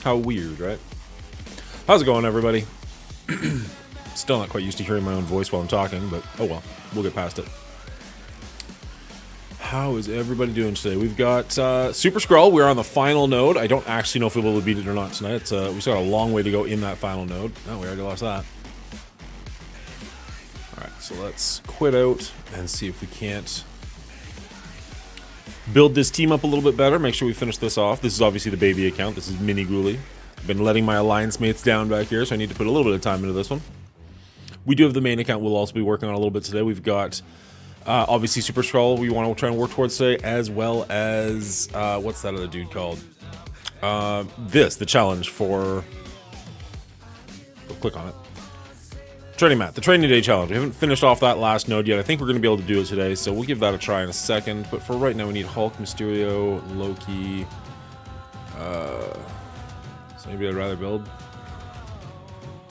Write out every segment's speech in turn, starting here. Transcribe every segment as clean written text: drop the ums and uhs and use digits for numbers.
How weird, right? How's it going, everybody? Still not quite used to hearing my own voice while I'm talking, but oh well, we'll get past it. How is everybody doing today? We've got Super Skrull. We're on the final node. I don't actually know if we'll be able to beat it or not tonight. It's, we still got a long way to go in that final node. Oh, we already lost that. Alright, so let's quit out and see if we can't build this team up a little bit better. Make sure we finish this off. This is obviously the baby account. This is Mini Ghoulie. I've been letting my alliance mates down back here, so I need to put a little bit of time into this one. We do have the main account we'll also be working on a little bit today. We've got, obviously, Super Skrull we want to try and work towards today, as well as, what's that other dude called? The challenge for... Go click on it. Training Mat, the Training Day Challenge. We haven't finished off that last node yet. I think we're going to be able to do it today, so we'll give that a try in a second. But for right now, we need Hulk, Mysterio, Loki. So maybe I'd rather build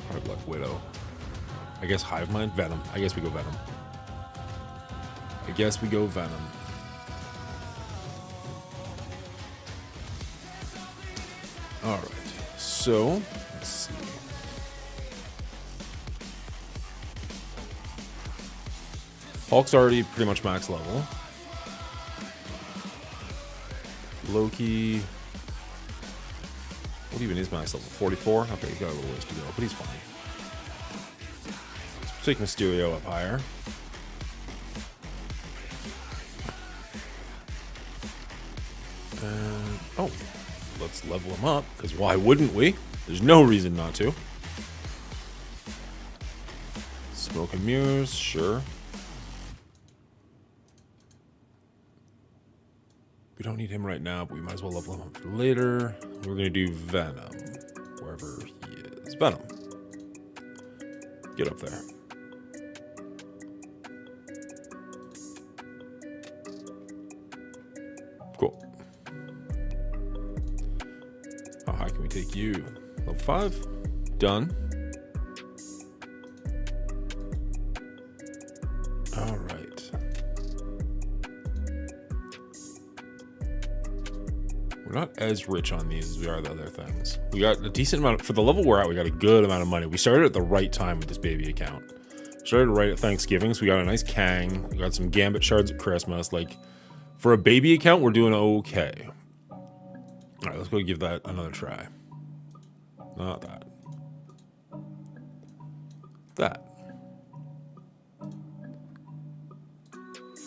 Hard Luck Widow. I guess Hive Mind? Venom. I guess we go Venom. Alright, so let's see. Hulk's already pretty much max level. Loki. What even is max level? 44? Okay, he's got a little ways to go, but he's fine. Let's take Mysterio up higher. And, oh, let's level him up, because why wouldn't we? There's no reason not to. Smoke and Mirrors, sure. We don't need him right now, but we might as well level him up for later. We're going to do Venom, wherever he is. Venom. Get up there. Cool. How high can we take you? Level 5. Done. All right. We're not as rich on these as we are the other things. We got a decent amount for the level we're at. We got a good amount of money. We started at the right time with this baby account. Started right at Thanksgiving, so we got a nice Kang. We got some Gambit shards at Christmas. Like, for a baby account, we're doing okay. All right, let's go give that another try. Not that. That.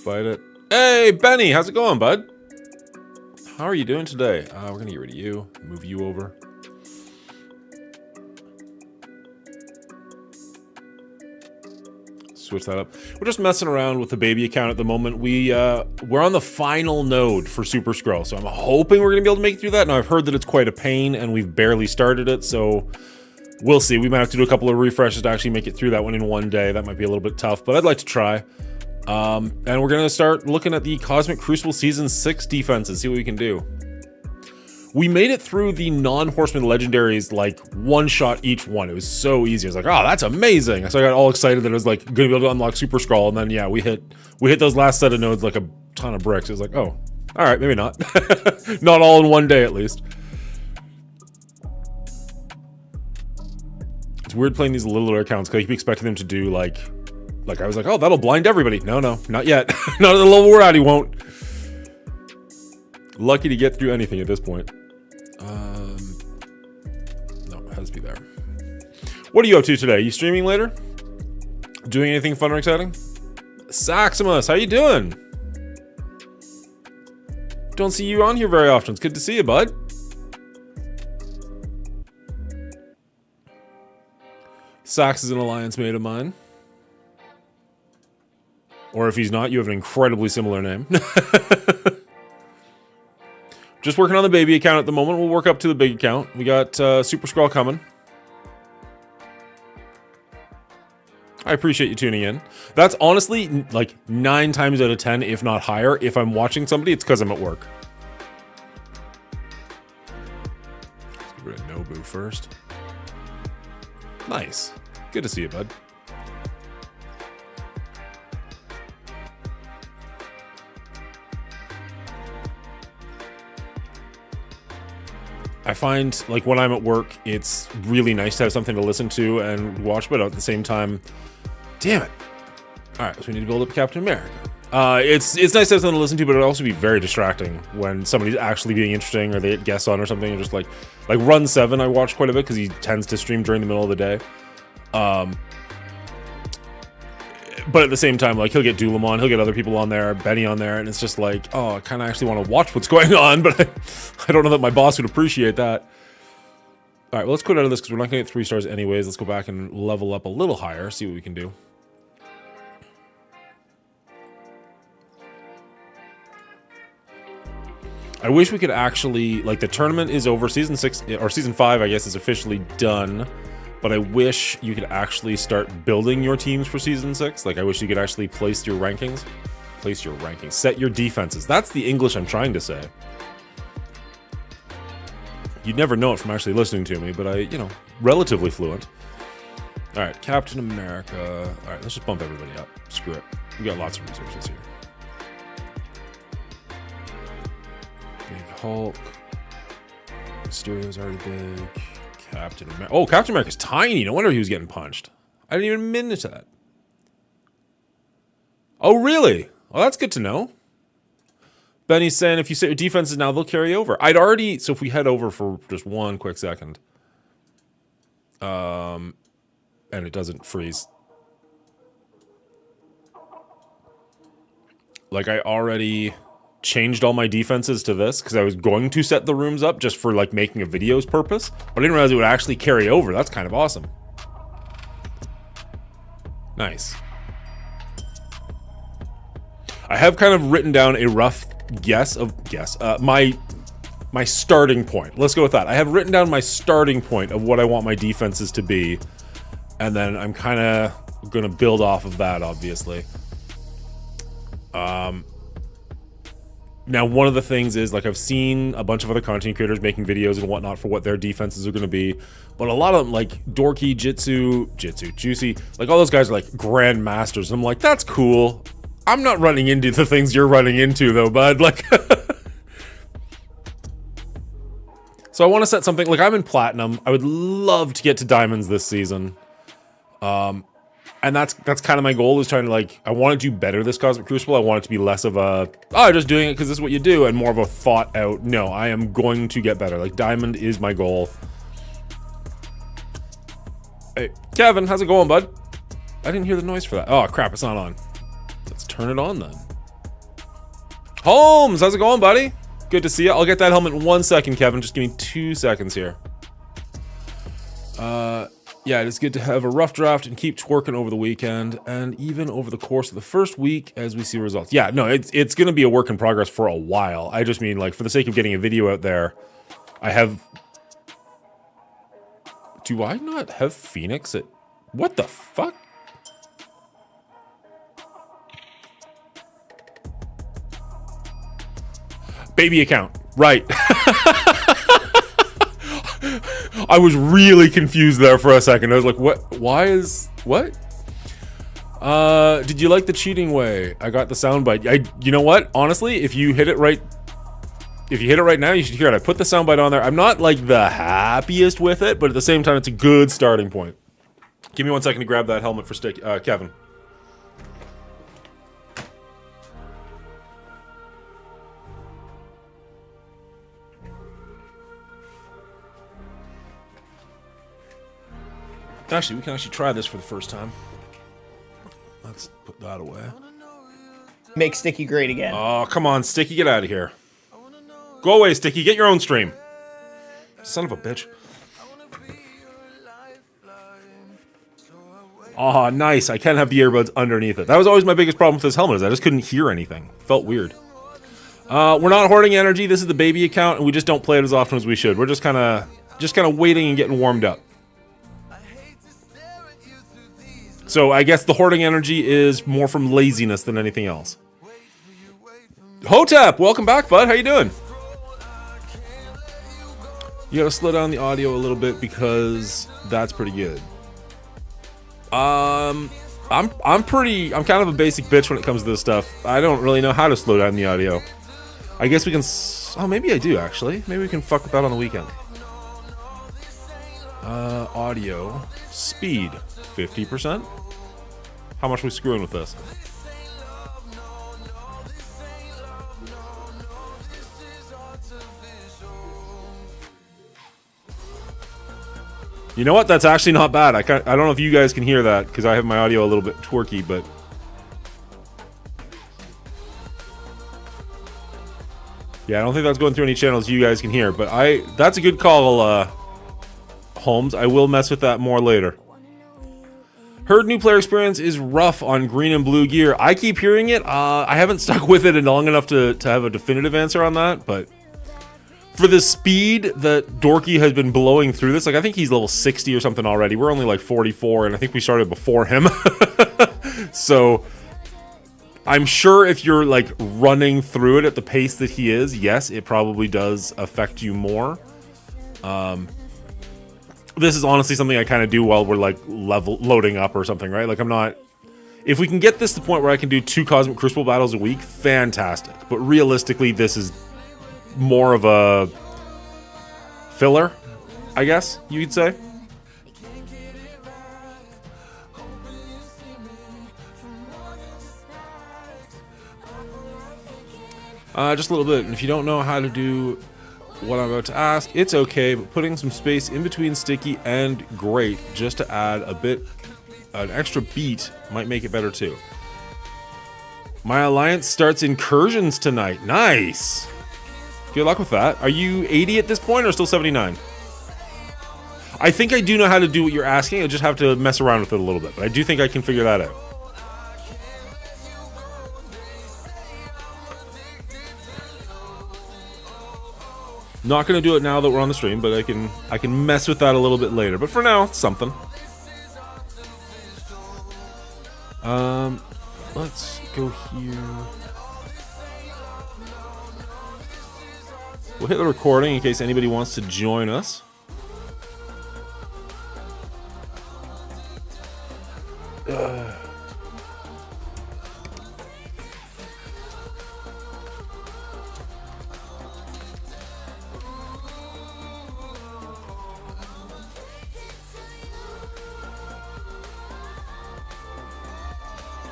Fight it. Hey, Benny, how's it going, bud? How are you doing today? We're gonna get rid of you. Move you over. Switch that up. We're just messing around with the baby account at the moment. We're on the final node for Super Skrull, so I'm hoping we're gonna be able to make it through that. Now I've heard that it's quite a pain, and we've barely started it, so we'll see. We might have to do a couple of refreshes to actually make it through that one in one day. That might be a little bit tough, but I'd like to try. And we're gonna start looking at the Cosmic Crucible Season 6 defenses, see what we can do. We made it through the non-Horseman legendaries like one shot each one. It was so easy. I was like, oh, that's amazing. So I got all excited that I was like gonna be able to unlock Super Skrull, and then yeah, we hit those last set of nodes like a ton of bricks. It was like, oh, all right, maybe not. Not all in one day at least. It's weird playing these littler accounts because I keep expecting them to do like I was like, oh, that'll blind everybody. No, not yet. Not at the level we're at, he won't. Lucky to get through anything at this point. No, it has to be there. What are you up to today? You streaming later? Doing anything fun or exciting? Saximus, how you doing? Don't see you on here very often. It's good to see you, bud. Sax is an alliance mate of mine. Or if he's not, you have an incredibly similar name. Just working on the baby account at the moment. We'll work up to the big account. We got Super Skrull coming. I appreciate you tuning in. That's honestly like 9 times out of 10, if not higher. If I'm watching somebody, it's because I'm at work. Let's get rid of Nobu first. Nice. Good to see you, bud. I find, like, when I'm at work, it's really nice to have something to listen to and watch, but at the same time, damn it. All right, so we need to build up Captain America. It's nice to have something to listen to, but it'll also be very distracting when somebody's actually being interesting or they get guests on or something. And just like Run 7, I watch quite a bit because he tends to stream during the middle of the day. But at the same time, like, he'll get Doolam on, he'll get other people on there, Benny on there, and it's just like, oh, I kind of actually want to watch what's going on, but I don't know that my boss would appreciate that. All right, well, let's quit out of this because we're not going to get 3 stars anyways. Let's go back and level up a little higher, see what we can do. I wish we could actually, like, the tournament is over, Season 6, or Season 5, I guess, is officially done. But I wish you could actually start building your teams for Season 6. Like, I wish you could actually place your rankings. Place your rankings. Set your defenses. That's the English I'm trying to say. You'd never know it from actually listening to me, but I, you know, relatively fluent. Alright, Captain America. Alright, let's just bump everybody up. Screw it. We got lots of resources here. Big Hulk. Mysterio's already big. Captain America. Oh, Captain America's tiny. No wonder he was getting punched. I didn't even admit to that. Oh, really? Well, that's good to know. Benny's saying if you set your defenses now, they'll carry over. I'd already... So if we head over for just one quick second. And it doesn't freeze. Like, I already changed all my defenses to this because I was going to set the rooms up just for, like, making a video's purpose. But I didn't realize it would actually carry over. That's kind of awesome. Nice. I have kind of written down a rough my starting point. Let's go with that. I have written down my starting point of what I want my defenses to be, and then I'm kind of going to build off of that, obviously. Now, one of the things is, like, I've seen a bunch of other content creators making videos and whatnot for what their defenses are going to be, but a lot of them, like Dorky, Juicy, like, all those guys are like grandmasters. I'm like, that's cool. I'm not running into the things you're running into, though, bud. Like, so I want to set something, like, I'm in Platinum. I would love to get to Diamonds this season. And that's kind of my goal, is trying to, like, I want to do better this Cosmic Crucible. I want it to be less of a, oh, just doing it because this is what you do, and more of a thought out, no, I am going to get better. Like, Diamond is my goal. Hey, Kevin, how's it going, bud? I didn't hear the noise for that. Oh, crap, it's not on. Let's turn it on, then. Holmes, how's it going, buddy? Good to see you. I'll get that helmet in 1 second, Kevin. Just give me 2 seconds here. Yeah, it is good to have a rough draft and keep twerking over the weekend and even over the course of the first week as we see results. Yeah, no, it's going to be a work in progress for a while. I just mean, like, for the sake of getting a video out there, I have... Do I not have Phoenix at... What the fuck? Baby account. Right. I was really confused there for a second. I was like, what? Why is... What? Did you like the cheating way? I got the soundbite. You know what? Honestly, if you hit it right... If you hit it right now, you should hear it. I put the soundbite on there. I'm not, like, the happiest with it, but at the same time, it's a good starting point. Give me 1 second to grab that helmet for Kevin. Actually, we can actually try this for the first time. Let's put that away. Make Sticky great again. Oh, come on, Sticky, get out of here. Go away, Sticky, get your own stream. Son of a bitch. Oh, nice. I can't have the earbuds underneath it. That was always my biggest problem with this helmet, is I just couldn't hear anything. Felt weird. We're not hoarding energy. This is the baby account, and we just don't play it as often as we should. We're just kind of waiting and getting warmed up. So I guess the hoarding energy is more from laziness than anything else. Hotep, welcome back, bud. How you doing? You gotta slow down the audio a little bit because that's pretty good. I'm kind of a basic bitch when it comes to this stuff. I don't really know how to slow down the audio. I guess we can. Oh, maybe I do actually. Maybe we can fuck with that on the weekend. Audio. Speed. 50%? How much are we screwing with this? You know what? That's actually not bad. I don't know if you guys can hear that because I have my audio a little bit twerky, but yeah, I don't think that's going through any channels you guys can hear. But that's a good call, Holmes. I will mess with that more later. Heard new player experience is rough on green and blue gear. I keep hearing it. I haven't stuck with it long enough to have a definitive answer on that, but for the speed that Dorky has been blowing through this, like I think he's level 60 or something already. We're only like 44, and I think we started before him. So I'm sure if you're like running through it at the pace that he is, yes, it probably does affect you more. This is honestly something I kind of do while we're like loading up or something, right? Like I'm not... If we can get this to the point where I can do 2 Cosmic Crucible battles a week, fantastic. But realistically, this is more of a filler, I guess you could say. Just a little bit. And if you don't know how to do what I'm about to ask, it's okay, but putting some space in between sticky and great just to add an extra beat might make it better too. My alliance starts incursions tonight. Nice. Good luck with that. Are you 80 at this point or still 79? I think I do know how to do what you're asking. I just have to mess around with it a little bit, but I do think I can figure that out. Not going to do it now that we're on the stream, but I can mess with that a little bit later. But for now, it's something. Let's go here. We'll hit the recording in case anybody wants to join us.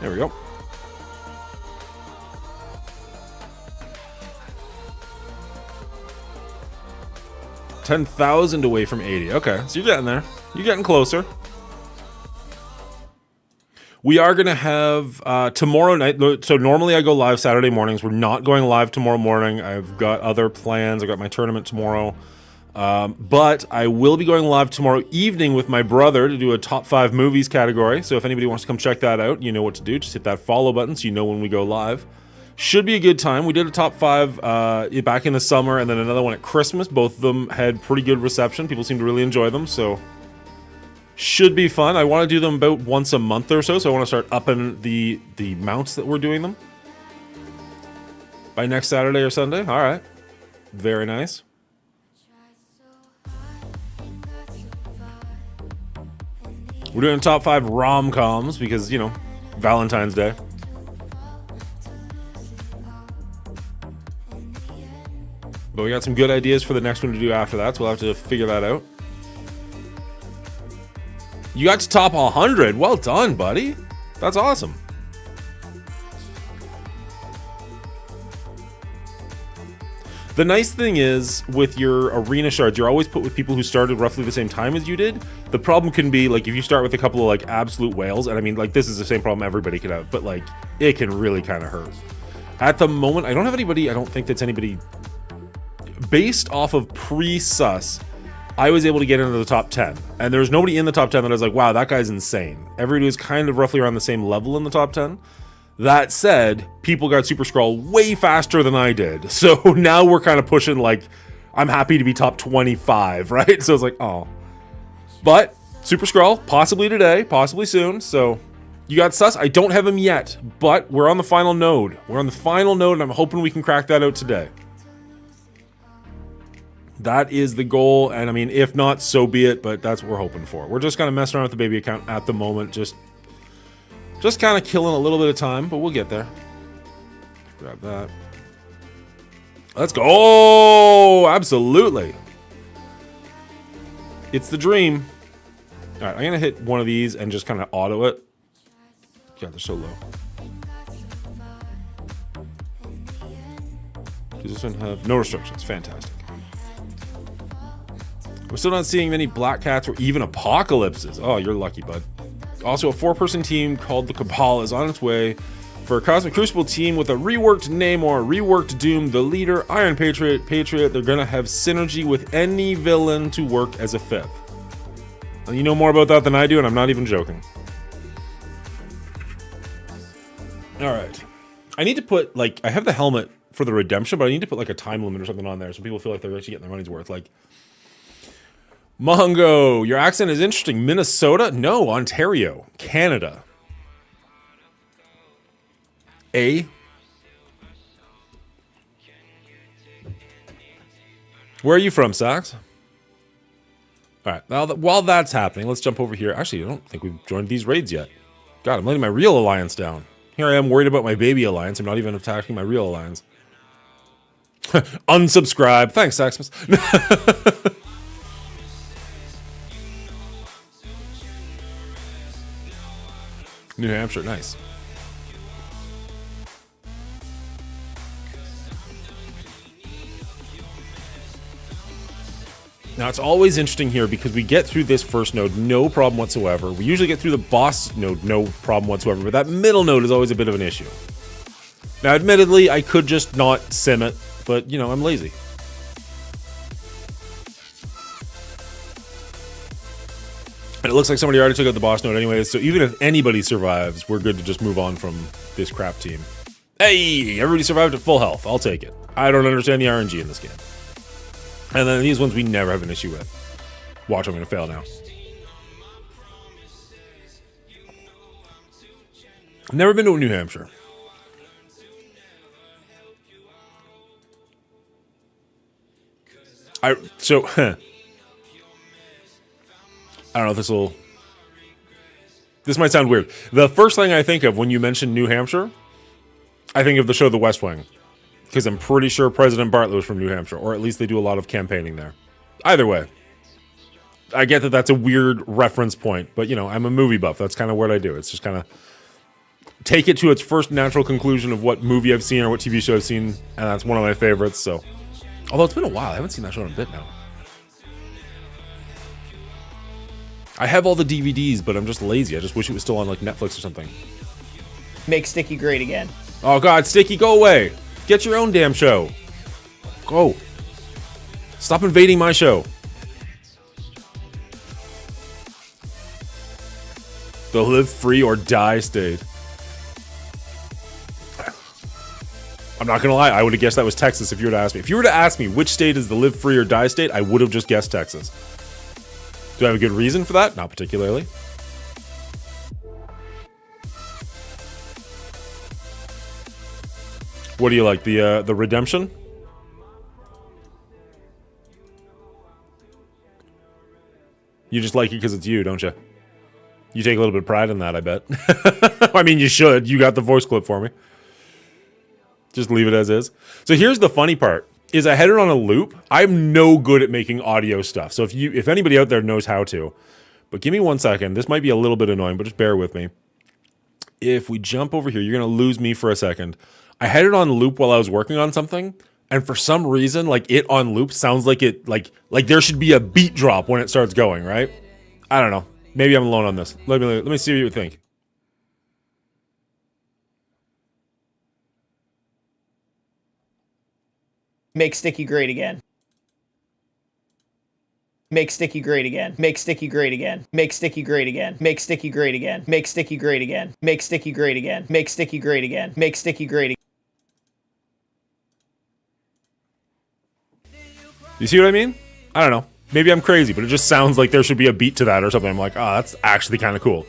There we go. 10,000 away from 80. Okay, so you're getting there. You're getting closer. We are going to have tomorrow night. So normally I go live Saturday mornings. We're not going live tomorrow morning. I've got other plans. I've got my tournament tomorrow. But I will be going live tomorrow evening with my brother to do a top 5 movies category. So if anybody wants to come check that out, you know what to do. Just hit that follow button so you know when we go live. Should be a good time. We did a top 5 back in the summer and then another one at Christmas. Both of them had pretty good reception. People seem to really enjoy them, so should be fun. I want to do them about once a month or so, so I want to start upping the mounts that we're doing them by next Saturday or Sunday. All right. Very nice. We're doing top 5 rom-coms because, you know, Valentine's Day. But we got some good ideas for the next one to do after that, so we'll have to figure that out. You got to top 100. Well done, buddy. That's awesome. The nice thing is, with your arena shards, you're always put with people who started roughly the same time as you did. The problem can be, like, if you start with a couple of, like, absolute whales, and I mean, like, this is the same problem everybody could have, but, like, it can really kind of hurt. At the moment, I don't have anybody, I don't think that's anybody... Based off of pre-SuS, I was able to get into the top 10. And there's nobody in the top 10 that I was like, wow, that guy's insane. Everybody was kind of roughly around the same level in the top 10. That said, people got Super Scroll way faster than I did. So now we're kind of pushing, like, I'm happy to be top 25, right? So it's like, oh. But Super Scroll, possibly today, possibly soon. So you got SuS. I don't have him yet, but we're on the final node. We're on the final node, and I'm hoping we can crack that out today. That is the goal, and I mean, if not, so be it, but that's what we're hoping for. We're just kind of messing around with the baby account at the moment, just kind of killing a little bit of time, but we'll get there. Grab that. Let's go! Oh, absolutely. It's the dream. All right, I'm gonna hit one of these and just kind of auto it. God, they're so low. Does this one have no restrictions? Fantastic. We're still not seeing many Black Cats or even Apocalypses. Oh, you're lucky, bud. Also, a 4-person team called the Cabal is on its way for a Cosmic Crucible team with a reworked Namor, reworked Doom, the leader, Iron Patriot. They're gonna have synergy with any villain to work as a 5th. And you know more about that than I do, and I'm not even joking. All right. I need to put, like, I have the helmet for the redemption, but I need to put, like, a time limit or something on there so people feel like they're actually getting their money's worth. Like, Mongo, your accent is interesting. Minnesota? No, Ontario. Canada. A. Where are you from, Sax? All right, now while that's happening, let's jump over here. Actually, I don't think we've joined these raids yet. God, I'm letting my real alliance down. Here I am worried about my baby alliance. I'm not even attacking my real alliance. Unsubscribe. Thanks, Saxmas. New Hampshire, nice. Now, it's always interesting here because we get through this first node, no problem whatsoever. We usually get through the boss node, no problem whatsoever, but that middle node is always a bit of an issue. Now, admittedly, I could just not sim it, but, you know, I'm lazy. And it looks like somebody already took out the boss node anyways, so even if anybody survives, we're good to just move on from this crap team. Hey, everybody survived at full health. I'll take it. I don't understand the RNG in this game. And then these ones we never have an issue with. Watch, I'm going to fail now. Never been to New Hampshire. I don't know if this might sound weird. The first thing I think of when you mention New Hampshire, I think of the show The West Wing. Because I'm pretty sure President Bartlett was from New Hampshire, or at least they do a lot of campaigning there. Either way, I get that that's a weird reference point, but, you know, I'm a movie buff. That's kind of what I do. It's just kind of take it to its first natural conclusion of what movie I've seen or what TV show I've seen, and that's one of my favorites, so. Although it's been a while. I haven't seen that show in a bit now. I have all the DVDs, but I'm just lazy. I just wish it was still on, like, Netflix or something. Make Sticky great again. Oh, God, Sticky, go away. Get your own damn show. Go. Stop invading my show. The live free or die state. I'm not gonna lie, I would have guessed that was Texas if you were to ask me. If you were to ask me which state is the live free or die state, I would have just guessed Texas. Do I have a good reason for that? Not particularly. What do you like? The redemption? You just like it because it's you, don't you? You take a little bit of pride in that, I bet. I mean, you should. You got the voice clip for me. Just leave it as is. So here's the funny part, is I had it on a loop. I'm no good at making audio stuff. So if anybody out there knows how to, but give me 1 second. This might be a little bit annoying, but just bear with me. If we jump over here, you're going to lose me for a second. I had it on loop while I was working on something, and for some reason, like, it on loop sounds like it, like there should be a beat drop when it starts going, right? I don't know. Maybe I'm alone on this. Let me see what you think. Make Sticky great again. Make Sticky great again. Make Sticky great again. Make Sticky great again. Make Sticky great again. Make Sticky great again. Make Sticky great again. Make Sticky great again. Make Sticky great again. You see what I mean? I don't know. Maybe I'm crazy, but it just sounds like there should be a beat to that or something. I'm like, oh, that's actually kind of cool.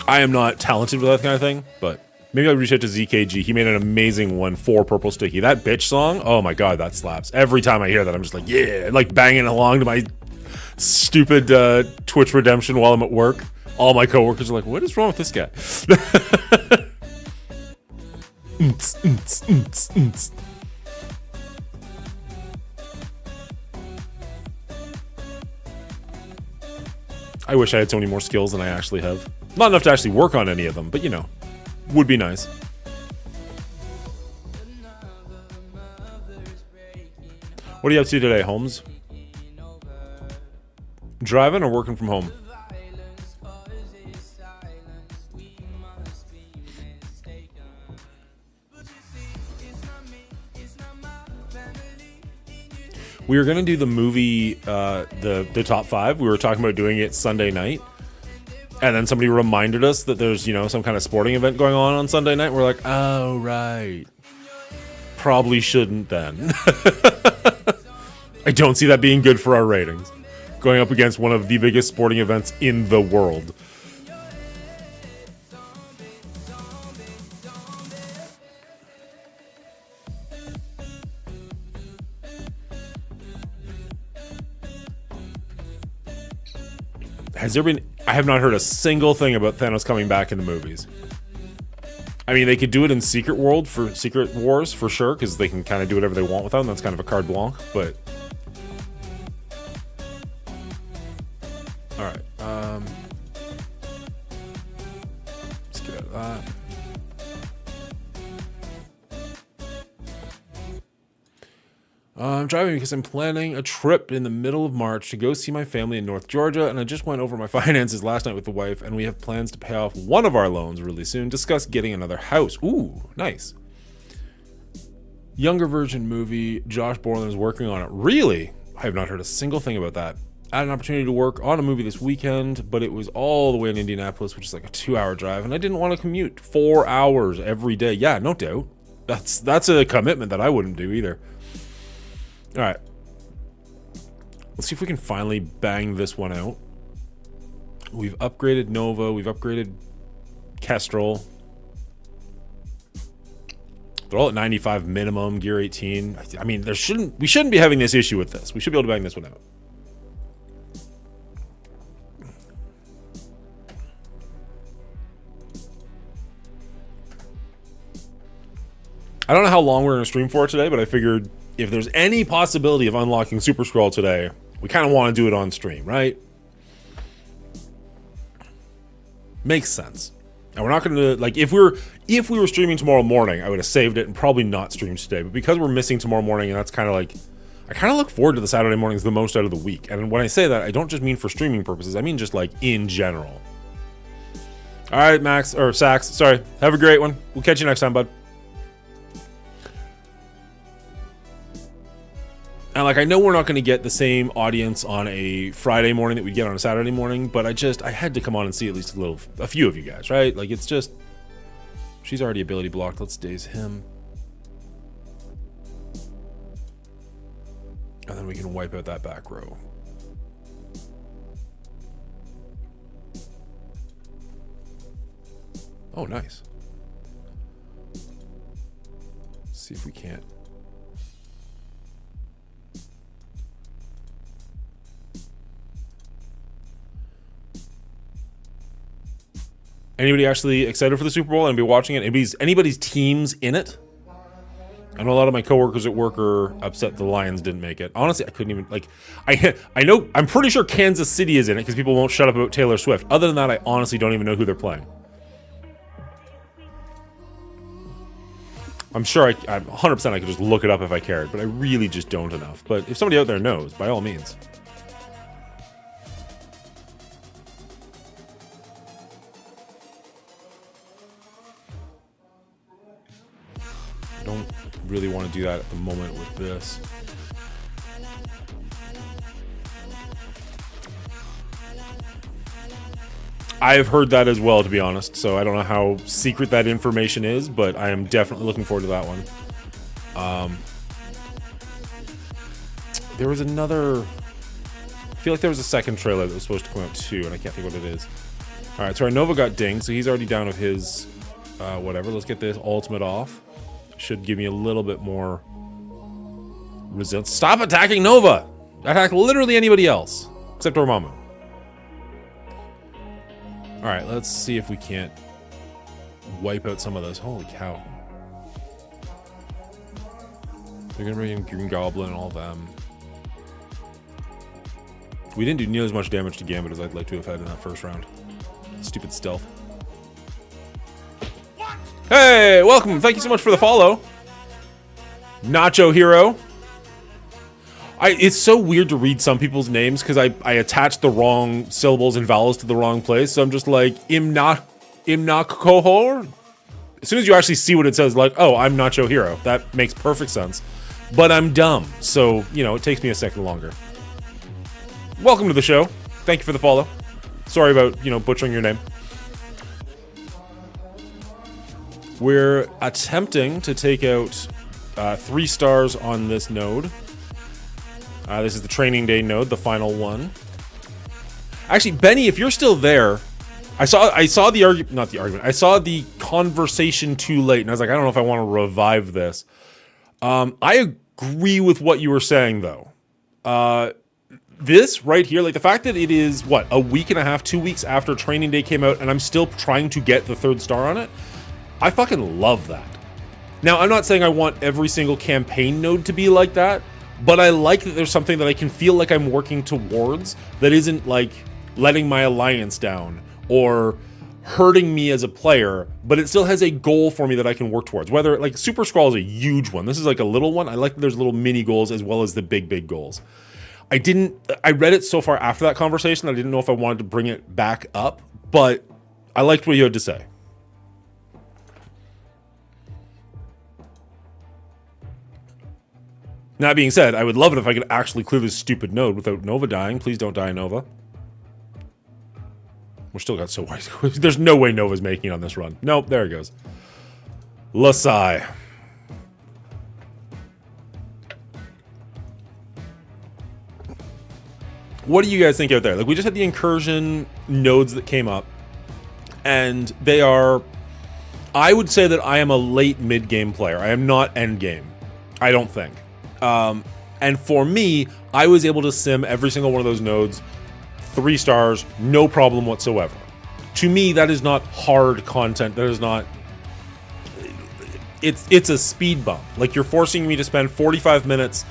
I am not talented with that kind of thing, but maybe I'll reach out to ZKG. He made an amazing one for Purple Sticky. That bitch song, oh my god, that slaps. Every time I hear that, I'm just like, yeah, like banging along to my stupid Twitch redemption while I'm at work. All my coworkers are like, what is wrong with this guy? I wish I had so many more skills than I actually have. Not enough to actually work on any of them, but you know, would be nice. What are you up to today, Holmes? Driving or working from home? We were gonna do the movie, the top 5. We were talking about doing it Sunday night, and then somebody reminded us that there's, you know, some kind of sporting event going on Sunday night. We're like, oh right, probably shouldn't then. I don't see that being good for our ratings, going up against one of the biggest sporting events in the world. Has there been... I have not heard a single thing about Thanos coming back in the movies. I mean, they could do it in Secret Wars for sure, because they can kind of do whatever they want with them. That's kind of a carte blanche, but... Alright, let's get out of that. I'm driving because I'm planning a trip in the middle of March to go see my family in North Georgia, and I just went over my finances last night with the wife, and we have plans to pay off one of our loans really soon. Discuss getting another house. Ooh, nice. Younger version movie. Josh Borland is working on it. Really? I have not heard a single thing about that. I had an opportunity to work on a movie this weekend, but it was all the way in Indianapolis, which is like a 2-hour drive, and I didn't want to commute 4 hours every day. Yeah, no doubt. That's a commitment that I wouldn't do either. All right, let's see if we can finally bang this one out. We've upgraded Nova, we've upgraded Kestrel. They're all at 95 minimum, gear 18. I mean, we shouldn't be having this issue with this. We should be able to bang this one out. I don't know how long we're going to stream for today, but I figured if there's any possibility of unlocking Super Scroll today, we kind of want to do it on stream, right? Makes sense. And we're not going to, like, if we were streaming tomorrow morning, I would have saved it and probably not streamed today. But because we're missing tomorrow morning, and that's kind of like, I kind of look forward to the Saturday mornings the most out of the week. And when I say that, I don't just mean for streaming purposes. I mean just like in general. All right, Max, or Sax, sorry. Have a great one. We'll catch you next time, bud. And like, I know we're not going to get the same audience on a Friday morning that we get on a Saturday morning, but I had to come on and see at least a few of you guys, right? Like, it's just, she's already ability blocked. Let's daze him. And then we can wipe out that back row. Oh, nice. Let's see if we can't. Anybody actually excited for the Super Bowl and be watching it? Anybody's teams in it? I know a lot of my coworkers at work are upset the Lions didn't make it. Honestly, I couldn't even, like, I know, I'm pretty sure Kansas City is in it because people won't shut up about Taylor Swift. Other than that, I honestly don't even know who they're playing. I'm sure I'm 100% I could just look it up if I cared, but I really just don't enough. But if somebody out there knows, by all means. Don't really want to do that at the moment with this. I've heard that as well, to be honest, so I don't know how secret that information is, but I am definitely looking forward to that one. There was another... I feel like there was a second trailer that was supposed to come out too, and I can't think what it is. Alright, so our Nova got dinged, so he's already down with his... whatever, let's get this ultimate off. Should give me a little bit more resilience. Stop attacking Nova! Attack literally anybody else, except Dormammu. Alright, let's see if we can't wipe out some of those. Holy cow. They're gonna bring in Green Goblin and all them. We didn't do nearly as much damage to Gambit as I'd like to have had in that first round. Stupid stealth. Hey, welcome. Thank you so much for the follow. Nacho Hero. It's so weird to read some people's names because I attach the wrong syllables and vowels to the wrong place. So I'm just like, Imnakohor. As soon as you actually see what it says, like, oh, I'm Nacho Hero. That makes perfect sense. But I'm dumb. So, you know, it takes me a second longer. Welcome to the show. Thank you for the follow. Sorry about, you know, butchering your name. We're attempting to take out 3 stars on this node. This is the training day node, the final one. Actually, Benny, if you're still there, I saw the argument, not the argument. I saw the conversation too late, and I was like, I don't know if I want to revive this. I agree with what you were saying, though. This right here, like the fact that it is, what, a week and a half, 2 weeks after training day came out, and I'm still trying to get the 3rd star on it, I fucking love that. Now, I'm not saying I want every single campaign node to be like that, but I like that there's something that I can feel like I'm working towards that isn't like letting my alliance down or hurting me as a player, but it still has a goal for me that I can work towards. Whether, like, Super Scroll is a huge one. This is like a little one. I like that there's little mini goals as well as the big goals. I read it so far after that conversation that I didn't know if I wanted to bring it back up, but I liked what you had to say. That being said, I would love it if I could actually clear this stupid node without Nova dying. Please don't die, Nova. We're still got so wide. There's no way Nova's making it on this run. Nope, there it goes. Lasai. What do you guys think out there? Like, we just had the incursion nodes that came up, and they are... I would say that I am a late mid-game player. I am not end-game. I don't think. And for me, I was able to sim every single one of those nodes 3 stars, no problem whatsoever. To me, that is not hard content. That is not... It's a speed bump. Like, you're forcing me to spend 45 minutes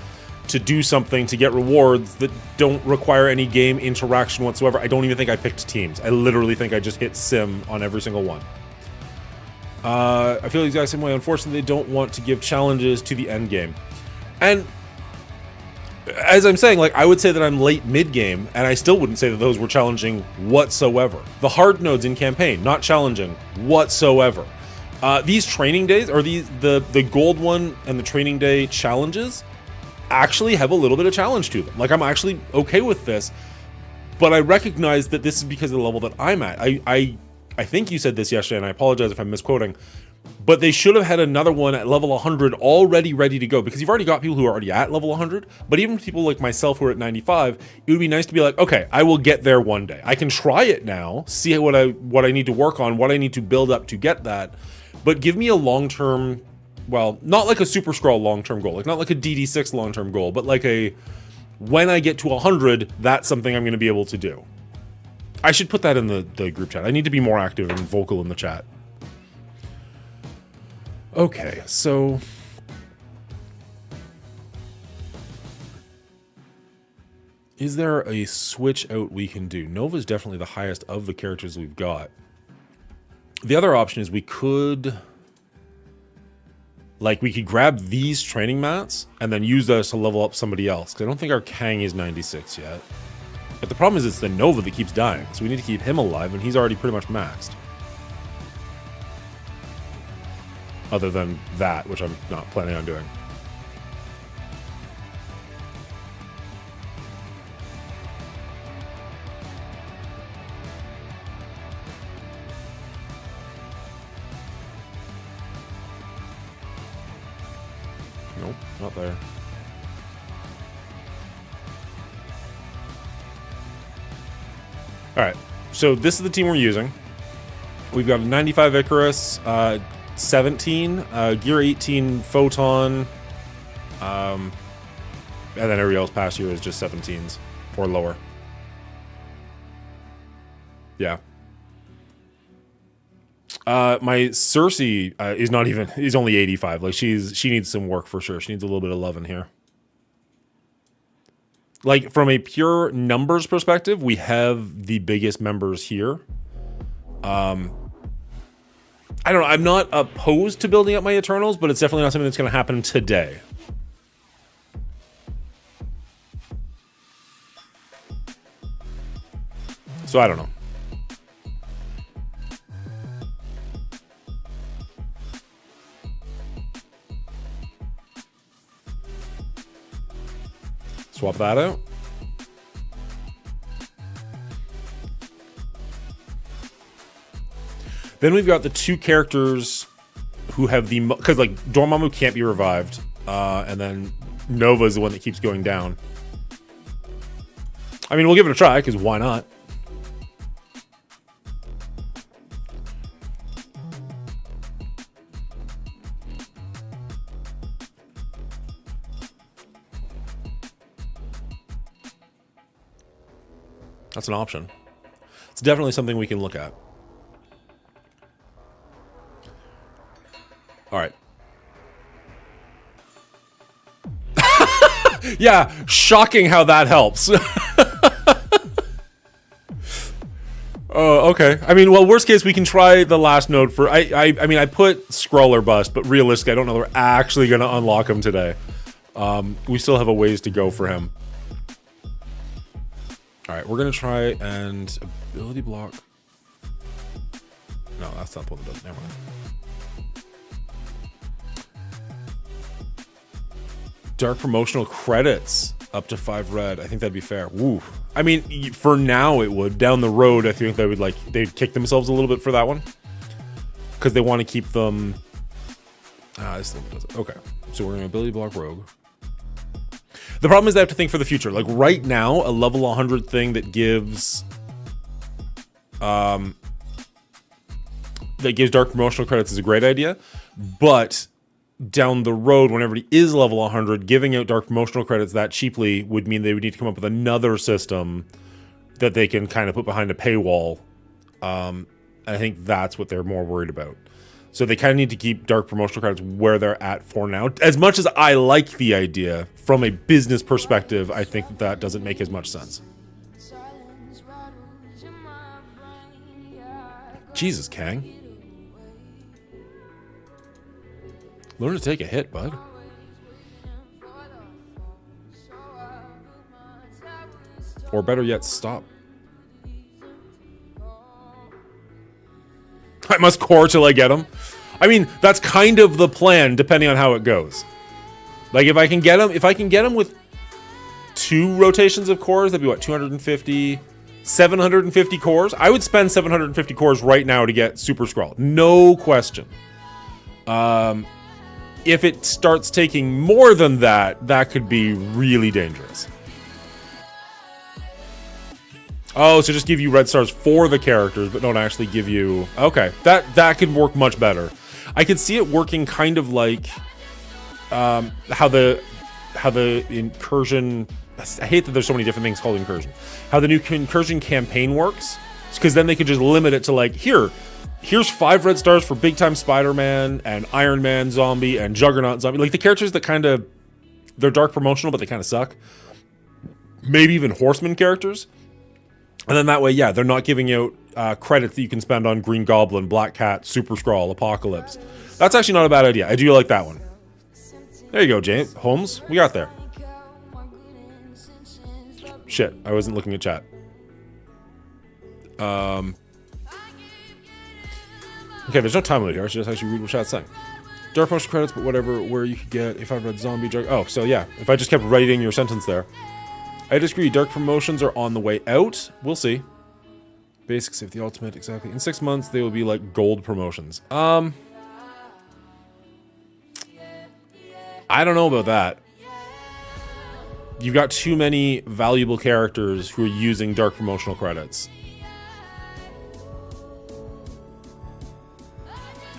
to do something to get rewards that don't require any game interaction whatsoever. I don't even think I picked teams. I literally think I just hit sim on every single one. I feel the exact same way. Unfortunately, they don't want to give challenges to the end game. And as I'm saying, like, I would say that I'm late mid-game, and I still wouldn't say that those were challenging whatsoever. The hard nodes in campaign, not challenging whatsoever. These training days, or the gold one and the training day challenges, actually have a little bit of challenge to them. Like, I'm actually okay with this, but I recognize that this is because of the level that I'm at. I think you said this yesterday, and I apologize if I'm misquoting, but they should have had another one at level 100 already ready to go, because you've already got people who are already at level 100, but even people like myself who are at 95, it would be nice to be like, okay, I will get there one day. I can try it now, see what I need to work on, what I need to build up to get that, but give me a long-term, well, not like a Super Scroll long-term goal, like not like a DD6 long-term goal, but like a, when I get to 100, that's something I'm going to be able to do. I should put that in the group chat. I need to be more active and vocal in the chat. Okay, so... is there a switch out we can do? Nova's definitely the highest of the characters we've got. The other option is we could... like, we could grab these training mats and then use those to level up somebody else. Because I don't think our Kang is 96 yet. But the problem is it's the Nova that keeps dying. So we need to keep him alive, and he's already pretty much maxed. Other than that, which I'm not planning on doing. Nope, not there. Alright, so this is the team we're using. We've got a 95 Icarus, 17, Gear 18 Photon, and then everybody else past you is just 17s, or lower. Yeah. My SuS is not even, is only 85. Like she needs some work for sure. She needs a little bit of loving here. Like from a pure numbers perspective, we have the biggest members here. I don't know. I'm not opposed to building up my Eternals, but it's definitely not something that's going to happen today. So I don't know. Swap that out. Then we've got the two characters who have the... Because, like, Dormammu can't be revived. And then Nova is the one that keeps going down. I mean, we'll give it a try, because why not? That's an option. It's definitely something we can look at. All right. Yeah, shocking how that helps. Oh, okay. I mean, well, worst case, we can try the last node for... I mean, I put Skrull or Bust, but realistically, I don't know if we're actually going to unlock him today. We still have a ways to go for him. All right, we're going to try and... Ability block... No, that's not the one that does. Never mind. Dark promotional credits up to 5 red. I think that'd be fair. Woo. I mean, for now it would. Down the road, I think they would they'd kick themselves a little bit for that one, because they want to keep them. This thing does it. Okay, so we're gonna ability block rogue. The problem is they have to think for the future. Like right now, a level 100 thing that gives dark promotional credits is a great idea, but down the road, when everybody is level 100, giving out dark promotional credits that cheaply would mean they would need to come up with another system that they can kind of put behind a paywall. I think that's what they're more worried about. So they kind of need to keep dark promotional credits where they're at for now. As much as I like the idea, from a business perspective, I think that doesn't make as much sense. Jesus, Kang. Learn to take a hit, bud. Or better yet, stop. I must core till I get him. I mean, that's kind of the plan, depending on how it goes. Like, if I can get him with 2 rotations of cores, that'd be what, 250, 750 cores? I would spend 750 cores right now to get Super Skrull. No question. If it starts taking more than that, that could be really dangerous. Oh, so just give you red stars for the characters, but don't actually give you... Okay, that could work much better. I could see it working kind of like how the incursion... I hate that there's so many different things called incursion. How the new incursion campaign works, because then they could just limit it to like, here's 5 red stars for big time Spider-Man and Iron Man zombie and Juggernaut zombie. Like the characters that kind of, they're dark promotional, but they kind of suck. Maybe even Horseman characters. And then that way, yeah, they're not giving out credits that you can spend on Green Goblin, Black Cat, Super Skrull, Apocalypse. That's actually not a bad idea. I do like that one. There you go, James. Holmes, we got there. Shit, I wasn't looking at chat. Okay, there's no time limit here. I should just actually read what chat's saying. Dark motion credits, but whatever, where you could get if I read zombie jug. Oh, so yeah, if I just kept writing your sentence there. I disagree. Dark promotions are on the way out. We'll see. Basic safety ultimate, exactly. In 6 months, they will be like gold promotions. I don't know about that. You've got too many valuable characters who are using dark promotional credits.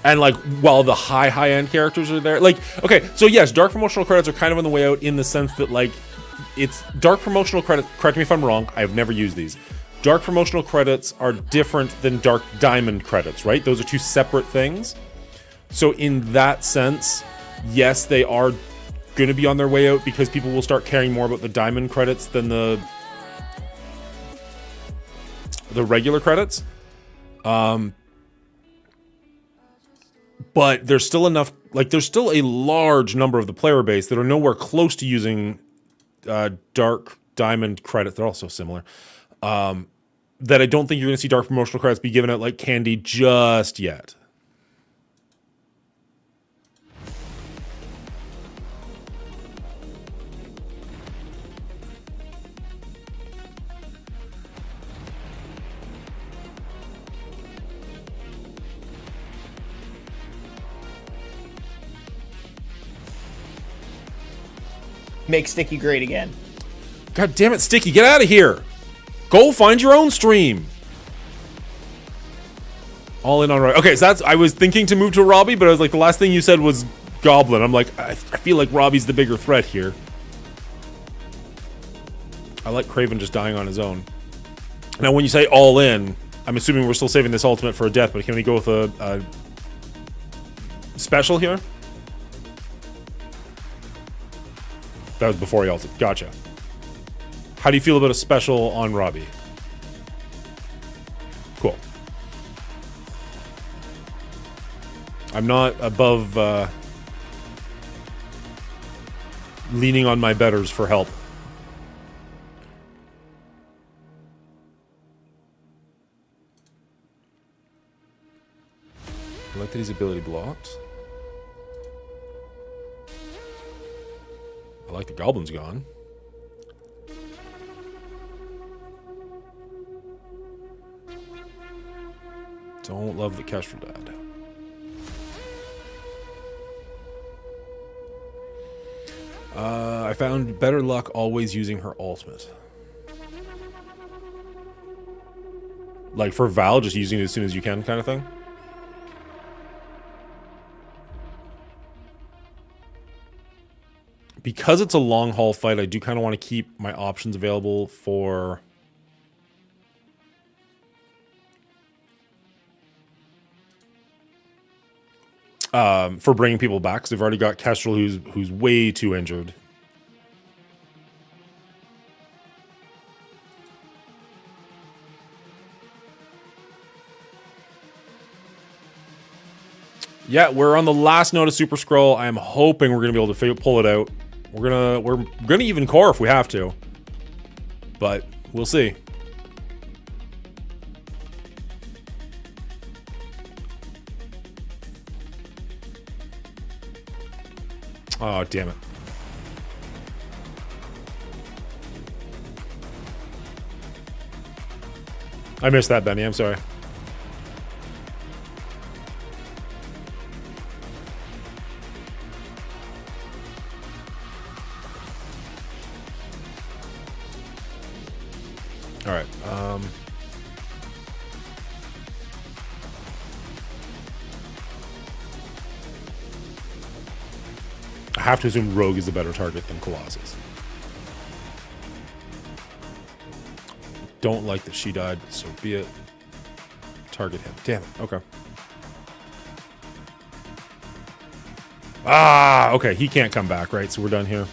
And like, while the high-end characters are there, like, okay, so yes, dark promotional credits are kind of on the way out in the sense that like, it's dark promotional credit. Correct me if I'm wrong. I have never used these. Dark promotional credits are different than dark diamond credits, right? Those are two separate things. So in that sense, yes, they are going to be on their way out because people will start caring more about the diamond credits than the regular credits. But there's still enough, like there's still a large number of the player base that are nowhere close to using dark diamond credits. They're all so similar. That I don't think you're going to see dark promotional credits be given out like candy just yet. Make Sticky great again. God damn it, Sticky, get out of here! Go find your own stream! All in on Robbie. Okay, so that's, I was thinking to move to Robbie, but I was like, the last thing you said was Goblin. I'm like, I feel like Robbie's the bigger threat here. I like Craven just dying on his own. Now, when you say all in, I'm assuming we're still saving this ultimate for a death, but can we go with a special here? That was before he ulted. Gotcha. How do you feel about a special on Robbie? Cool. I'm not above leaning on my betters for help. I like that his ability blocked. I like the Goblin's gone. Don't love the Kestrel died. I found better luck always using her ultimate. Like for Val, just using it as soon as you can kind of thing? Because it's a long haul fight, I do kind of want to keep my options available for bringing people back, because they've already got Kestrel who's way too injured. Yeah, we're on the last note of Super Scroll. I am hoping we're gonna be able to pull it out. We're gonna even core if we have to, but we'll see. Oh, damn it. I missed that, Benny. I'm sorry. All right. I have to assume Rogue is a better target than Colossus. Don't like that she died, so be it. Target him. Damn it. Okay. Ah, okay. He can't come back, right? So we're done here.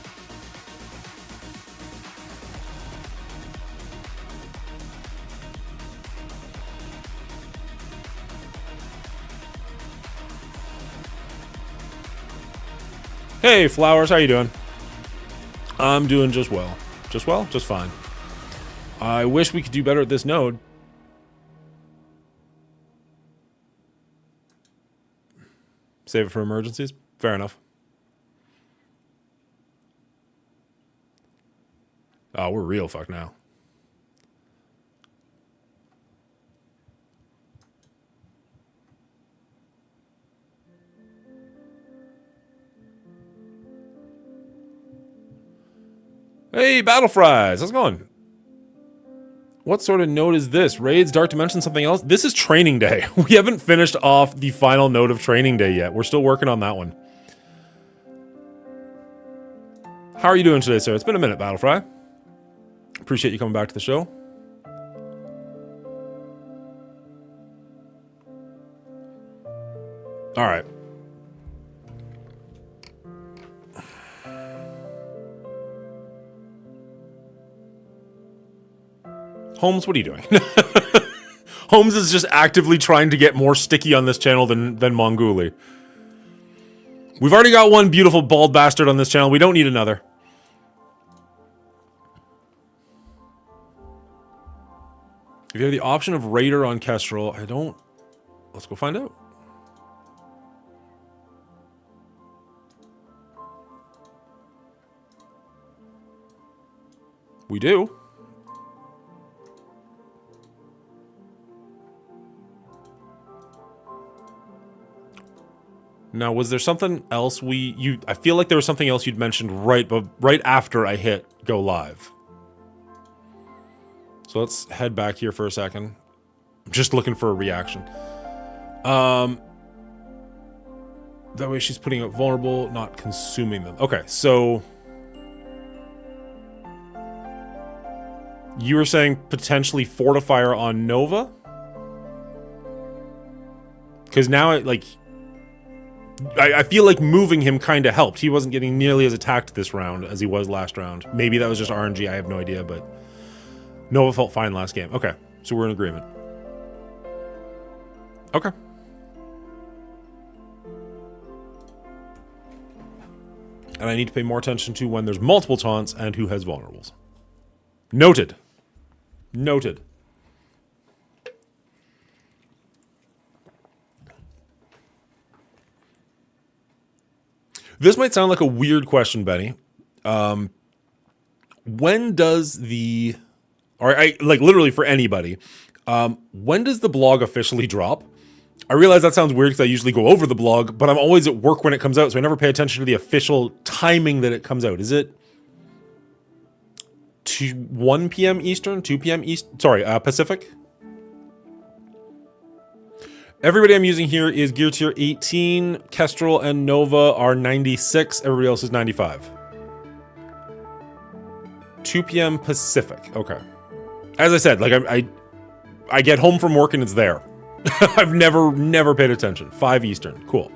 Hey, Flowers, how you doing? I'm doing just well. Just well? Just fine. I wish we could do better at this node. Save it for emergencies? Fair enough. Oh, we're real fucked now. Hey, Battle Fries, how's it going? What sort of node is this? Raids, Dark Dimension, something else? This is Training Day. We haven't finished off the final node of Training Day yet. We're still working on that one. How are you doing today, sir? It's been a minute, Battle Fry. Appreciate you coming back to the show. All right. Holmes, what are you doing? Holmes is just actively trying to get more sticky on this channel than Monguli. We've already got one beautiful bald bastard on this channel. We don't need another. If you have the option of Raider on Kestrel, I don't... Let's go find out. We do. Now, was there something else I feel like there was something else you'd mentioned right after I hit go live. So let's head back here for a second. I'm just looking for a reaction. That way she's putting up vulnerable, not consuming them. Okay, so you were saying potentially fortifier on Nova? Because now I feel like moving him kind of helped. He wasn't getting nearly as attacked this round as he was last round. Maybe that was just RNG, I have no idea, but Nova felt fine last game. Okay, so we're in agreement. Okay. And I need to pay more attention to when there's multiple taunts and who has vulnerables. Noted. Noted. This might sound like a weird question, Benny. When does the... Or literally for anybody, when does the blog officially drop? I realize that sounds weird because I usually go over the blog, but I'm always at work when it comes out, so I never pay attention to the official timing that it comes out. Is it 1 p.m. Eastern, 2 p.m. Pacific? Everybody I'm using here is Gear Tier 18. Kestrel and Nova are 96. Everybody else is 95. 2 p.m. Pacific. Okay. As I said, I get home from work and it's there. I've never paid attention. 5 Eastern. Cool.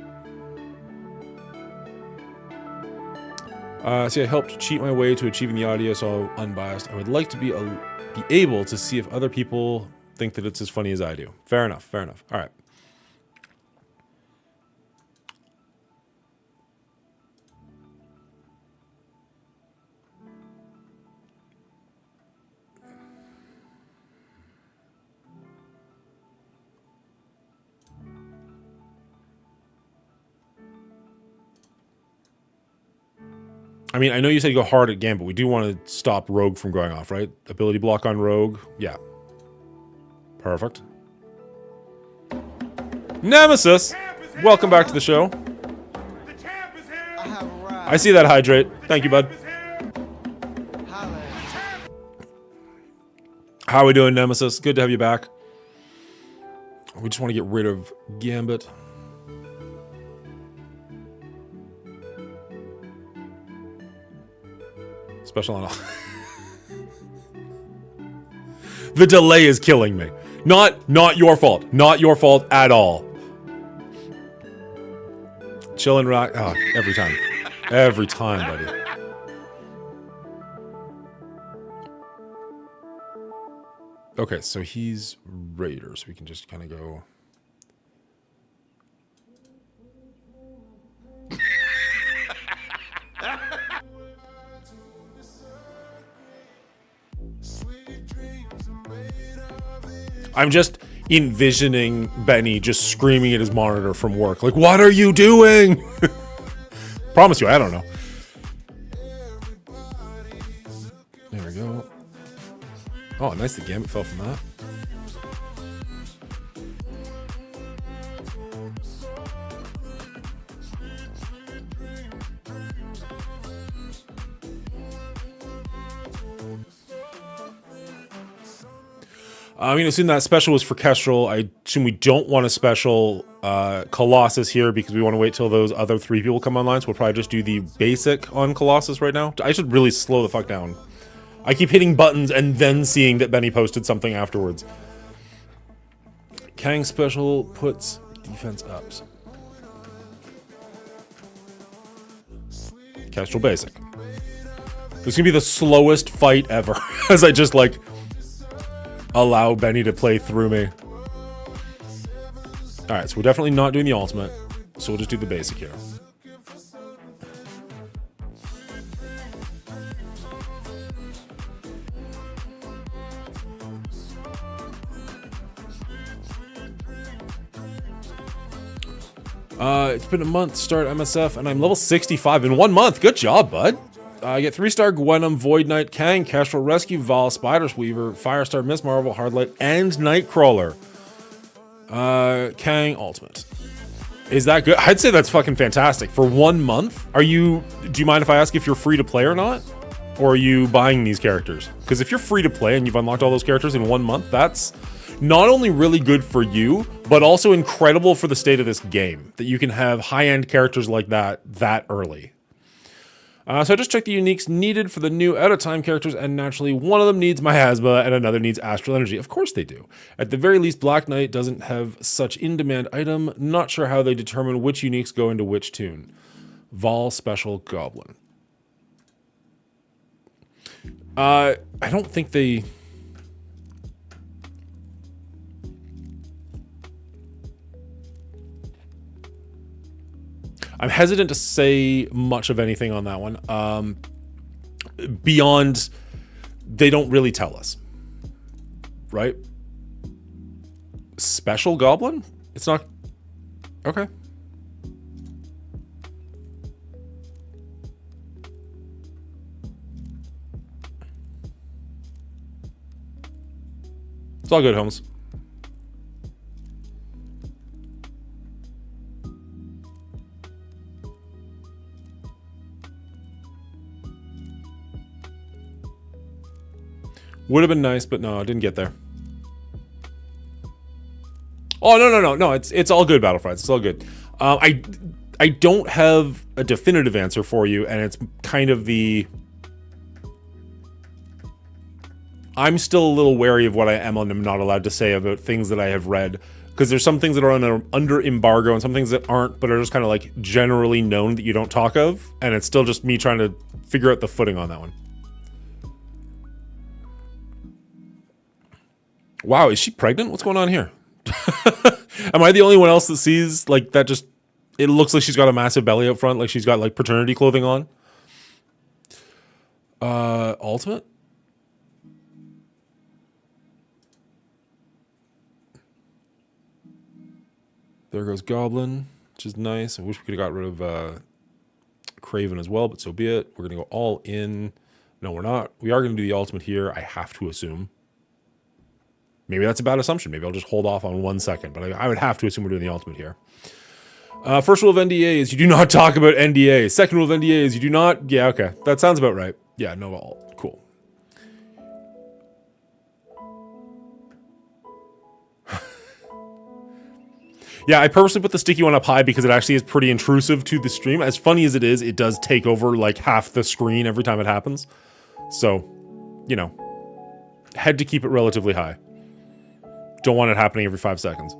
See, I helped cheat my way to achieving the audio, so unbiased. I would like to be able to see if other people think that it's as funny as I do. Fair enough. Fair enough. All right. I mean, I know you said go hard at Gambit, but we do want to stop Rogue from going off, right? Ability block on Rogue. Yeah. Perfect. Nemesis! Welcome back to the show. I see that hydrate. Thank you, bud. How are we doing, Nemesis? Good to have you back. We just want to get rid of Gambit. Special on all. The delay is killing me. Not your fault. Not your fault at all. Chill and rock. Oh, every time. Every time, buddy. Okay, so he's Raider, so we can just kind of go... I'm just envisioning Benny just screaming at his monitor from work. Like, what are you doing? Promise you, I don't know. There we go. Oh, nice the Gambit fell from that. I mean, assume that special was for Kestrel. I assume we don't want a special Colossus here because we want to wait till those other 3 people come online. So we'll probably just do the basic on Colossus right now. I should really slow the fuck down. I keep hitting buttons and then seeing that Benny posted something afterwards. Kang special puts defense ups. Kestrel Basic. This is gonna be the slowest fight ever as I just like allow Benny to play through me. Alright, so we're definitely not doing the ultimate, so we'll just do the basic here. It's been a month, start MSF, and I'm level 65 in 1 month. Good job, bud. I get 3-star Gwenum, Void Knight, Kang, Kestrel Rescue, Val, Spider's Weaver, Firestar, Miss Marvel, Hardlight, and Nightcrawler. Kang Ultimate. Is that good? I'd say that's fucking fantastic. For 1 month? Do you mind if I ask if you're free to play or not? Or are you buying these characters? Because if you're free to play and you've unlocked all those characters in 1 month, that's not only really good for you, but also incredible for the state of this game, that you can have high-end characters like that early. So I just checked the uniques needed for the new out-of-time characters, and naturally one of them needs Miasma and another needs Astral Energy. Of course they do. At the very least, Black Knight doesn't have such in-demand item. Not sure how they determine which uniques go into which tune. Vol Special Goblin. I don't think they... I'm hesitant to say much of anything on that one. Beyond, they don't really tell us. Right? Special Goblin? It's not... Okay. It's all good, Holmes. Would have been nice, but no, I didn't get there. Oh, no. It's all good, Battlefriends. It's all good. I don't have a definitive answer for you, and it's kind of the... I'm still a little wary of what I am and am not allowed to say about things that I have read, because there's some things that are under embargo and some things that aren't, but are just kind of like generally known that you don't talk of, and it's still just me trying to figure out the footing on that one. Wow, is she pregnant? What's going on here? Am I the only one else that sees, like, that just... It looks like she's got a massive belly up front, like she's got, like, paternity clothing on. Ultimate? There goes Goblin, which is nice. I wish we could have got rid of Craven as well, but so be it. We're going to go all in. No, we're not. We are going to do the ultimate here, I have to assume. Maybe that's a bad assumption. Maybe I'll just hold off on 1 second, but I would have to assume we're doing the ultimate here. First rule of NDA is you do not talk about NDA. Second rule of NDA is you do not... Yeah, okay. That sounds about right. Yeah, no alt. Cool. Yeah, I purposely put the sticky one up high because it actually is pretty intrusive to the stream. As funny as it is, it does take over like half the screen every time it happens. So, you know, had to keep it relatively high. Don't want it happening every 5 seconds.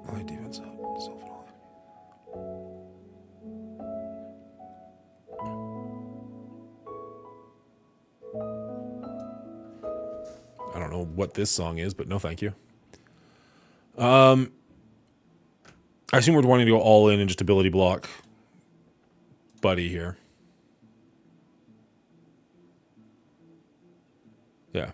My defense up. Self and all. I don't know what this song is, but no thank you. I assume we're wanting to go all in and just ability block Buddy here. Yeah.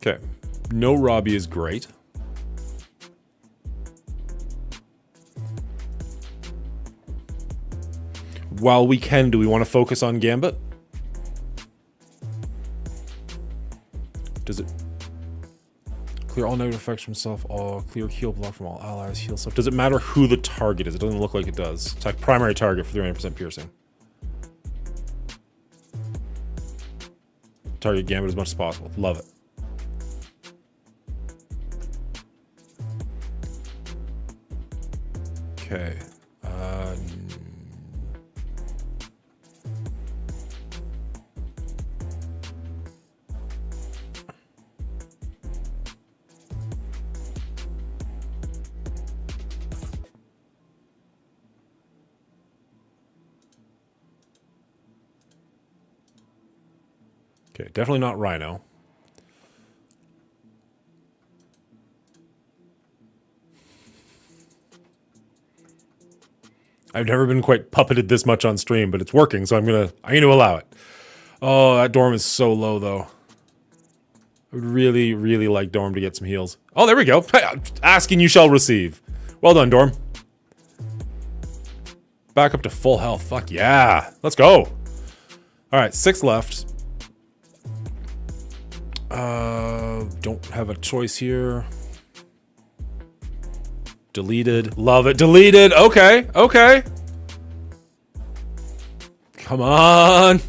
Okay. No Robbie is great. While we can, do we want to focus on Gambit? Does it... Clear all negative effects from himself. All clear heal block from all allies. Heal stuff. Does it matter who the target is? It doesn't look like it does. Attack primary target for 300% piercing. Target gambit as much as possible. Love it. Okay. Okay, definitely not Rhino. I've never been quite puppeted this much on stream, but it's working, so I'm gonna allow it. Oh, that Dorm is so low though. I would really, really like Dorm to get some heals. Oh, there we go. Ask and you shall receive. Well done, Dorm. Back up to full health. Fuck yeah. Let's go. All right, 6 left. Don't have a choice here. Deleted. Love it. Deleted. Okay. Okay. Come on.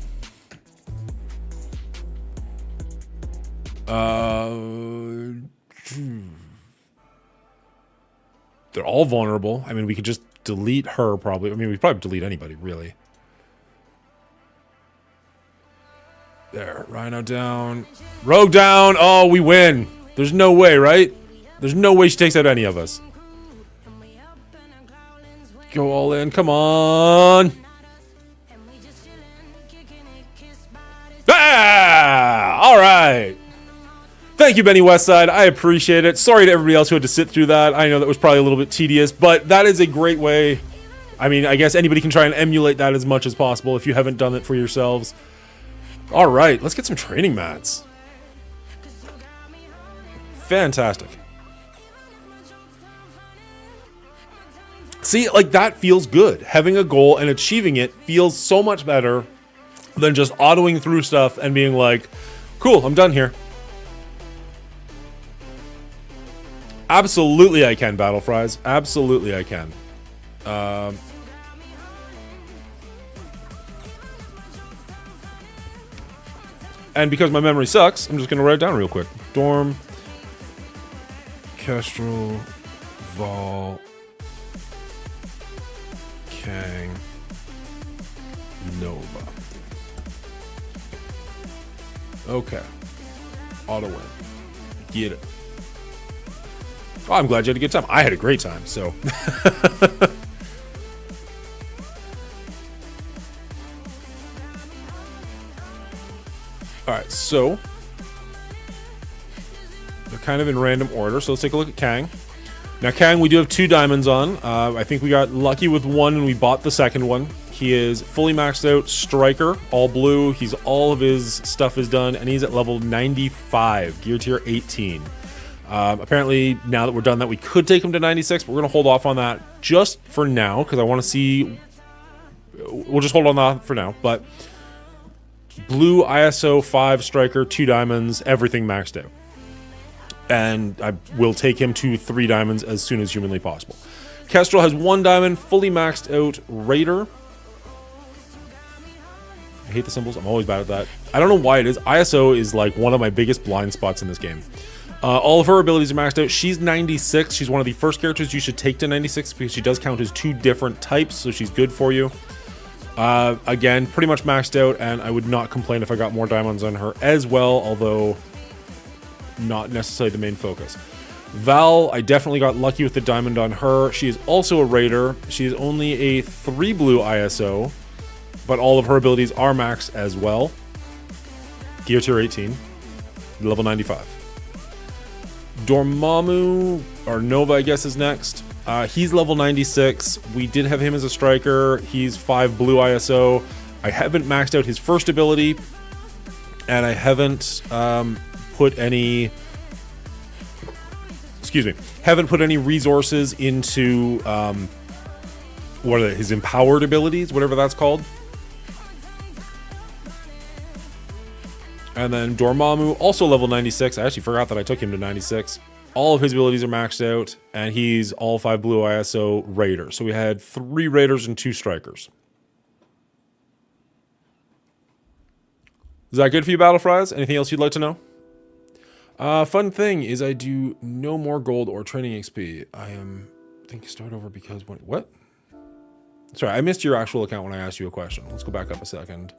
They're all vulnerable. I mean, we could just delete her probably. I mean, we probably delete anybody, really. There. Rhino down. Rogue down. Oh, we win. There's no way, right? There's no way she takes out any of us. Go all in. Come on. Ah! All right. Thank you, Benny Westside. I appreciate it. Sorry to everybody else who had to sit through that. I know that was probably a little bit tedious, but that is a great way. I mean, I guess anybody can try and emulate that as much as possible if you haven't done it for yourselves. All right, let's get some training mats. Fantastic. See, like, that feels good. Having a goal and achieving it feels so much better than just autoing through stuff and being like, cool, I'm done here. Absolutely I can, Battle Fries. Absolutely I can. And because my memory sucks, I'm just going to write it down real quick. Dorm, Kestrel, Vol, Kang, Nova. Okay. Auto win. Get it. Oh, I'm glad you had a good time. I had a great time, so. Alright, so. They're kind of in random order, so let's take a look at Kang. Now, Kang, we do have 2 diamonds on. I think we got lucky with one and we bought the second one. He is fully maxed out striker, all blue. All of his stuff is done, and he's at level 95, gear tier 18. Apparently, now that we're done that, we could take him to 96, but we're going to hold off on that just for now, because I want to see... We'll just hold on that for now, but... Blue ISO 5 striker, 2 diamonds, everything maxed out. And I will take him to 3 diamonds as soon as humanly possible. Kestrel has 1 diamond, fully maxed out Raider. I hate the symbols. I'm always bad at that. I don't know why it is. ISO is like one of my biggest blind spots in this game. All of her abilities are maxed out. She's 96. She's one of the first characters you should take to 96 because she does count as 2 different types, so she's good for you. Again, pretty much maxed out, and I would not complain if I got more diamonds on her as well, although not necessarily the main focus. Val, I definitely got lucky with the diamond on her. She is also a Raider. She is only a 3 blue ISO, but all of her abilities are maxed as well. Gear tier 18, level 95. Dormammu, or Nova, I guess, is next. He's level 96. We did have him as a striker. He's 5 blue ISO. I haven't maxed out his first ability, and I haven't put any... Excuse me. Haven't put any resources into what are they, his empowered abilities, whatever that's called. And then Dormammu, also level 96. I actually forgot that I took him to 96. All of his abilities are maxed out, and he's all 5 blue ISO Raider. So we had 3 Raiders and 2 Strikers. Is that good for you, Battle Fries? Anything else you'd like to know? Fun thing is I do no more gold or training XP. I think start over because what? Sorry, I missed your actual account when I asked you a question. Let's go back up a second.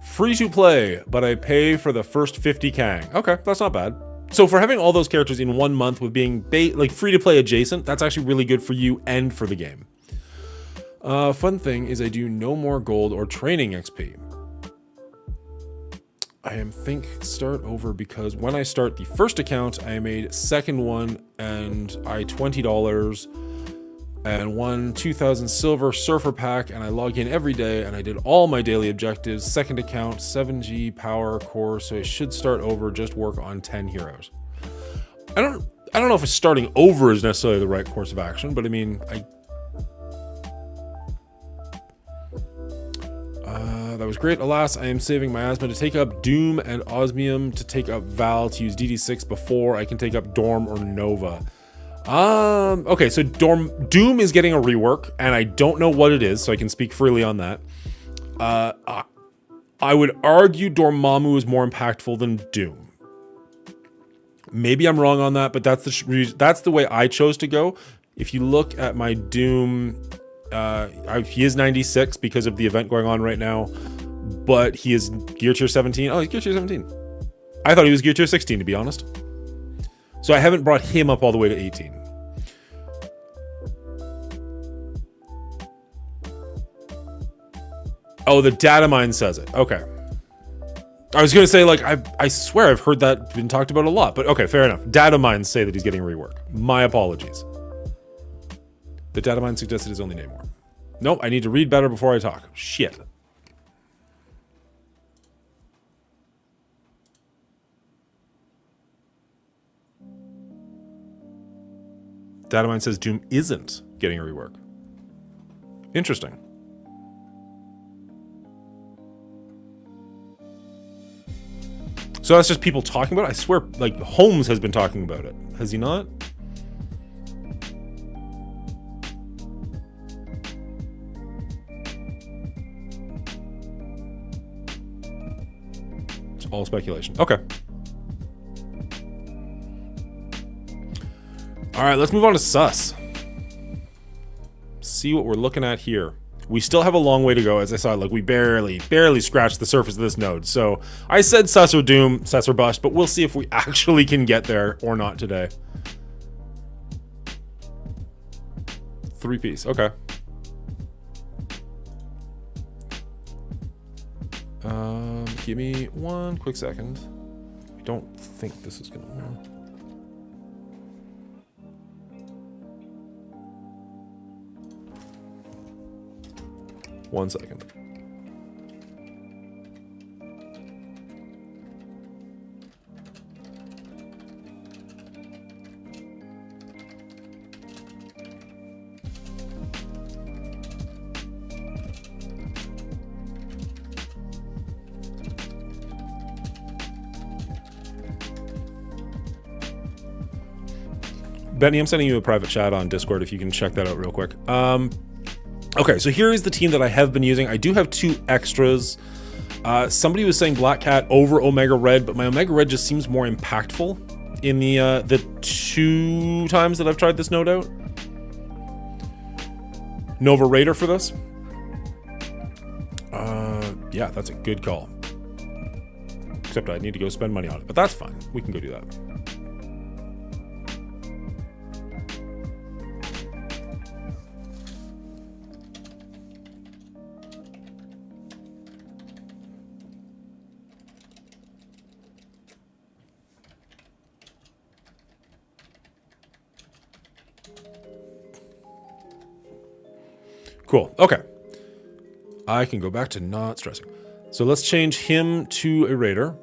Free to play, but I pay for the first 50 Kang. Okay, that's not bad. So for having all those characters in 1 month with being like free to play adjacent, that's actually really good for you and for the game. Fun thing is I do no more gold or training XP. I think start over because when I start the first account, I made second one and I $20 and won 2,000 silver surfer pack, and I log in every day and I did all my daily objectives. Second account, 7G power core, so I should start over, just work on 10 heroes. I don't know if starting over is necessarily the right course of action, but I mean, that was great. Alas, I am saving my asthma to take up Doom and Osmium to take up Val to use DD6 before I can take up Dorm or Nova. Okay, so Doom is getting a rework, and I don't know what it is, so I can speak freely on that. I would argue Dormammu is more impactful than Doom. Maybe I'm wrong on that, but that's the way I chose to go. If you look at my Doom, he is 96 because of the event going on right now, but he is Gear Tier 17. Oh, he's Gear Tier 17. I thought he was Gear Tier 16, to be honest. So I haven't brought him up all the way to 18. Oh, the data mine says it. Okay. I was going to say, like, I swear I've heard that been talked about a lot, but okay, fair enough. Data mines say that he's getting rework. My apologies. The data mine suggested his only name more. Nope, I need to read better before I talk. Shit. Data mine says Doom isn't getting a rework. Interesting. So that's just people talking about it? I swear, like, Holmes has been talking about it. Has he not? It's all speculation. Okay. All right, let's move on to SuS. See what we're looking at here. We still have a long way to go. As I saw, like, we barely scratched the surface of this node. So I said SuS or Doom, SuS or bust, but we'll see if we actually can get there or not today. 3-piece, okay. Give me 1 quick second. I don't think this is gonna work. One second. Benny, I'm sending you a private chat on Discord if you can check that out real quick. Okay, so here is the team that I have been using. I do have 2 extras. Somebody was saying Black Cat over Omega Red, but my Omega Red just seems more impactful in the 2 times that I've tried this node out. Nova Raider for this. Yeah, that's a good call. Except I need to go spend money on it, but that's fine. We can go do that. Cool. Okay. I can go back to not stressing. So let's change him to a Raider.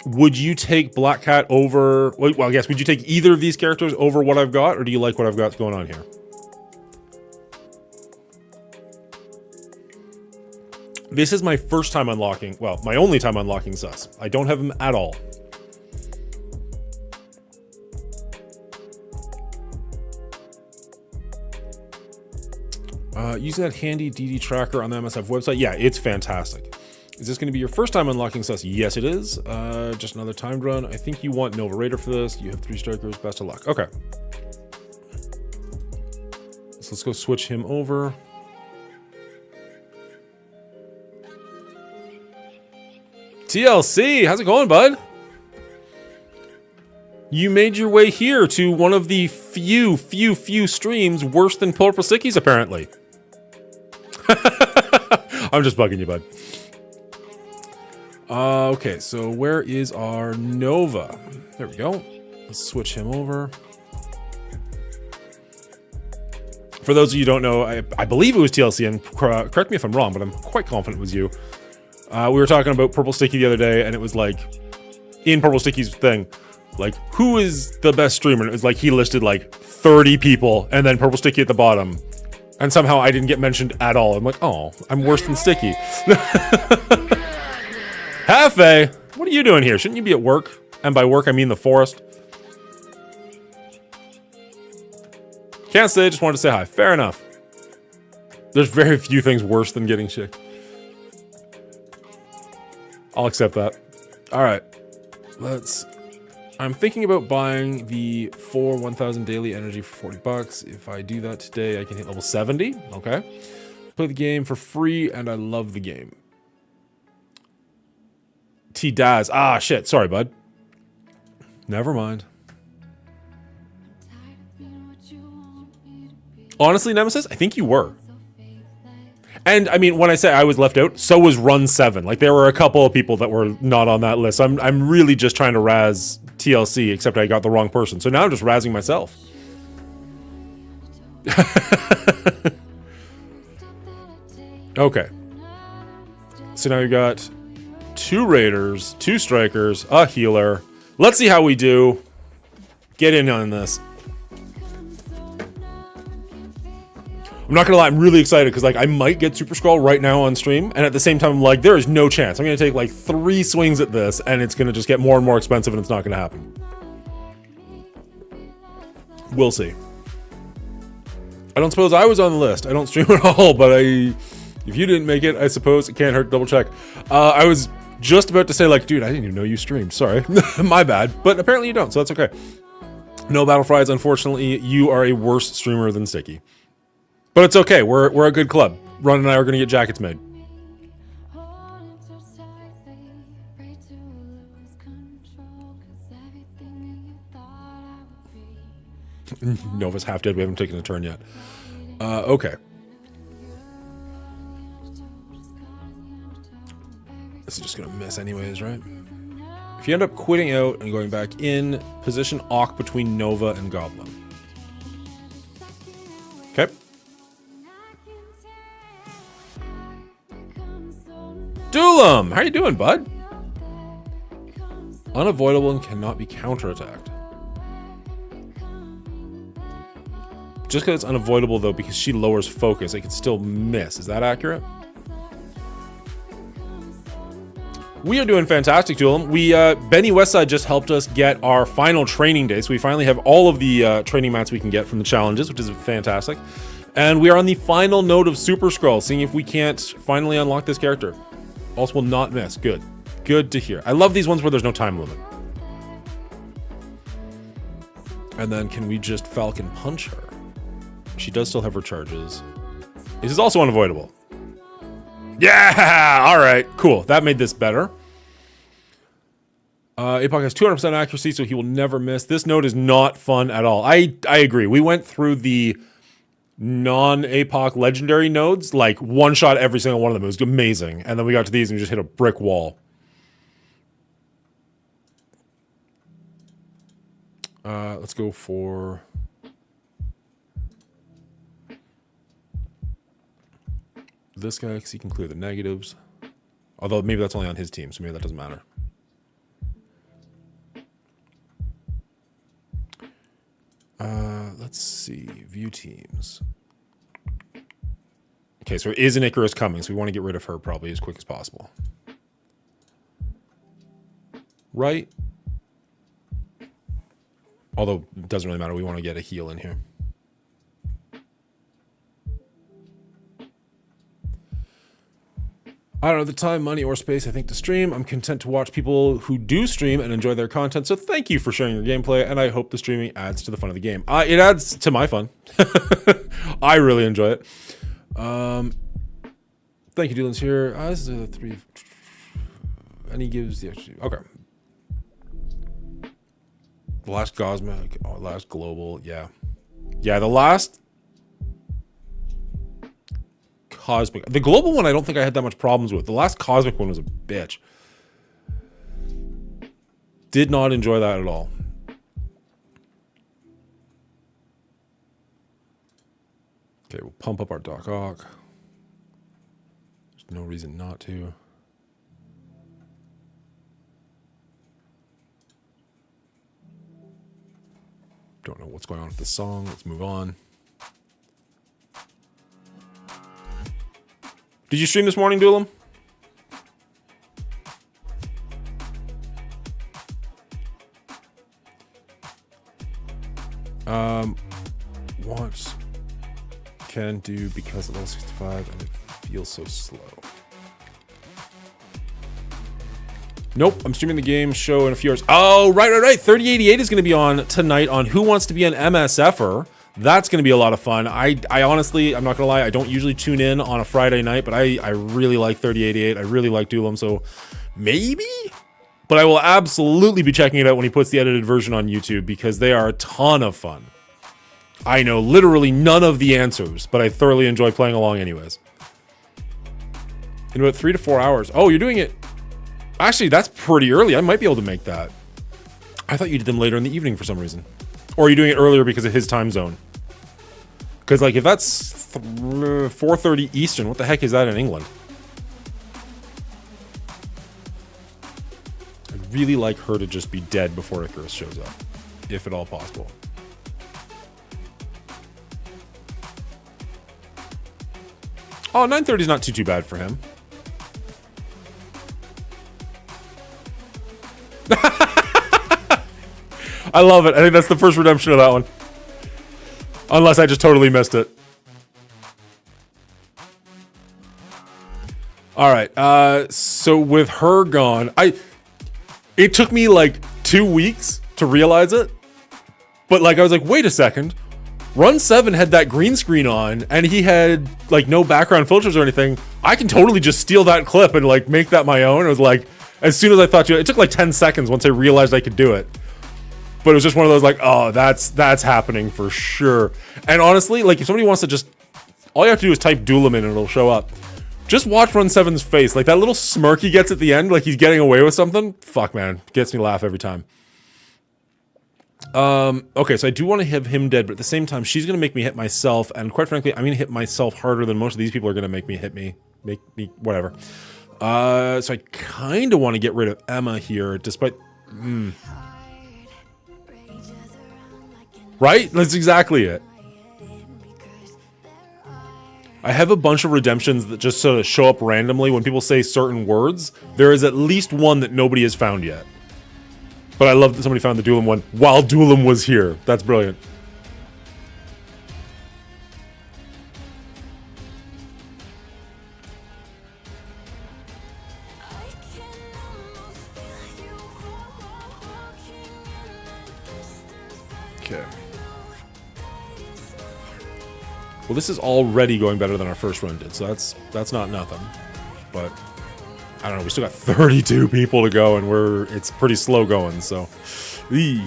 Would you take Black Cat over... Well, I guess, would you take either of these characters over what I've got, or do you like what I've got going on here? This is my first time unlocking, well, my only time unlocking SuS. I don't have him at all. Using that handy DD tracker on the MSF website, yeah, it's fantastic. Is this going to be your first time unlocking SuS? Yes, it is. Just another timed run. I think you want Nova Raider for this. You have 3 strikers. Best of luck. Okay. So let's go switch him over. TLC, how's it going, bud? You made your way here to one of the few streams worse than Purple Stickies, apparently. I'm just bugging you, bud. Okay, so where is our Nova? There we go. Let's switch him over. For those of you who don't know, I believe it was TLC, and correct me if I'm wrong, but I'm quite confident it was you. We were talking about Purple Sticky the other day, and it was like, in Purple Sticky's thing, like, who is the best streamer? And it was like, he listed like 30 people, and then Purple Sticky at the bottom. And somehow I didn't get mentioned at all. I'm like, oh, I'm worse than Sticky. Hafe, what are you doing here? Shouldn't you be at work? And by work, I mean the forest. Can't say, just wanted to say hi. Fair enough. There's very few things worse than getting shit. I'll accept that. All right, I'm thinking about buying the 1000 daily energy for 40 bucks. If I do that today, I can hit level 70. Okay. Play the game for free, and I love the game. T-Daz. Ah, shit. Sorry, bud. Never mind. Honestly, Nemesis, I think you were. And I mean, when I say I was left out, so was Run 7. Like, there were a couple of people that were not on that list. I'm really just trying to razz TLC, except I got the wrong person. So now I'm just razzing myself. Okay. So now we've got 2 raiders, 2 strikers, a healer. Let's see how we do. Get in on this. I'm not gonna lie, I'm really excited because like I might get Super Scroll right now on stream, and at the same time I'm like, there is no chance. I'm gonna take like 3 swings at this, and it's gonna just get more and more expensive, and it's not gonna happen. We'll see. I don't suppose I was on the list. I don't stream at all, but if you didn't make it, I suppose it can't hurt to double check. I was just about to say like, dude, I didn't even know you streamed. Sorry, my bad. But apparently you don't, so that's okay. No Battle Fries, unfortunately, you are a worse streamer than Sticky. But it's okay, we're a good club. Ron and I are gonna get jackets made. Nova's half dead, we haven't taken a turn yet. Okay. This is just gonna miss anyways, right? If you end up quitting out and going back in, position Awk between Nova and Goblin. Okay. Dulam, how you doing, bud? Unavoidable and cannot be counterattacked. Just because it's unavoidable, though, because she lowers focus, it can still miss. Is that accurate? We are doing fantastic, Dulam. Benny Westside just helped us get our final training day, so we finally have all of the training mats we can get from the challenges, which is fantastic. And we are on the final node of Super Scroll, seeing if we can't finally unlock this character. Also will not miss. Good. Good to hear. I love these ones where there's no time limit. And then can we just Falcon Punch her? She does still have her charges. This is also unavoidable. Yeah! Alright, cool. That made this better. Apoc has 200% accuracy, so he will never miss. This node is not fun at all. I agree. We went through the non-APOC legendary nodes, like one shot every single one of them. It was amazing. And then we got to these and we just hit a brick wall. Let's go for this guy because he can clear the negatives. Although maybe that's only on his team, so maybe that doesn't matter. Let's see. View teams. Okay, so is an Icarus coming, so we want to get rid of her probably as quick as possible. Right? Although, it doesn't really matter. We want to get a heal in here. I don't know the time, money, or space, I think, to stream. I'm content to watch people who do stream and enjoy their content, so thank you for sharing your gameplay, and I hope the streaming adds to the fun of the game. It adds to my fun. I really enjoy it. Thank you, Dylan's here. This is a 3... And he gives the... Okay. The last Cosmic, last Global, yeah. Yeah, the last... Cosmic. The Global one I don't think I had that much problems with. The last Cosmic one was a bitch. Did not enjoy that at all. Okay, we'll pump up our Doc Ock. There's no reason not to. Don't know what's going on with the song. Let's move on. Did you stream this morning, Duelam? What can do because of level 65 and it feels so slow. Nope, I'm streaming the game show in a few hours. Oh, right. 3088 is going to be on tonight on Who Wants to Be an MSFer. That's going to be a lot of fun. I honestly, I'm not going to lie, I don't usually tune in on a Friday night, but I really like 3088. I really like Duelam, so maybe? But I will absolutely be checking it out when he puts the edited version on YouTube because they are a ton of fun. I know literally none of the answers, but I thoroughly enjoy playing along anyways. In about 3 to 4 hours. Oh, you're doing it. Actually, that's pretty early. I might be able to make that. I thought you did them later in the evening for some reason. Or are you doing it earlier because of his time zone? Because, like, if that's 4:30 Eastern, what the heck is that in England? I'd really like her to just be dead before Icarus shows up. If at all possible. Oh, 9:30 is not too bad for him. I love it. I think that's the first redemption of that one. Unless I just totally missed it. All right. So with her gone, it took me like 2 weeks to realize it. But like I was like, wait a second. Run 7 had that green screen on and he had like no background filters or anything. I can totally just steal that clip and like make that my own. It was like, as soon as I thought it took like 10 seconds once I realized I could do it. But it was just one of those like, oh, that's happening for sure. And honestly, like if somebody wants to just, all you have to do is type Duelam in and it'll show up. Just watch Run 7's face. Like that little smirk he gets at the end, like he's getting away with something. Fuck, man. Gets me laugh every time. Okay, so I do want to have him dead, but at the same time, she's going to make me hit myself. And quite frankly, I'm going to hit myself harder than most of these people are going to make me hit me. Make me, whatever. So I kind of want to get rid of Emma here, despite... Right? That's exactly it. I have a bunch of redemptions that just sort of show up randomly when people say certain words. There is at least one that nobody has found yet. But I love that somebody found the Duelam one while Duelam was here. That's brilliant. Okay. Well, this is already going better than our first run did, so that's not nothing. But I don't know, we still got 32 people to go and it's pretty slow going, so we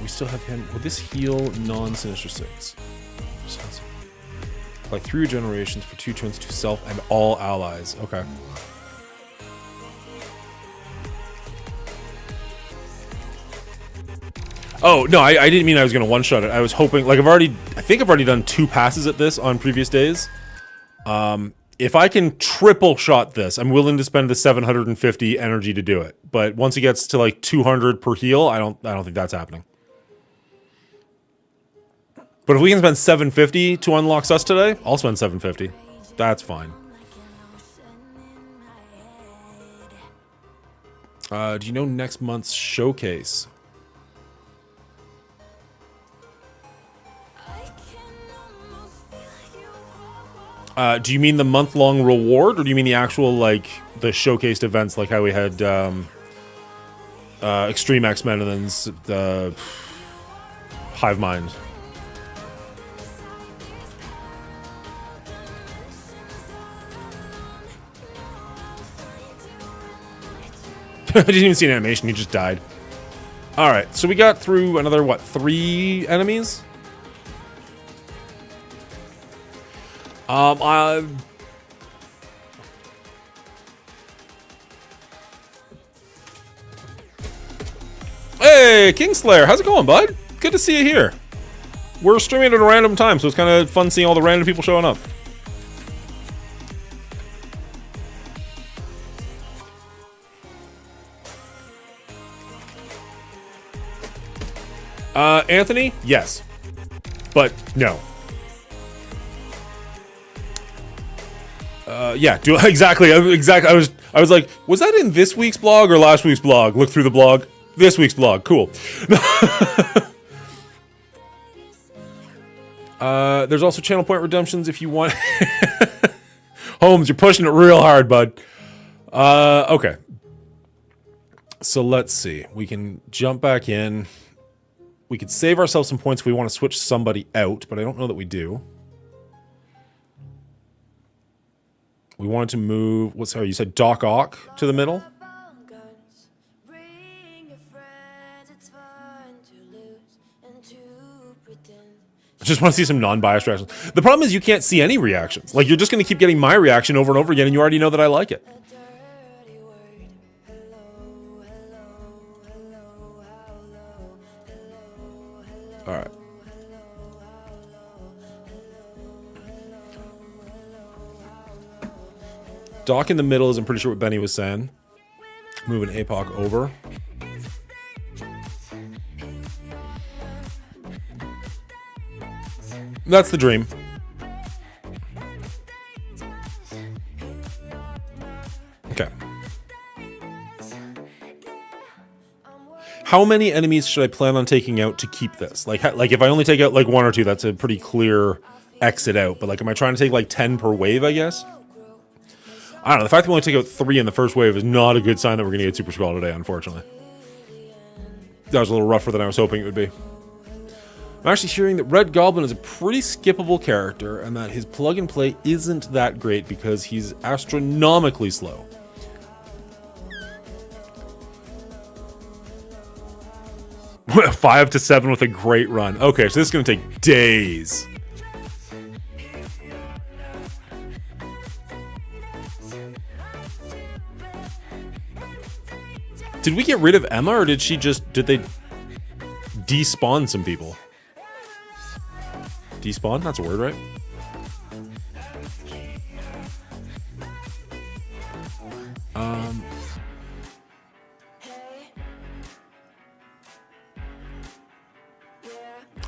still have him. Will this heal non-Sinister 6? Like 3 regenerations for 2 turns to self and all allies. Okay. Oh, no, I didn't mean I was going to one-shot it. I was hoping, like I think I've already done 2 passes at this on previous days. If I can triple shot this, I'm willing to spend the 750 energy to do it. But once he gets to like 200 per heal, I don't think that's happening. But if we can spend 750 to unlock SuS today, I'll spend 750. That's fine. Do you know next month's showcase? Do you mean the month-long reward, or do you mean the actual, like, the showcased events, like how we had Extreme X-Men and then the Hive Mind? I didn't even see an animation, he just died. Alright, so we got through another, what, 3 enemies? Hey, Kingslayer, how's it going, bud? Good to see you here. We're streaming at a random time, so it's kind of fun seeing all the random people showing up. Anthony? Yes. But no. Yeah, exactly. I was like, was that in this week's blog or last week's blog? Look through the blog. This week's blog. Cool. There's also channel point redemptions if you want. Holmes, you're pushing it real hard, bud. Okay. So let's see. We can jump back in. We could save ourselves some points if we want to switch somebody out, but I don't know that we do. We wanted to move, sorry, you said Doc Ock to the middle? I just want to see some non-biased reactions. The problem is you can't see any reactions. Like, you're just going to keep getting my reaction over and over again, and you already know that I like it. Alright. Doc in the middle is, I'm pretty sure, what Benny was saying. Moving APOC over. That's the dream. Okay. How many enemies should I plan on taking out to keep this? Like if I only take out like 1 or 2, that's a pretty clear exit out. But like, am I trying to take like 10 per wave, I guess? I don't know. The fact that we only take out 3 in the first wave is not a good sign that we're going to get Super Skrull today, unfortunately. That was a little rougher than I was hoping it would be. I'm actually hearing that Red Goblin is a pretty skippable character and that his plug and play isn't that great because he's astronomically slow. A 5 to 7 with a great run. Okay, so this is going to take days. Did we get rid of Emma, or did they despawn some people? Despawn? That's a word, right?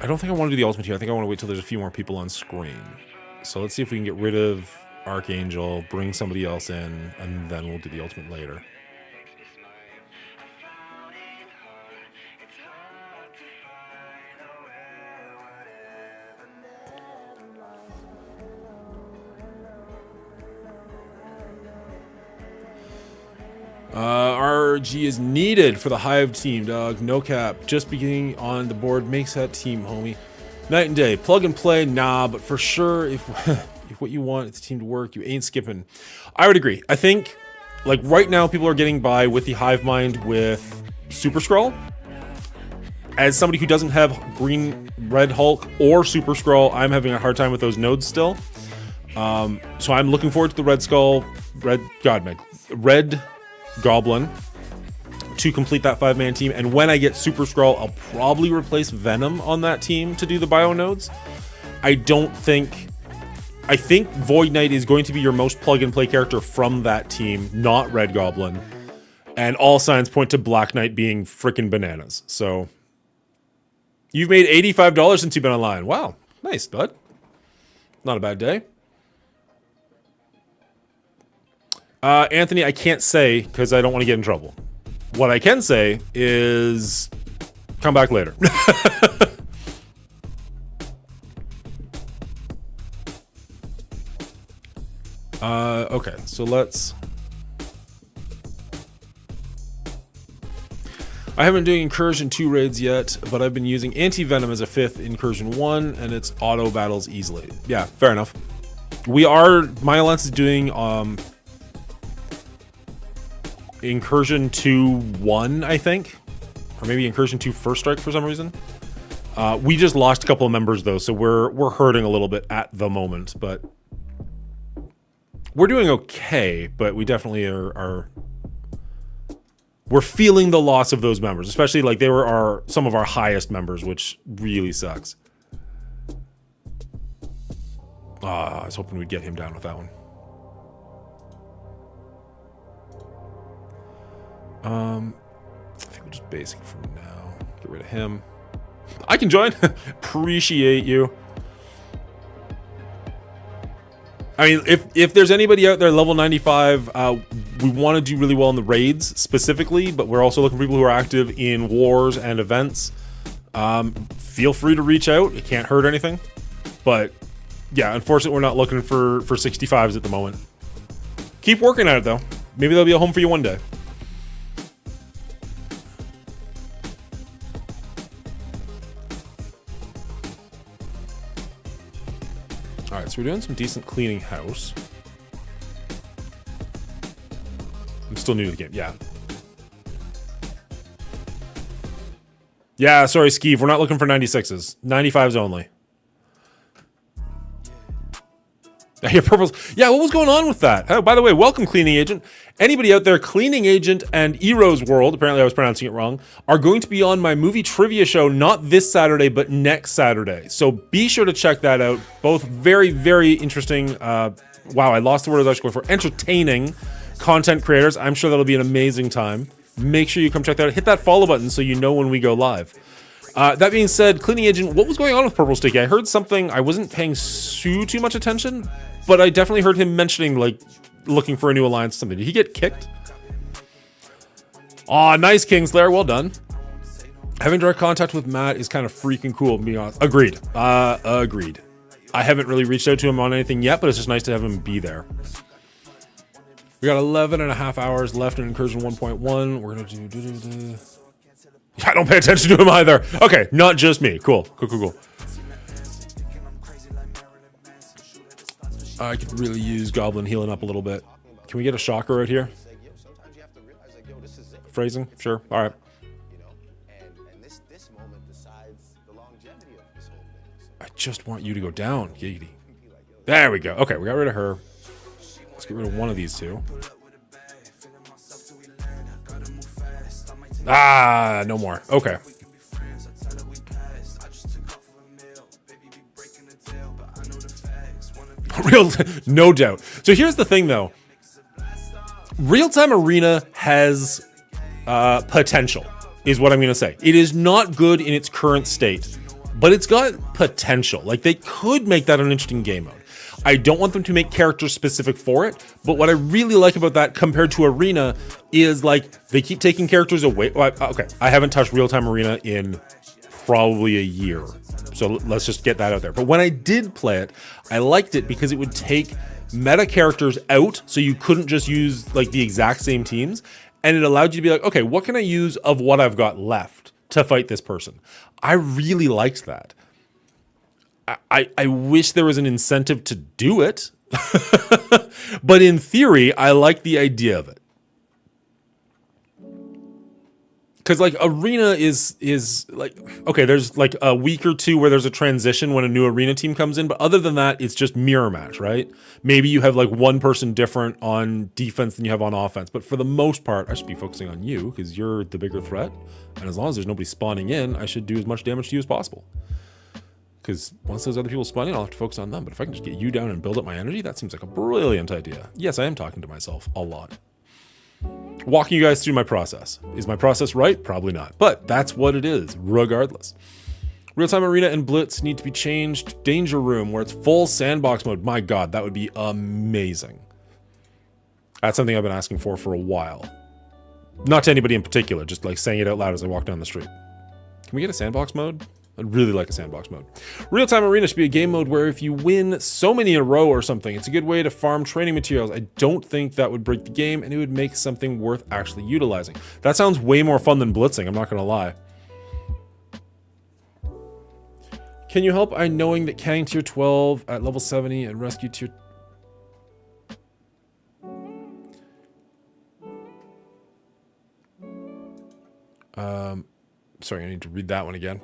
I don't think I want to do the ultimate here. I think I want to wait till there's a few more people on screen. So let's see if we can get rid of Archangel, bring somebody else in, and then we'll do the ultimate later. RG is needed for the Hive team, dog. No cap. Just beginning on the board makes that team, homie. Night and day. Plug and play, nah, but for sure, if what you want is the team to work, you ain't skipping. I would agree. I think, like, right now, people are getting by with the Hive Mind with Super Skrull. As somebody who doesn't have Green Red Hulk or Super Skrull, I'm having a hard time with those nodes still. So I'm looking forward to the Red Goblin to complete that 5-man team, and when I get Super Skrull, I'll probably replace Venom on that team to do the bio nodes. I don't think I think Void Knight is going to be your most plug-and-play character from that team, not Red Goblin. And all signs point to Black Knight being freaking bananas. So, you've made $85 since you've been online. Wow, nice, bud. Not a bad day. Anthony, I can't say because I don't want to get in trouble. What I can say is come back later. Okay, so let's... I haven't been doing Incursion 2 raids yet, but I've been using Anti-Venom as a 5th Incursion 1, and it's auto battles easily. Yeah, fair enough. My alliance is doing Incursion 2 1, I think. Or maybe Incursion 2 First Strike for some reason. We just lost a couple of members though, so we're hurting a little bit at the moment, but we're doing okay, but we definitely we're feeling the loss of those members, especially like they were some of our highest members, which really sucks. I was hoping we'd get him down with that one. I think we'll just basic for now. Get rid of him. I can join. Appreciate you. I mean, if there's anybody out there level 95, we want to do really well in the raids specifically, but we're also looking for people who are active in wars and events. Feel free to reach out. It can't hurt anything. But yeah, unfortunately, we're not looking for 65s at the moment. Keep working at it though. Maybe there'll be a home for you one day. Alright, so we're doing some decent cleaning house. I'm still new to the game, yeah. Yeah, sorry, Skeeve, we're not looking for 96s. 95s only. Yeah, purples. Yeah, what was going on with that? Oh, by the way, welcome, Cleaning Agent. Anybody out there, Cleaning Agent and Ero's World, apparently I was pronouncing it wrong, are going to be on my movie trivia show, not this Saturday, but next Saturday. So be sure to check that out. Both very, very interesting, wow, I lost the word I was actually going for, entertaining content creators. I'm sure that'll be an amazing time. Make sure you come check that out. Hit that follow button so you know when we go live. That being said, Cleaning Agent, what was going on with Purple Sticky? I heard something, I wasn't paying too much attention, but I definitely heard him mentioning, like, looking for a new alliance or something. Did he get kicked? Aw, nice, Kingslayer, well done. Having direct contact with Matt is kind of freaking cool, to be honest. Agreed. Agreed. I haven't really reached out to him on anything yet, but it's just nice to have him be there. We got 11 and a half hours left in Incursion 1.1. We're gonna do... I don't pay attention to him either. Okay, not just me. Cool. I could really use Goblin healing up a little bit. Can we get a shocker out here? Phrasing? Sure. All right. I just want you to go down, Giggity. There we go. Okay, we got rid of her. Let's get rid of one of these two. Ah, no more. Okay. No doubt. So here's the thing, though. Real-time Arena has potential, is what I'm going to say. It is not good in its current state, but it's got potential. Like, they could make that an interesting game mode. I don't want them to make characters specific for it, but what I really like about that compared to Arena is, like, they keep taking characters away. Well, okay, I haven't touched Real-Time Arena in probably a year, so let's just get that out there. But when I did play it, I liked it because it would take meta characters out, so you couldn't just use, like, the exact same teams, and it allowed you to be like, okay, what can I use of what I've got left to fight this person? I really liked that. I wish there was an incentive to do it, but in theory, I like the idea of it. Because, like, Arena is like, okay, there's like a week or two where there's a transition when a new Arena team comes in, but other than that, it's just mirror match, right? Maybe you have like one person different on defense than you have on offense, but for the most part, I should be focusing on you because you're the bigger threat, and as long as there's nobody spawning in, I should do as much damage to you as possible. because once those other people spawn in, I'll have to focus on them. But if I can just get you down and build up my energy, that seems like a brilliant idea. Yes, I am talking to myself a lot. Walking you guys through my process. Is my process right? Probably not. But that's what it is, regardless. Real-time arena and blitz need to be changed. Danger room, where it's full sandbox mode. My God, that would be amazing. That's something I've been asking for a while. Not to anybody in particular, just like saying it out loud as I walk down the street. Can we get a sandbox mode? I'd really like a sandbox mode. Real-time arena should be a game mode where if you win so many in a row or something, it's a good way to farm training materials. I don't think that would break the game, and it would make something worth actually utilizing. That sounds way more fun than blitzing, I'm not gonna lie. Can you help I knowing that Kang tier 12 at level 70 and rescue tier... Sorry, I need to read that one again.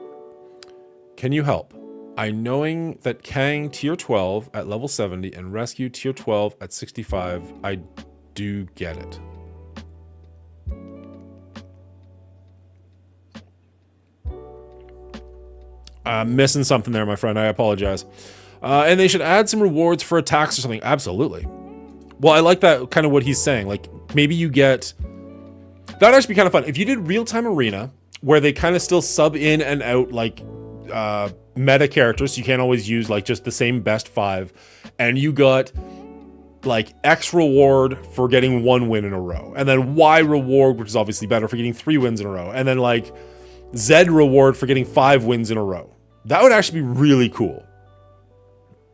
Can you help? I knowing that Kang tier 12 at level 70 and rescue tier 12 at 65, I do get it. I'm missing something there, my friend. I apologize. And they should add some rewards for attacks or something. Absolutely. Well, I like that kind of what he's saying. Like, maybe you get... That would actually be kind of fun. If you did real-time arena, where they kind of still sub in and out, like, meta characters, so you can't always use, like, just the same best 5, and you got, like, X reward for getting 1 win in a row, and then Y reward, which is obviously better, for getting 3 wins in a row, and then, like, Z reward for getting 5 wins in a row. That would actually be really cool.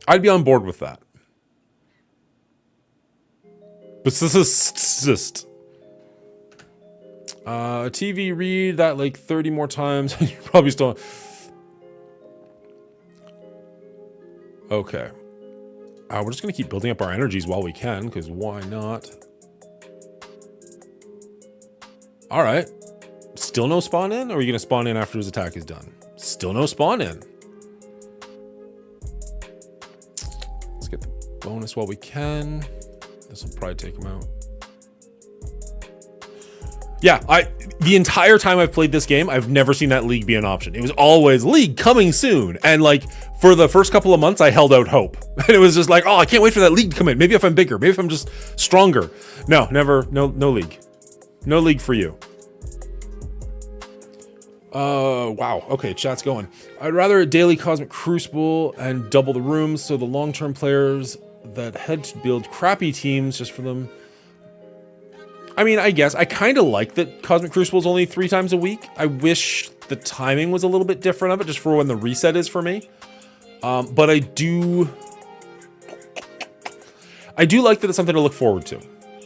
I'd be on board with that. But this is just... TV read that like 30 more times and you probably still... Okay. We're just gonna keep building up our energies while we can, because why not? Alright. Still no spawn in? Or are you gonna spawn in after his attack is done? Still no spawn in. Let's get the bonus while we can. This will probably take him out. Yeah, the entire time I've played this game, I've never seen that league be an option. It was always league coming soon. And like for the first couple of months, I held out hope. And it was just like, oh, I can't wait for that league to come in. Maybe if I'm bigger, maybe if I'm just stronger. No, never, no league. No league for you. Wow. Okay, chat's going. I'd rather a daily Cosmic Crucible and double the rooms so the long-term players that head to build crappy teams just for them. I mean, I guess I kind of like that Cosmic Crucible is only 3 times a week. I wish the timing was a little bit different of it, just for when the reset is for me. But I do like that it's something to look forward to,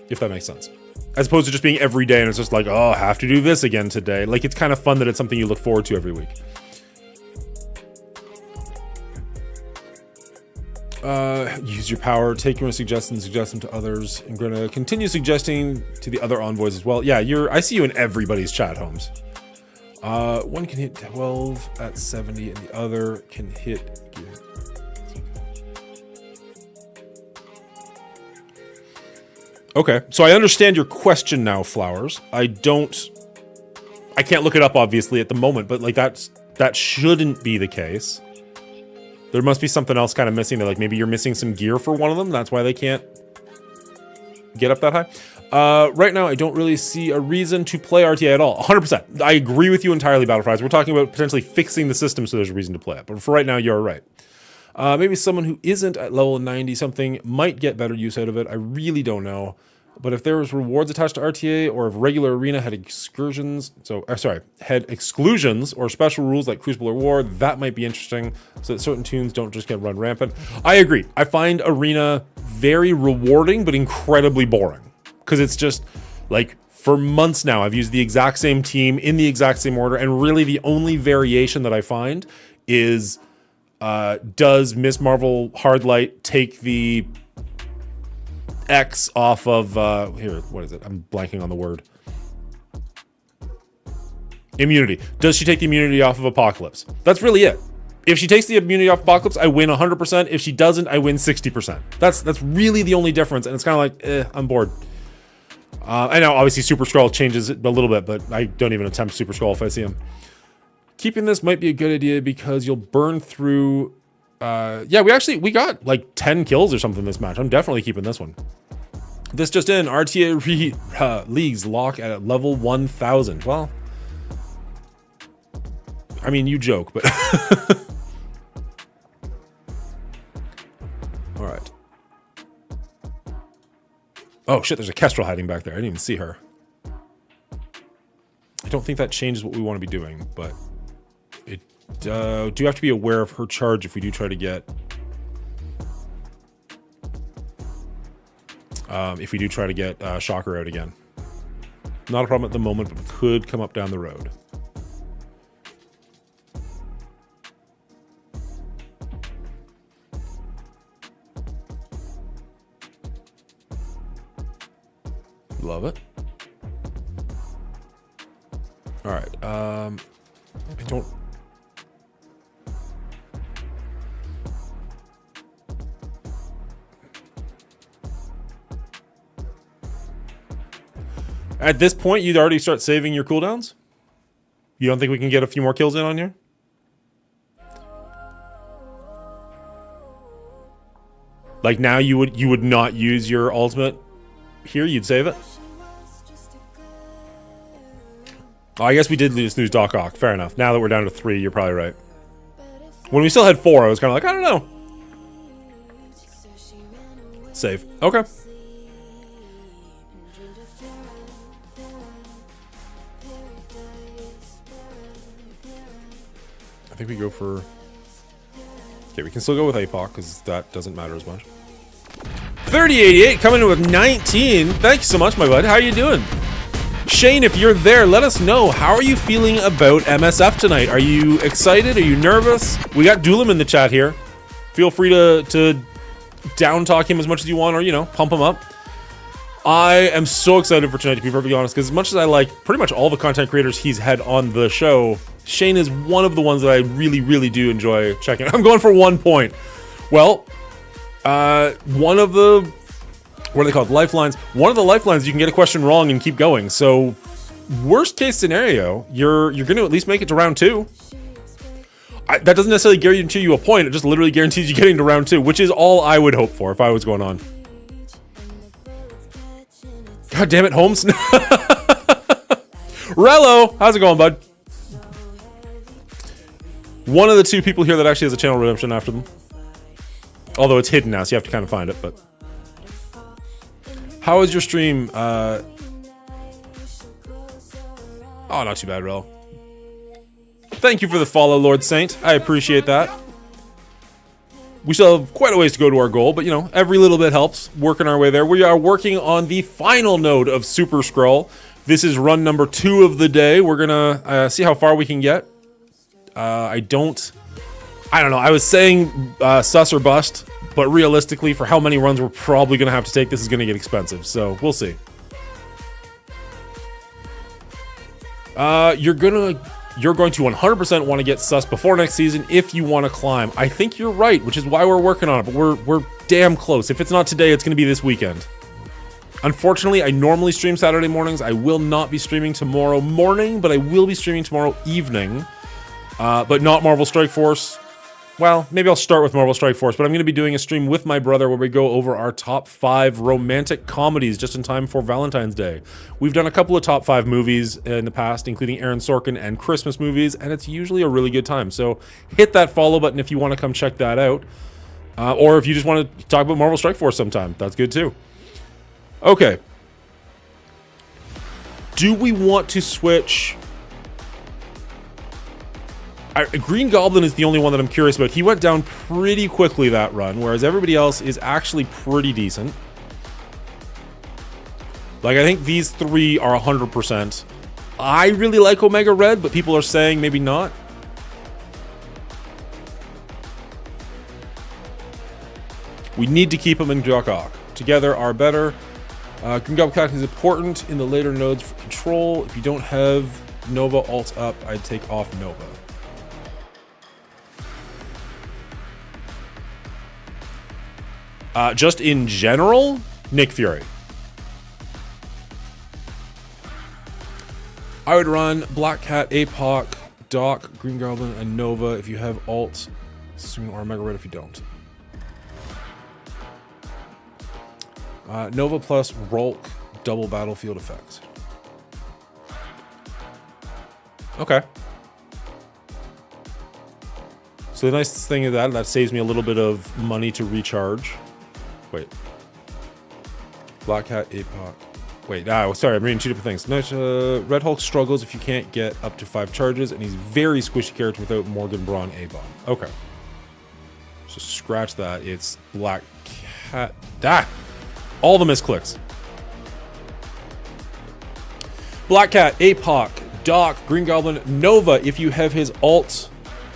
if that makes sense. As opposed to just being every day and it's just like, oh, I have to do this again today. Like, it's kind of fun that it's something you look forward to every week. Use your power, take your suggestions, suggest them to others. I'm gonna continue suggesting to the other envoys as well. Yeah, I see you in everybody's chat, Holmes. One can hit 12 at 70 and the other can hit... Okay, so I understand your question now, Flowers. I can't look it up obviously at the moment, but like that shouldn't be the case. There must be something else kind of missing there. Like maybe you're missing some gear for one of them. That's why they can't get up that high. Right now, I don't really see a reason to play RTA at all. 100%. I agree with you entirely, Battlefries. We're talking about potentially fixing the system so there's a reason to play it. But for right now, you're right. Maybe someone who isn't at level 90 something might get better use out of it. I really don't know. But if there was rewards attached to RTA, or if regular arena had excursions, had exclusions or special rules like Crucible or War, that might be interesting, so that certain tunes don't just get run rampant. I agree. I find arena very rewarding, but incredibly boring. Because it's just, like, for months now, I've used the exact same team in the exact same order, and really the only variation that I find is, does Miss Marvel Hardlight take the X off of, here, what is it? I'm blanking on the word. Immunity. Does she take the immunity off of Apocalypse? That's really it. If she takes the immunity off Apocalypse, I win 100%. If she doesn't, I win 60%. That's really the only difference, and it's kind of like, I'm bored. I know, obviously, Super Skrull changes it a little bit, but I don't even attempt Super Skrull if I see him. Keeping this might be a good idea because you'll burn through... yeah, we got like 10 kills or something this match. I'm definitely keeping this one. This just in, RTA leagues lock at level 1000. Well, I mean, you joke, but... All right. Oh shit, there's a Kestrel hiding back there. I didn't even see her. I don't think that changes what we want to be doing, but it do have to be aware of her charge if we do try to get Shocker out again. Not a problem at the moment, but it could come up down the road. Love it. All right. I don't. At this point, you'd already start saving your cooldowns? You don't think we can get a few more kills in on here? Like now you would not use your ultimate here, you'd save it? Oh, I guess we did snooze Doc Ock. Fair enough. Now that we're down to 3, you're probably right. When we still had 4, I was kind of like, I don't know. Save. Okay. I think we go for... Okay, we can still go with APOC because that doesn't matter as much. 3088 coming in with 19. Thank you so much, my bud. How are you doing? Shane, if you're there, let us know. How are you feeling about MSF tonight? Are you excited? Are you nervous? We got Doolim in the chat here. Feel free to down talk him as much as you want, or, you know, pump him up. I am so excited for tonight, to be perfectly honest, because as much as I like pretty much all the content creators he's had on the show, Shane is one of the ones that I really, really do enjoy checking. I'm going for 1 point. Well, one of the... What are they called? Lifelines. One of the lifelines, you can get a question wrong and keep going. So, worst case scenario, you're going to at least make it to round 2. That doesn't necessarily guarantee you a point. It just literally guarantees you getting to round 2, which is all I would hope for if I was going on. God damn it, Holmes. Rello, how's it going, bud? One of the 2 people here that actually has a channel redemption after them. Although it's hidden now, so you have to kind of find it, but... How was your stream? Oh, not too bad, Rel. Thank you for the follow, Lord Saint. I appreciate that. We still have quite a ways to go to our goal, but, you know, every little bit helps. Working our way there. We are working on the final node of Super Scroll. This is run number 2 of the day. We're gonna see how far we can get. I don't know. I was saying sus or bust. But realistically, for how many runs we're probably going to have to take, this is going to get expensive. So, we'll see. You're going to 100% want to get sus before next season if you want to climb. I think you're right, which is why we're working on it. But we're damn close. If it's not today, it's going to be this weekend. Unfortunately, I normally stream Saturday mornings. I will not be streaming tomorrow morning, but I will be streaming tomorrow evening. But not Marvel Strike Force. Well, maybe I'll start with Marvel Strike Force, but I'm going to be doing a stream with my brother where we go over our top 5 romantic comedies just in time for Valentine's Day. We've done a couple of top 5 movies in the past, including Aaron Sorkin and Christmas movies, and it's usually a really good time. So hit that follow button if you want to come check that out. Or if you just want to talk about Marvel Strike Force sometime, that's good too. Okay. Do we want to switch... Green Goblin is the only one that I'm curious about. He went down pretty quickly that run, whereas everybody else is actually pretty decent. Like, I think these 3 are 100%. I really like Omega Red, but people are saying maybe not. We need to keep him in Doc Ock. Together are better. Green Goblin is important in the later nodes for control. If you don't have Nova alt up, I'd take off Nova. Just in general, Nick Fury. I would run Black Cat, APOC, Doc, Green Goblin, and Nova if you have alt soon, or Mega Red if you don't. Nova plus Rolk, double battlefield effect. Okay. So the nice thing is that saves me a little bit of money to recharge. Wait. Black Hat, APOC. Wait, sorry, I'm reading two different things. No, Red Hulk struggles if you can't get up to 5 charges, and he's very squishy character without Morgan Braun A-bomb. Okay. So scratch that. It's Black Cat. All the misclicks. Black Cat, APOC, Doc, Green Goblin, Nova if you have his alt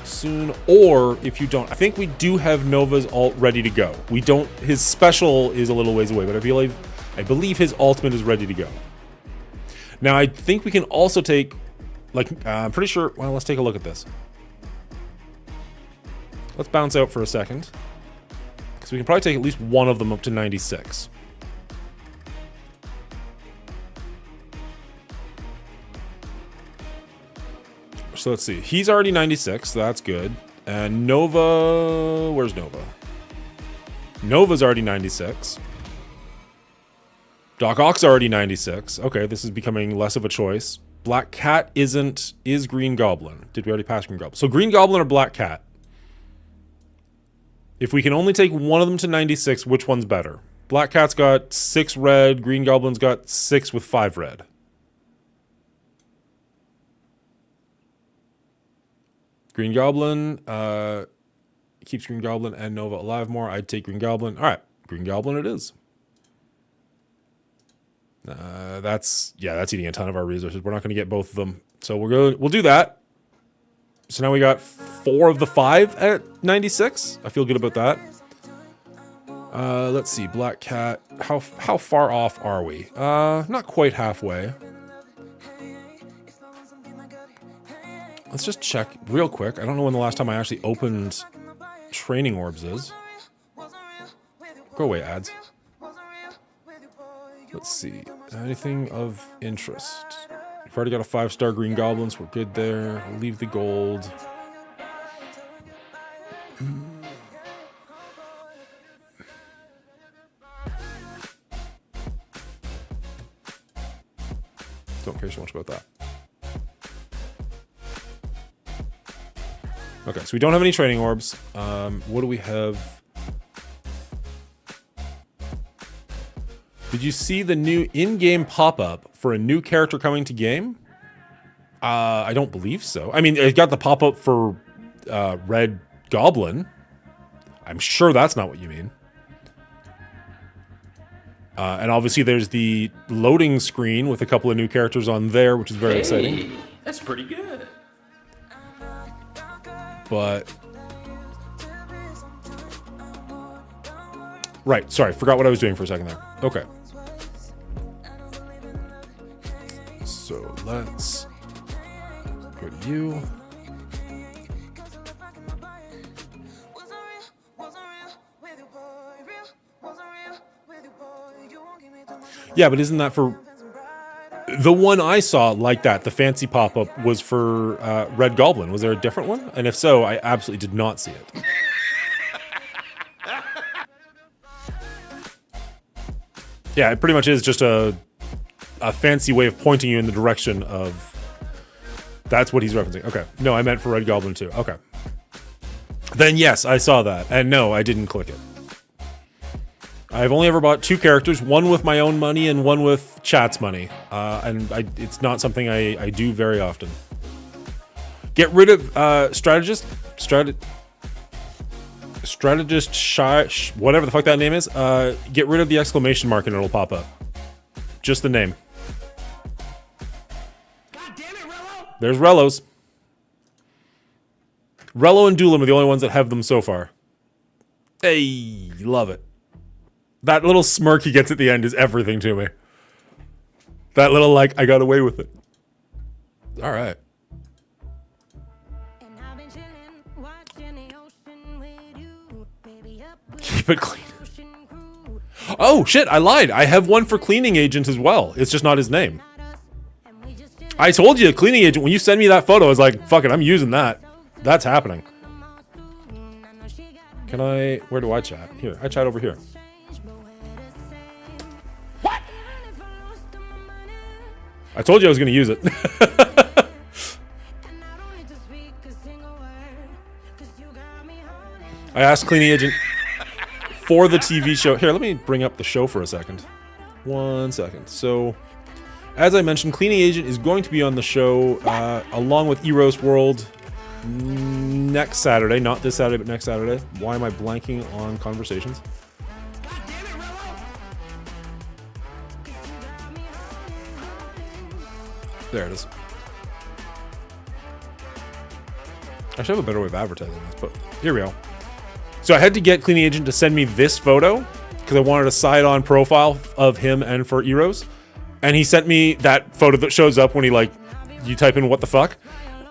soon, or if you don't. I think we do have Nova's alt ready to go. We don't. His special is a little ways away, but I believe his ultimate is ready to go. Now, I think we can also take, I'm pretty sure, well, let's take a look at this. Let's bounce out for a second, because we can probably take at least one of them up to 96. So let's see. He's already 96, so that's good. And Nova, where's Nova? Nova's already 96. Doc Ock's already 96. Okay, this is becoming less of a choice. Black Cat is Green Goblin. Did we already pass Green Goblin? So Green Goblin or Black Cat? If we can only take one of them to 96, which one's better? Black Cat's got 6 red, Green Goblin's got 6 with 5 red. Green Goblin keeps Green Goblin and Nova alive more. I'd take Green Goblin. All right, Green Goblin it is. That's eating a ton of our resources. We're not going to get both of them, so we'll do that. So now we got 4 of the 5 at 96. I feel good about that. Let's see, Black Cat. How far off are we? Not quite halfway. Let's just check real quick. I don't know when the last time I actually opened training orbs is. Go away, ads. Let's see. Anything of interest? We've already got a 5-star Green Goblin, so we're good there. We'll leave the gold. Don't care so much about that. Okay, so we don't have any training orbs. What do we have? Did you see the new in-game pop-up for a new character coming to game? I don't believe so. I mean, it got the pop-up for Red Goblin. I'm sure that's not what you mean. And obviously there's the loading screen with a couple of new characters on there, which is very exciting. That's pretty good. But... Right, sorry, forgot what I was doing for a second there. Okay. So let's go to you. Yeah, but isn't that for... The one I saw like that, the fancy pop-up, was for Red Goblin. Was there a different one? And if so, I absolutely did not see it. Yeah, it pretty much is just a fancy way of pointing you in the direction of... That's what he's referencing. Okay. No, I meant for Red Goblin too. Okay. Then yes, I saw that. And no, I didn't click it. I've only ever bought 2 characters, one with my own money and one with chat's money. And it's not something I do very often. Get rid of strategist, whatever the fuck that name is. Get rid of the exclamation mark and it'll pop up. Just the name. God damn it, Rello! There's Rellos. Rello and Duelim are the only ones that have them so far. Hey, love it. That little smirk he gets at the end is everything to me. That little, like, I got away with it. All right. Keep it clean. Oh, shit, I lied. I have one for cleaning agent as well. It's just not his name. I told you, cleaning agent, when you send me that photo, I was like, fuck it, I'm using that. That's happening. Can I... Where do I chat? Here, I chat over here. What? I told you I was going to use it. I asked cleaning agent for the TV show. Here, let me bring up the show for a second. 1 second. So, as I mentioned, cleaning agent is going to be on the show along with Eros World next Saturday. Not this Saturday, but next Saturday. Why am I blanking on conversations? There it is. I should have a better way of advertising this, but here we go. So I had to get cleaning agent to send me this photo because I wanted a side-on profile of him and for Eros. And he sent me that photo that shows up when he, like, you type in what the fuck.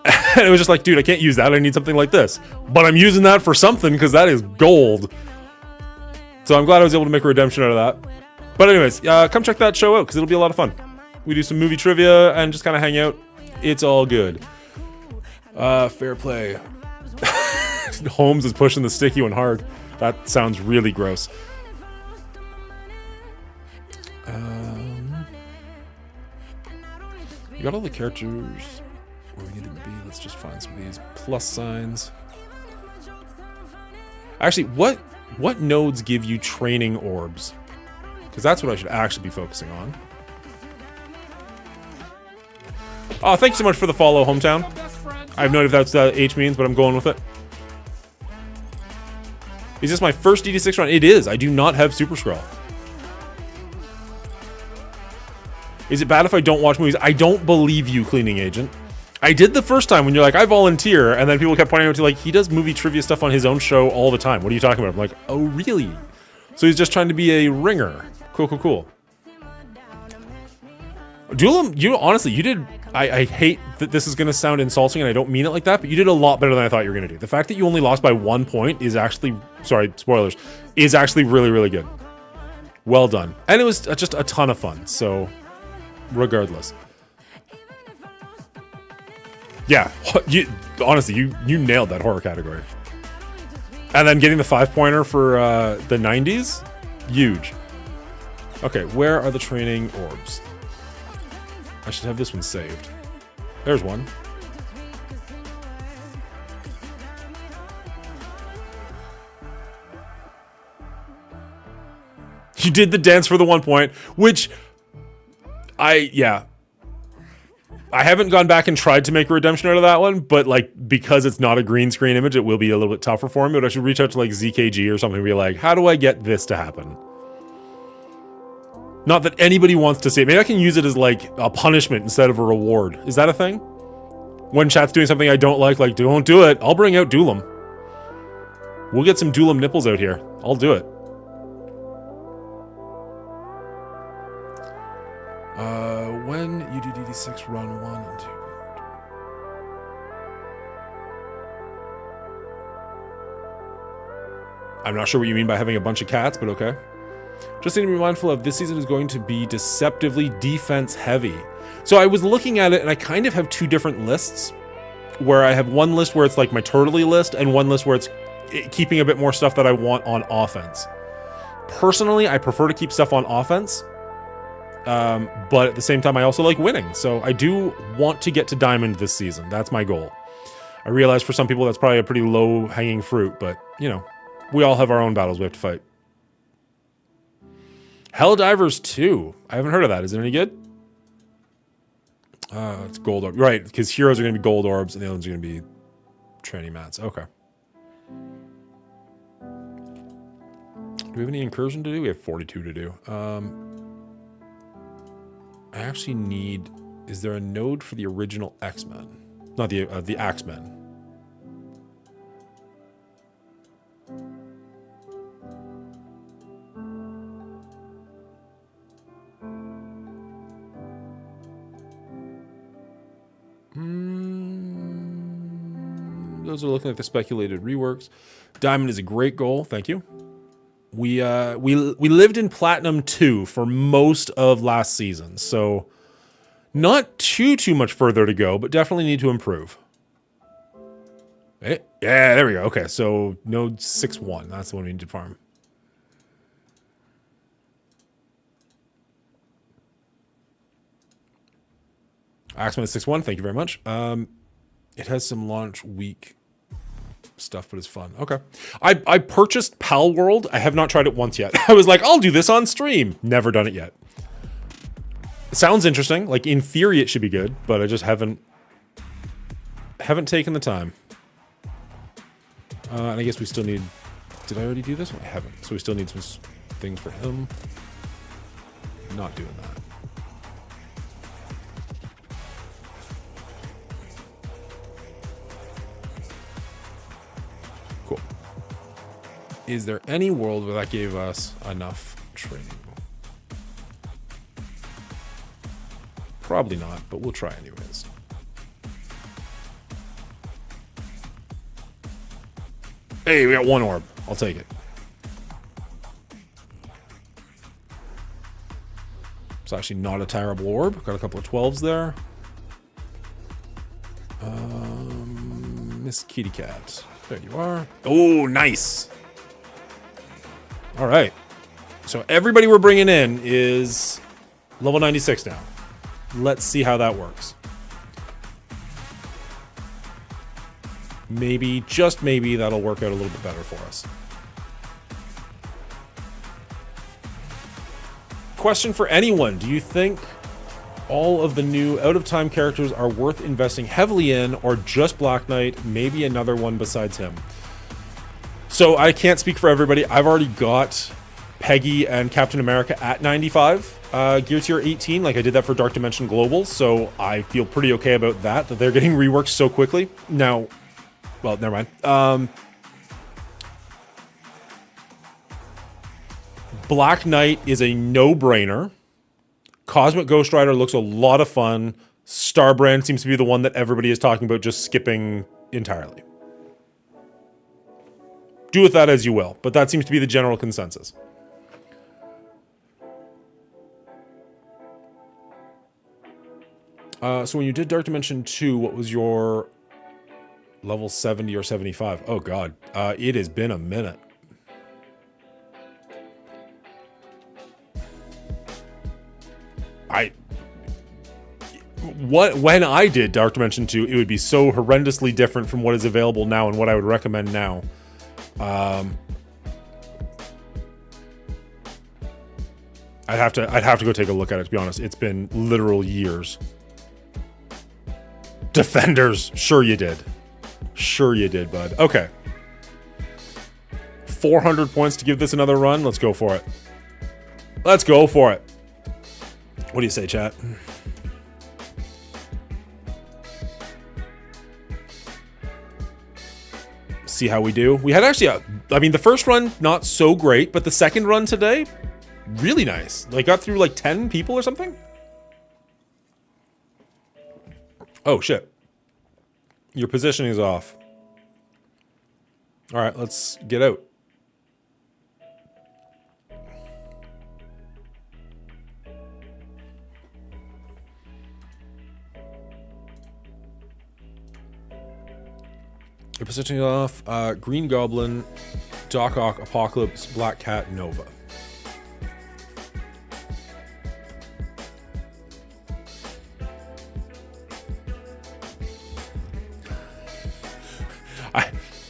And it was just like, dude, I can't use that. I need something like this. But I'm using that for something because that is gold. So I'm glad I was able to make a redemption out of that. But anyways, come check that show out because it'll be a lot of fun. We do some movie trivia and just kind of hang out. It's all good. Fair play. Holmes is pushing the sticky one hard. That sounds really gross. You got all the characters where we need to be. Let's just find some of these plus signs. Actually, what nodes give you training orbs? Because that's what I should actually be focusing on. Oh, thank you so much for the follow, Hometown. I have no idea if that's H means, but I'm going with it. Is this my first DD6 run? It is. I do not have Super Scroll. Is it bad if I don't watch movies? I don't believe you, cleaning agent. I did the first time when you're like, I volunteer, and then people kept pointing out to like, he does movie trivia stuff on his own show all the time. What are you talking about? I'm like, oh, really? So he's just trying to be a ringer. Cool, cool, cool. Duelim, you honestly, you did. I hate that this is going to sound insulting, and I don't mean it like that, but you did a lot better than I thought you were going to do. The fact that you only lost by 1 point is actually, sorry, spoilers, is actually really, really good. Well done. And it was just a ton of fun, so regardless. Yeah, honestly, you nailed that horror category. And then getting the 5-pointer for the 90s, huge. Okay, where are the training orbs? I should have this one saved. There's one. You did the dance for the 1 point, which yeah. I haven't gone back and tried to make a redemption out of that one, but like because it's not a green screen image, it will be a little bit tougher for me. But I should reach out to like ZKG or something and be like, how do I get this to happen? Not that anybody wants to see it. Maybe I can use it as like a punishment instead of a reward. Is that a thing? When chat's doing something I don't like don't do it. I'll bring out Duelim. We'll get some Duelim nipples out here. I'll do it. When you do DD6, run 1 and 2. I'm not sure what you mean by having a bunch of cats, but okay. Just need to be mindful of this season is going to be deceptively defense heavy. So I was looking at it and I kind of have two different lists where I have one list where it's like my turtley list and one list where it's keeping a bit more stuff that I want on offense. Personally, I prefer to keep stuff on offense. But at the same time, I also like winning. So I do want to get to Diamond this season. That's my goal. I realize for some people that's probably a pretty low hanging fruit, but you know, we all have our own battles we have to fight. Helldivers 2. I haven't heard of that. Is it any good? It's gold orb. Right, because heroes are going to be gold orbs and the other ones are going to be training mats. Okay. Do we have any incursion to do? We have 42 to do. I actually need... Is there a node for the original X-Men? Not the Axemen. Those are looking like the speculated reworks. Diamond is a great goal. Thank you. We lived in Platinum 2 for most of last season, so Not too much further to go, but definitely need to improve. Yeah, there we go. Okay, so node 6-1. That's the one we need to farm. Axeman is 6-1. Thank you very much. It has some launch week stuff, but it's fun. Okay. I purchased Pal World. I have not tried it once yet. I was like, I'll do this on stream. Never done it yet. It sounds interesting. Like, in theory, it should be good, but I just haven't taken the time. And I guess we still need... Did I already do this one? I haven't. So we still need some things for him. Not doing that. Cool. Is there any world where that gave us enough training? Probably not, but we'll try anyways. Hey, we got one orb. I'll take it. It's actually not a terrible orb. Got a couple of 12s there. Miss Kitty Cat. There you are. Oh, nice. All right. So everybody we're bringing in is level 96 now. Let's see how that works. Maybe, just maybe, that'll work out a little bit better for us. Question for anyone. Do you think all of the new out-of-time characters are worth investing heavily in, or just Black Knight, maybe another one besides him? So I can't speak for everybody. I've already got Peggy and Captain America at 95. Gear tier 18, like I did that for Dark Dimension Global, so I feel pretty okay about that they're getting reworked so quickly. Now, well, never mind. Black Knight is a no-brainer. Cosmic Ghost Rider looks a lot of fun. Starbrand seems to be the one that everybody is talking about just skipping entirely. Do with that as you will, but that seems to be the general consensus. So when you did Dark Dimension 2, what was your level 70 or 75? Oh god, it has been a minute. When I did Dark Dimension 2, it would be so horrendously different from what is available now and what I would recommend now. I'd have to go take a look at it, to be honest. It's been literal years. Defenders, sure you did. Sure you did, bud. Okay. 400 points to give this another run. Let's go for it. Let's go for it. What do you say, chat? See how we do. We had actually, I mean, the first run, not so great, but the second run today, really nice. Like, got through like 10 people or something. Oh, shit. Your positioning is off. All right, let's get out. Your positioning off. Green Goblin, Doc Ock, Apocalypse, Black Cat, Nova.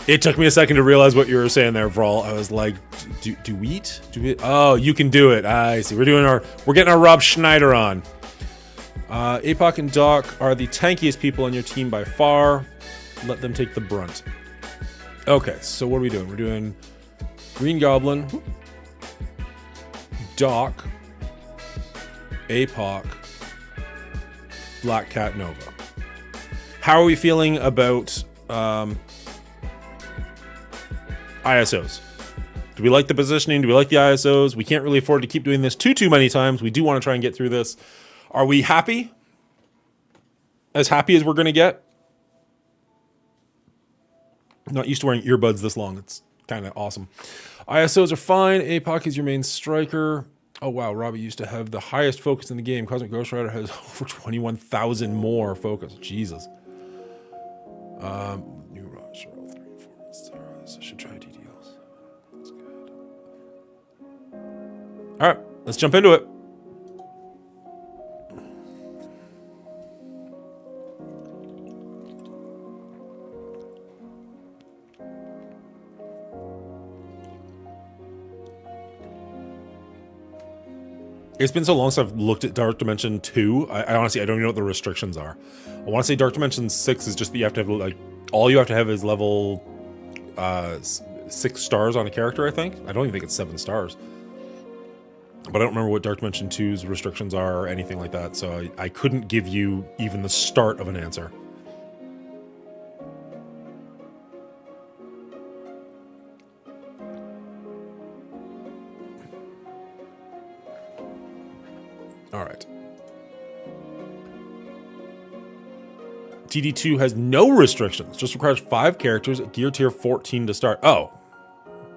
It took me a second to realize what you were saying there, Vral. I was like, do we eat? Do we? Oh, you can do it. I see. We're getting our Rob Schneider on. Apoc and Doc are the tankiest people on your team by far. Let them take the brunt. Okay, so what are we doing? We're doing Green Goblin, Doc, Apoc, Black Cat, Nova. How are we feeling about ISOs? Do we like the positioning? Do we like the ISOs? We can't really afford to keep doing this too many times. We do want to try and get through this. Are we happy? As happy as we're going to get? Not used to wearing earbuds this long. It's kind of awesome. ISOs are fine. Apoc is your main striker. Oh wow, Robbie used to have the highest focus in the game. Cosmic Ghost Rider has over 21,000 more focus. Jesus. New roster, all 3 and 4 stars. I should try DDLs. That's good. All right, let's jump into it. It's been so long since I've looked at Dark Dimension 2. I honestly, I don't even know what the restrictions are. I want to say Dark Dimension 6 is just that you have to have, like, all you have to have is level 6 stars on a character, I think. I don't even think it's 7 stars. But I don't remember what Dark Dimension 2's restrictions are or anything like that, so I couldn't give you even the start of an answer. All right. TD2 has no restrictions, just requires 5 characters, gear tier 14 to start. Oh,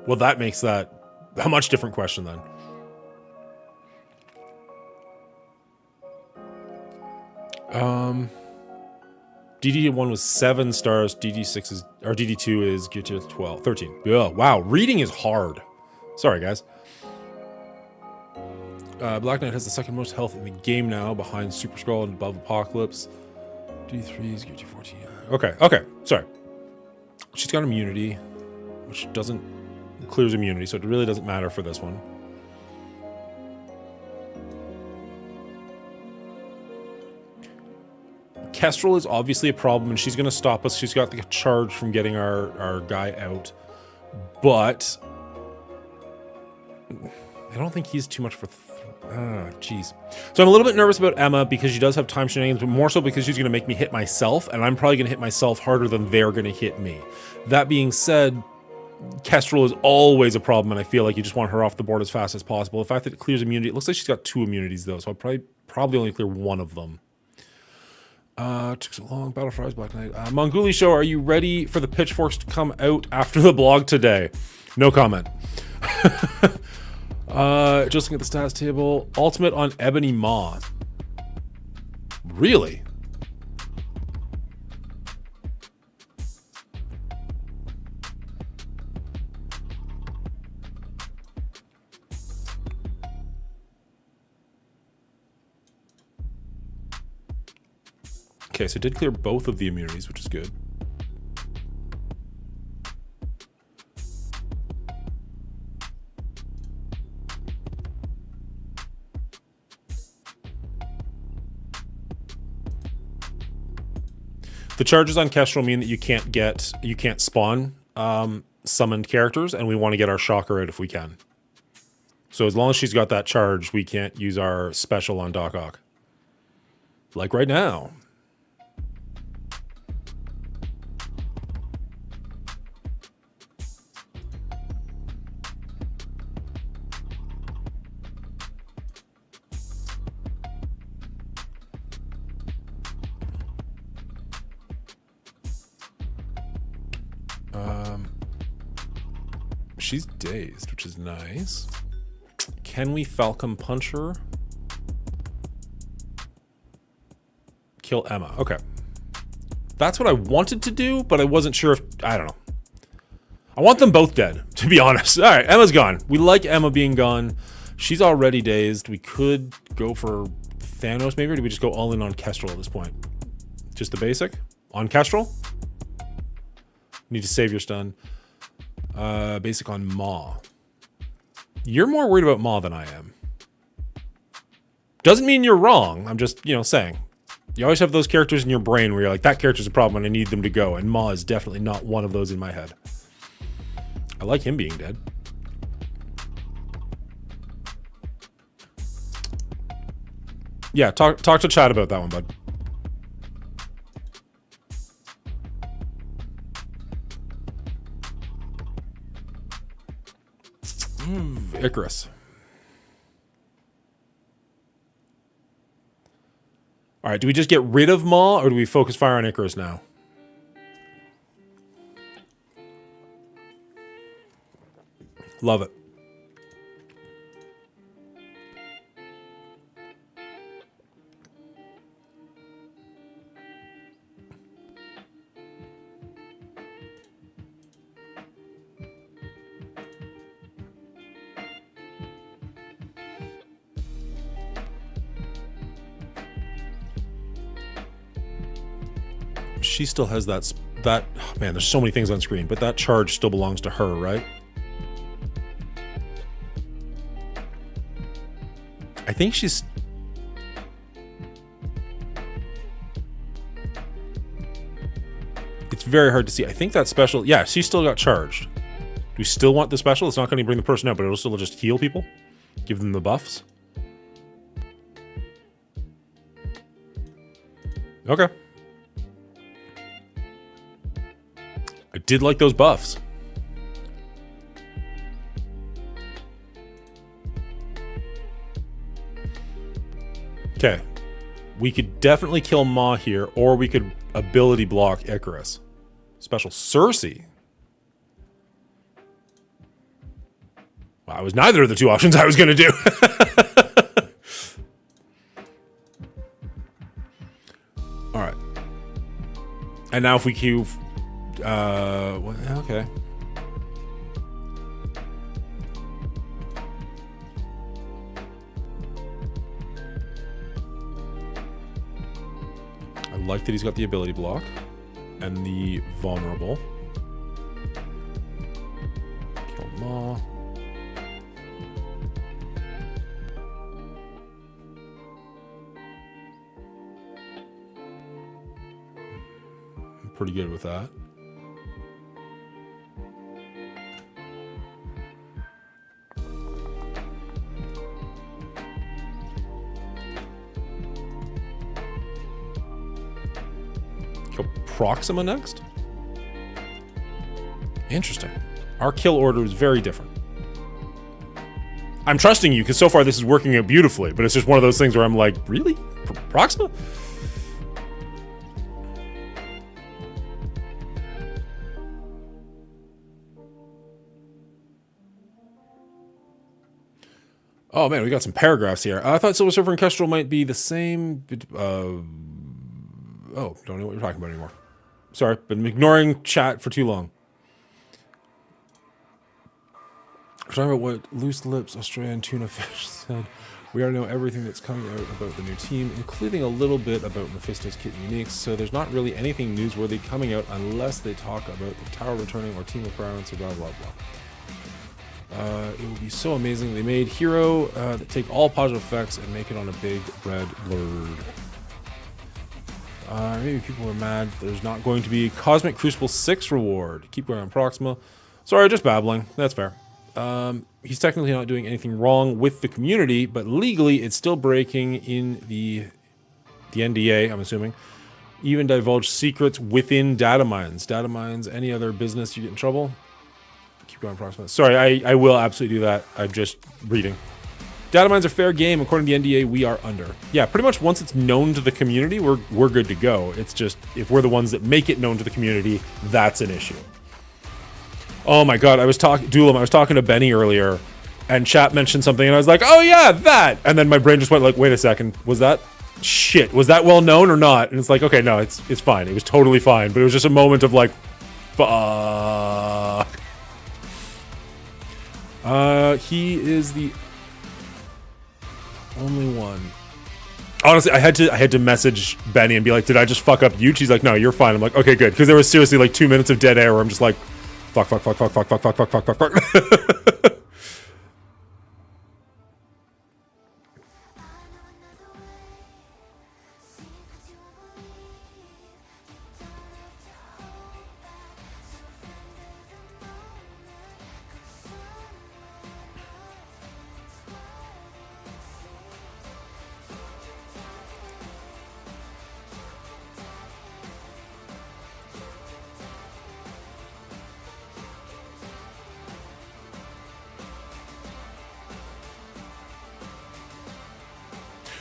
well, that makes that a much different question then. DD1 was 7 stars, DD6 is, or DD2 is gear tier 13. Yeah, wow, reading is hard. Sorry, guys. Black Knight has the second most health in the game now, behind Super Skrull and above Apocalypse. D3 is gear tier 14. Okay, sorry. She's got immunity, which doesn't clears immunity, so it really doesn't matter for this one. Kestrel is obviously a problem, and she's going to stop us. She's got the charge from getting our guy out, but I don't think he's too much for... jeez. So I'm a little bit nervous about Emma because she does have time shenanigans, but more so because she's going to make me hit myself, and I'm probably going to hit myself harder than they're going to hit me. That being said, Kestrel is always a problem, and I feel like you just want her off the board as fast as possible. The fact that it clears immunity, it looks like she's got 2 immunities though, so I'll probably only clear 1 of them. Took so long. Battle Fries, Black Knight. Monguli Show, are you ready for the pitchforks to come out after the blog today? No comment. Just looking at the stats table. Ultimate on Ebony Maw. Really? Okay, so it did clear both of the immunities, which is good. The charges on Kestrel mean that you can't spawn summoned characters, and we want to get our shocker out if we can. So as long as she's got that charge, we can't use our special on Doc Ock. Like right now. She's dazed, which is nice. Can we Falcon Punch her? Kill Emma. Okay. That's what I wanted to do, but I wasn't sure if... I don't know. I want them both dead, to be honest. All right, Emma's gone. We like Emma being gone. She's already dazed. We could go for Thanos, maybe, or do we just go all in on Kestrel at this point? Just the basic? On Kestrel? Need to save your stun. Basic on Maw. You're more worried about Maw than I am. Doesn't mean you're wrong. I'm just, saying. You always have those characters in your brain where you're like, that character's a problem and I need them to go. And Maw is definitely not one of those in my head. I like him being dead. Yeah, talk to Chad about that one, bud. Icarus. All right, do we just get rid of Maw, or do we focus fire on Icarus now? Love it. she still has that, oh, man, there's so many things on screen, but that charge still belongs to her, right? I think she's... It's very hard to see. I think that special... Yeah, she still got charged. Do we still want the special? It's not going to bring the person out, but it'll still just heal people? Give them the buffs? Okay. I did like those buffs. Okay. We could definitely kill Ma here, or we could ability block Icarus. Special SuS. Wow, it was neither of the two options I was going to do. All right. And now if we queue... okay. I like that he's got the ability block and the vulnerable. Kill Ma. I'm pretty good with that. Kill Proxima next? Interesting. Our kill order is very different. I'm trusting you because so far this is working out beautifully, but it's just one of those things where I'm like, really? Proxima? Oh man, we got some paragraphs here. I thought Silver Surfer and Kestrel might be the same. Oh, don't know what you're talking about anymore. Sorry, been ignoring chat for too long. We're talking about what Loose Lips Australian Tuna Fish said. We already know everything that's coming out about the new team, including a little bit about Mephisto's Kit Uniques, so there's not really anything newsworthy coming out unless they talk about the Tower returning or team requirements or blah blah blah. It would be so amazing. They made Hero that take all positive effects and make it on a big red blurred. Maybe people are mad there's not going to be Cosmic Crucible 6 reward. Keep going on Proxima. Sorry, just babbling. That's fair. He's technically not doing anything wrong with the community, but legally it's still breaking in the NDA, I'm assuming. Even divulge secrets within data mines. Data mines, any other business, you get in trouble. Keep going, Proxima. Sorry, I will absolutely do that. I'm just reading. Data mines are fair game. According to the NDA, we are under. Yeah, pretty much once it's known to the community, we're good to go. It's just, if we're the ones that make it known to the community, that's an issue. Oh my god, I was talking to Benny earlier, and chat mentioned something, and I was like, oh yeah, that! And then my brain just went like, wait a second, was that well known or not? And it's like, okay, no, it's fine. It was totally fine, but it was just a moment of like, fuck. He is the only one. Honestly, I had to message Benny and be like, did I just fuck up you? She's like, no, you're fine. I'm like, okay, good. Because there was seriously like 2 minutes of dead air where I'm just like, fuck.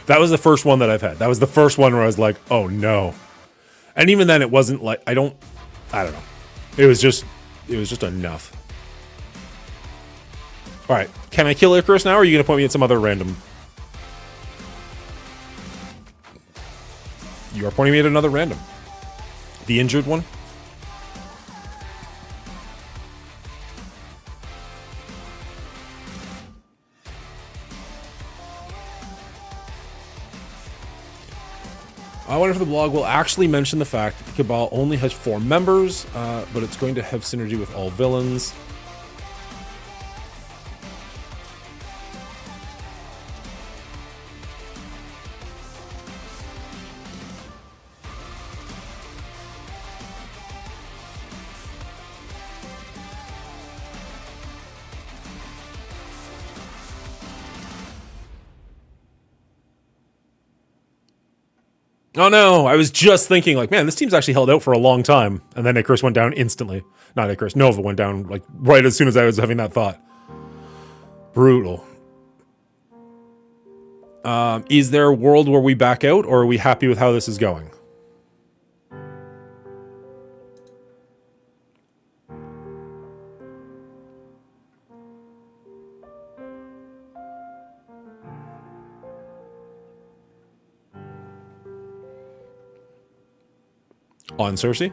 That was the first one that I've had. That was the first one where I was like, oh no. And even then it wasn't like, I don't know. It was just enough. All right, can I kill Icarus now, or are you going to point me at some other random? You are pointing me at another random. The injured one? I wonder if the blog will actually mention the fact that the Cabal only has 4 members, but it's going to have synergy with all villains. Oh no, I was just thinking like, man, this team's actually held out for a long time. And then Icarus went down instantly. Not Icarus, Nova went down like right as soon as I was having that thought. Brutal. Is there a world where we back out, or are we happy with how this is going? On Cersei?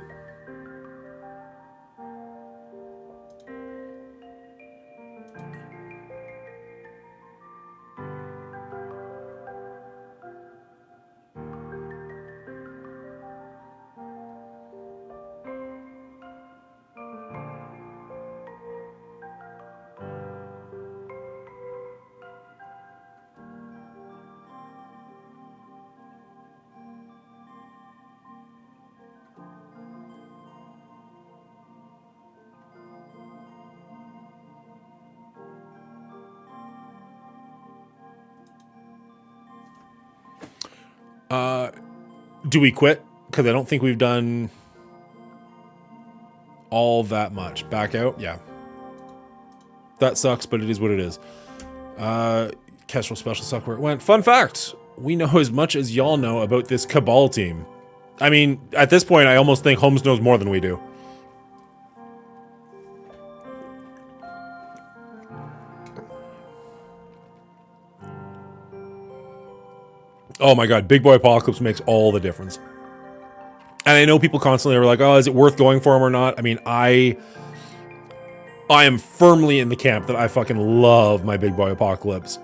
Do we quit? Because I don't think we've done all that much. Back out? Yeah. That sucks, but it is what it is. Kestrel special suck where it went. Fun fact, we know as much as y'all know about this Cabal team. I mean, at this point, I almost think Holmes knows more than we do. Oh my god, Big Boy Apocalypse makes all the difference. And I know people constantly are like, oh, is it worth going for him or not? I mean, I am firmly in the camp that I fucking love my Big Boy Apocalypse.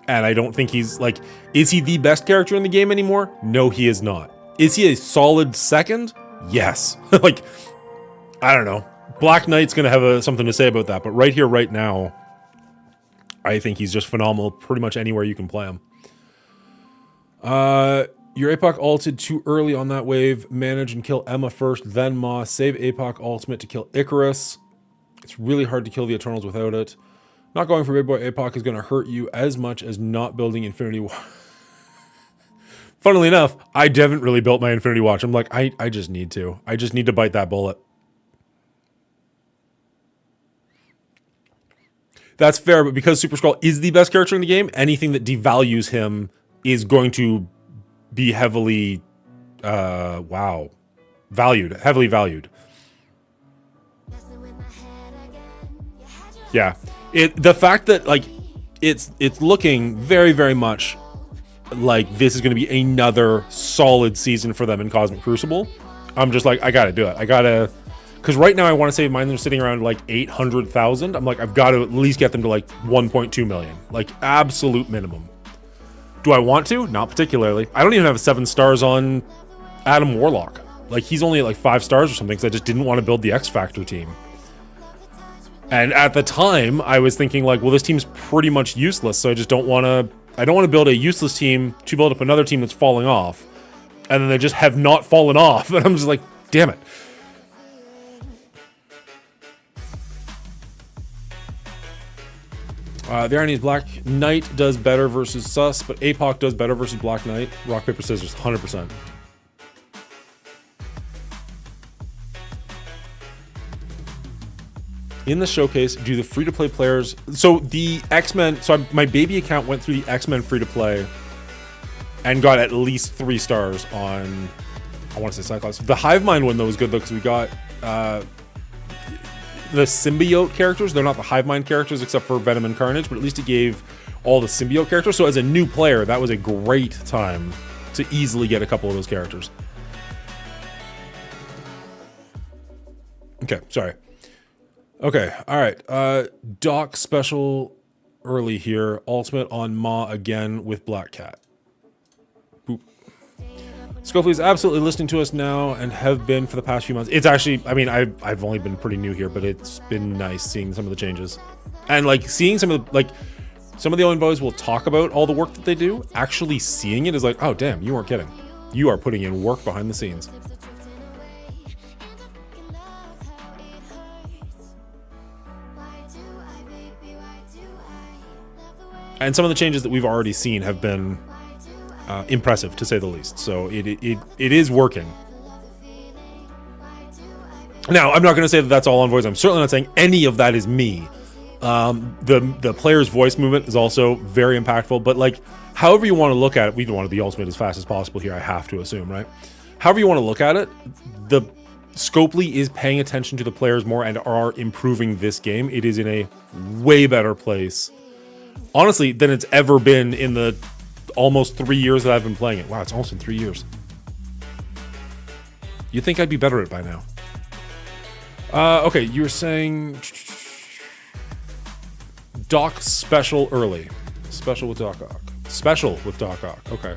And I don't think he's, like, is he the best character in the game anymore? No, he is not. Is he a solid second? Yes. Like, I don't know. Black Knight's going to have something to say about that. But right here, right now, I think he's just phenomenal pretty much anywhere you can play him. Your APOC ulted too early on that wave. Manage and kill Emma first, then Ma. Save APOC ultimate to kill Icarus. It's really hard to kill the Eternals without it. Not going for Big Boy APOC is going to hurt you as much as not building Infinity Watch. Funnily enough, I haven't really built my Infinity Watch. I'm like, I just need to. I just need to bite that bullet. That's fair, but because Super Skrull is the best character in the game, anything that devalues him is going to be heavily, heavily valued. Yeah, the fact that like it's looking very, very much like this is going to be another solid season for them in Cosmic Crucible. I'm just like, I gotta do it. I gotta, because right now I want to say mine are sitting around like 800,000. I'm like, I've got to at least get them to like 1.2 million, like absolute minimum. Do I want to? Not particularly. I don't even have 7 stars on Adam Warlock. Like, he's only at like 5 stars or something because I just didn't want to build the X Factor team. And at the time, I was thinking like, well, this team's pretty much useless, so I just don't want to... I don't want to build a useless team to build up another team that's falling off. And then they just have not fallen off. And I'm just like, damn it. The irony is Black Knight does better versus SuS, but APOC does better versus Black Knight. Rock, paper, scissors, 100%. In the showcase, do the free-to-play players... So the X-Men... So my baby account went through the X-Men free-to-play and got at least 3 stars on... I want to say Cyclops. The Hive Mind one, though, was good, though, because we got... the symbiote characters. They're not the Hive Mind characters except for Venom and Carnage, but at least it gave all the symbiote characters. So as a new player, that was a great time to easily get a couple of those characters. Okay, sorry. Okay, all right. Doc special early here. Ultimate on Ma again with Black Cat. Boop. Scopely is absolutely listening to us now and have been for the past few months. It's actually, I mean, I've only been pretty new here, but it's been nice seeing some of the changes. And like seeing some of the, like, some of the envoys will talk about all the work that they do. Actually seeing it is like, oh damn, you weren't kidding. You are putting in work behind the scenes. And some of the changes that we've already seen have been impressive, to say the least. So it is working. Now, I'm not going to say that that's all envoys. I'm certainly not saying any of that is me. The player's voice movement is also very impactful. But like, however you want to look at it, we want to be ultimate as fast as possible here. I have to assume, right? However you want to look at it, the Scopely is paying attention to the players more and are improving this game. It is in a way better place, honestly, than it's ever been in the almost 3 years that I've been playing it. Wow, it's almost been 3 years. You'd think I'd be better at it by now. Okay, you were saying Doc special early. Special with Doc Ock. Special with Doc Ock. Okay.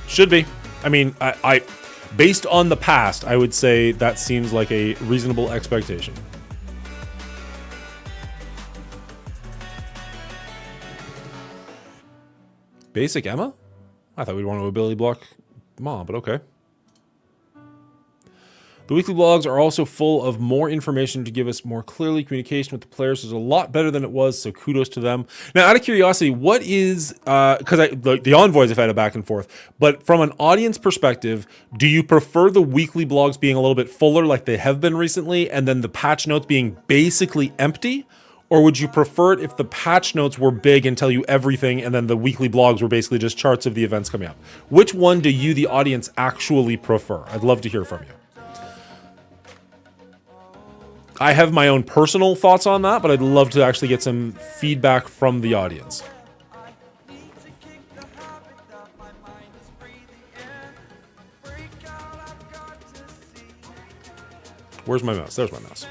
Should be. I mean, I based on the past, I would say that seems like a reasonable expectation. Basic Emma? I thought we'd want to ability block Mom, but okay. The weekly blogs are also full of more information to give us more clearly. Communication with the players is a lot better than it was, so kudos to them. Now, out of curiosity, what is, because the envoys have had a back and forth, but from an audience perspective, do you prefer the weekly blogs being a little bit fuller like they have been recently, and then the patch notes being basically empty? Or would you prefer it if the patch notes were big and tell you everything, and then the weekly blogs were basically just charts of the events coming up? Which one do you, the audience, actually prefer? I'd love to hear from you. I have my own personal thoughts on that, but I'd love to actually get some feedback from the audience. Where's my mouse? There's my mouse.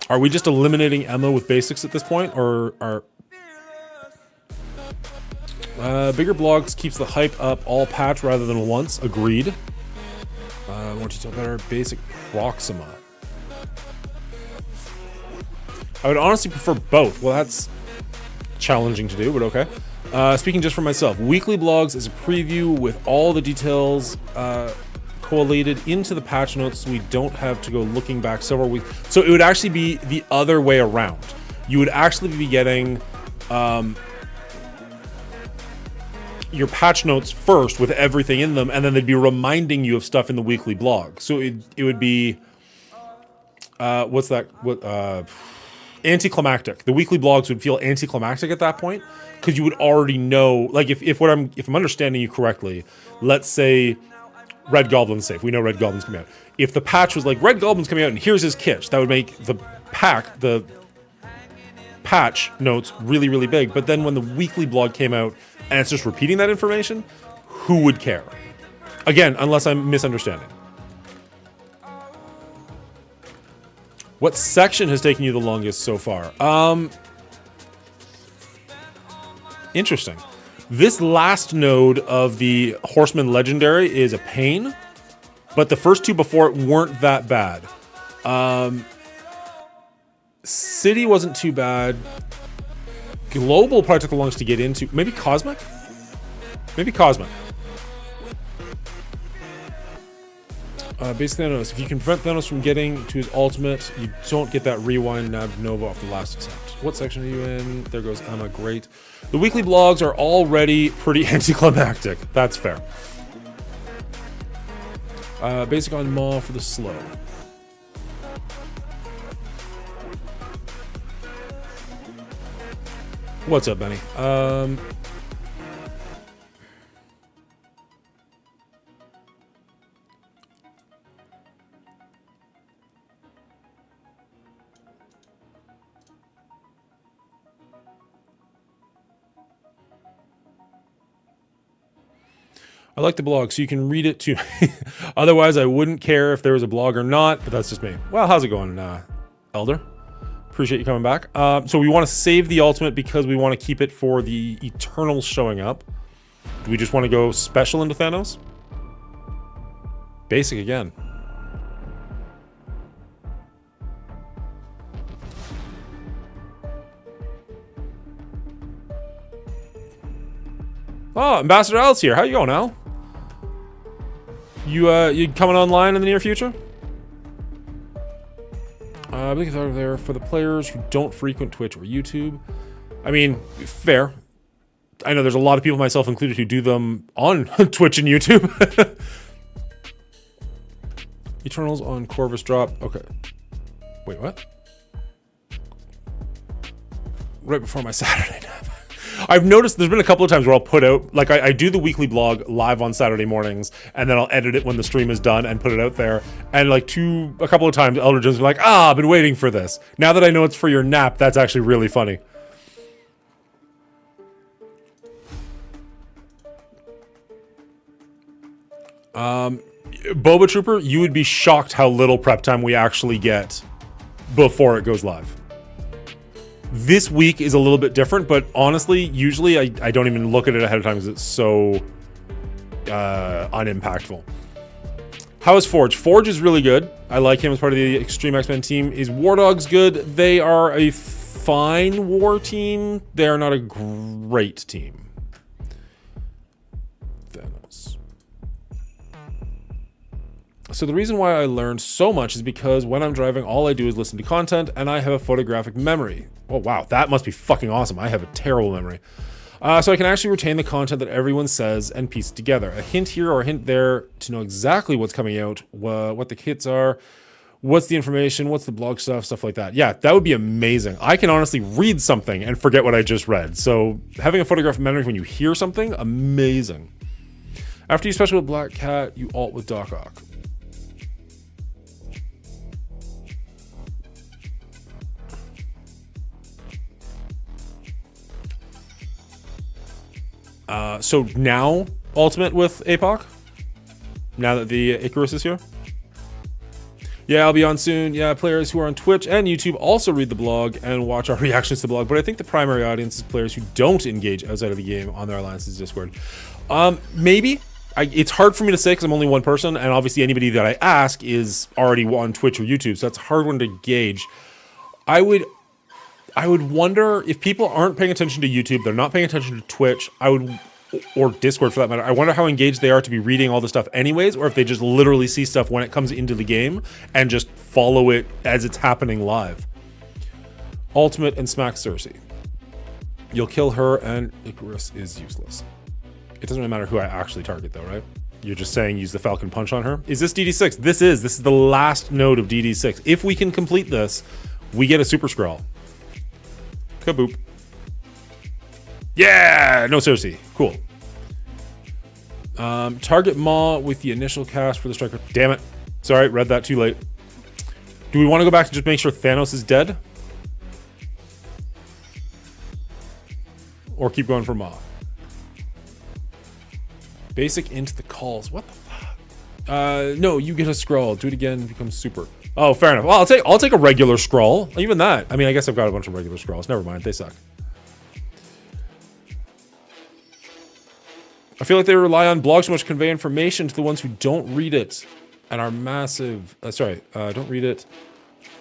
Are we just eliminating Emma with basics at this point, or are... bigger blogs keeps the hype up all patch rather than once. Agreed. More detail better. Basic Proxima. I would honestly prefer both. Well, that's challenging to do, but okay. Speaking just for myself, weekly blogs is a preview with all the details collated into the patch notes, so we don't have to go looking back several weeks. So it would actually be the other way around. You would actually be getting your patch notes first with everything in them, and then they'd be reminding you of stuff in the weekly blog. So it would be what's that? Anticlimactic. The weekly blogs would feel anticlimactic at that point, because you would already know. Like if I'm understanding you correctly, let's say Red Goblin's safe. We know Red Goblin's coming out. If the patch was like Red Goblin's coming out and here's his kitsch, that would make the patch notes really, really big. But then when the weekly blog came out and it's just repeating that information, who would care? Again, unless I'm misunderstanding. What section has taken you the longest so far? Interesting. This last node of the Horseman Legendary is a pain, but the first two before it weren't that bad. City wasn't too bad. Global probably took the longest to get into. Maybe Cosmic? Maybe Cosmic. Basically, Thanos. If you can prevent Thanos from getting to his ultimate, you don't get that rewind Nova off the last attempt. What section are you in? There goes Emma. Great. The weekly blogs are already pretty anticlimactic. That's fair. Basic on Maw for the slow. What's up, Benny? I like the blog, so you can read it too. Otherwise, I wouldn't care if there was a blog or not, but that's just me. Well, how's it going, Elder? Appreciate you coming back. So we want to save the ultimate because we want to keep it for the Eternals showing up. Do we just want to go special into Thanos? Basic again. Oh, Ambassador Al's here. How you going, Al? You coming online in the near future? I think it's over there for the players who don't frequent Twitch or YouTube. I mean, fair. I know there's a lot of people, myself included, who do them on Twitch and YouTube. Eternals on Corvus drop. Okay. Wait, what? Right before my Saturday nap. I've noticed there's been a couple of times where I'll put out, like I do the weekly blog live on Saturday mornings, and then I'll edit it when the stream is done and put it out there. And like a couple of times, Elder Jones will be like, I've been waiting for this. Now that I know it's for your nap, that's actually really funny. Boba Trooper, you would be shocked how little prep time we actually get before it goes live. This week is a little bit different, but honestly, usually I don't even look at it ahead of time because it's so unimpactful. How is Forge? Forge is really good. I like him as part of the Extreme X-Men team. Is War Dogs good? They are a fine war team. They are not a great team. Thanos. So the reason why I learned so much is because when I'm driving, all I do is listen to content, and I have a photographic memory. Oh, wow, that must be fucking awesome. I have a terrible memory. So I can actually retain the content that everyone says and piece it together. A hint here or a hint there to know exactly what's coming out, what the kits are, what's the information, what's the blog stuff like that. Yeah, that would be amazing. I can honestly read something and forget what I just read. So having a photographic memory when you hear something, amazing. After you special with Black Cat, you alt with Doc Ock. So now, Ultimate with APOC? Now that the Icarus is here? Yeah, I'll be on soon. Yeah, players who are on Twitch and YouTube also read the blog and watch our reactions to the blog, but I think the primary audience is players who don't engage outside of the game on their Alliance's Discord. Maybe. It's hard for me to say because I'm only one person, and obviously anybody that I ask is already on Twitch or YouTube, so that's a hard one to gauge. I would wonder if people aren't paying attention to YouTube, they're not paying attention to Twitch, or Discord for that matter. I wonder how engaged they are to be reading all the stuff anyways, or if they just literally see stuff when it comes into the game and just follow it as it's happening live. Ultimate and smack Cersei. You'll kill her and Icarus is useless. It doesn't really matter who I actually target though, right? You're just saying use the Falcon Punch on her. Is this DD6? This is the last node of DD6. If we can complete this, we get a Super Skrull. Kaboop. Yeah, no Cersei. Cool. Target Maw with the initial cast for the striker. Damn it. Sorry, read that too late. Do we want to go back to just make sure Thanos is dead? Or keep going for Maw? Basic into the calls. What the fuck? No, you get a scroll. Do it again, become super. Oh, fair enough. Well, I'll take a regular scroll. Even that. I mean, I guess I've got a bunch of regular scrolls. Never mind, they suck. I feel like they rely on blogs so much to convey information to the ones who don't read it and are massive. Don't read it.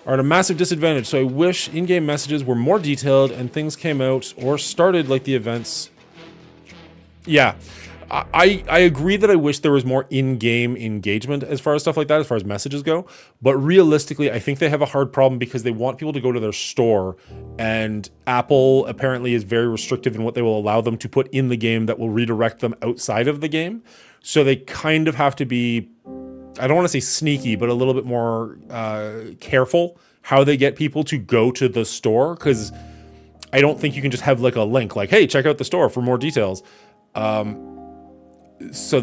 Are at a massive disadvantage. So I wish in-game messages were more detailed and things came out or started like the events. Yeah. I agree that I wish there was more in-game engagement as far as stuff like that, as far as messages go. But realistically, I think they have a hard problem because they want people to go to their store, and Apple apparently is very restrictive in what they will allow them to put in the game that will redirect them outside of the game. So they kind of have to be, I don't want to say sneaky, but a little bit more careful how they get people to go to the store, because I don't think you can just have like a link like, hey, check out the store for more details. So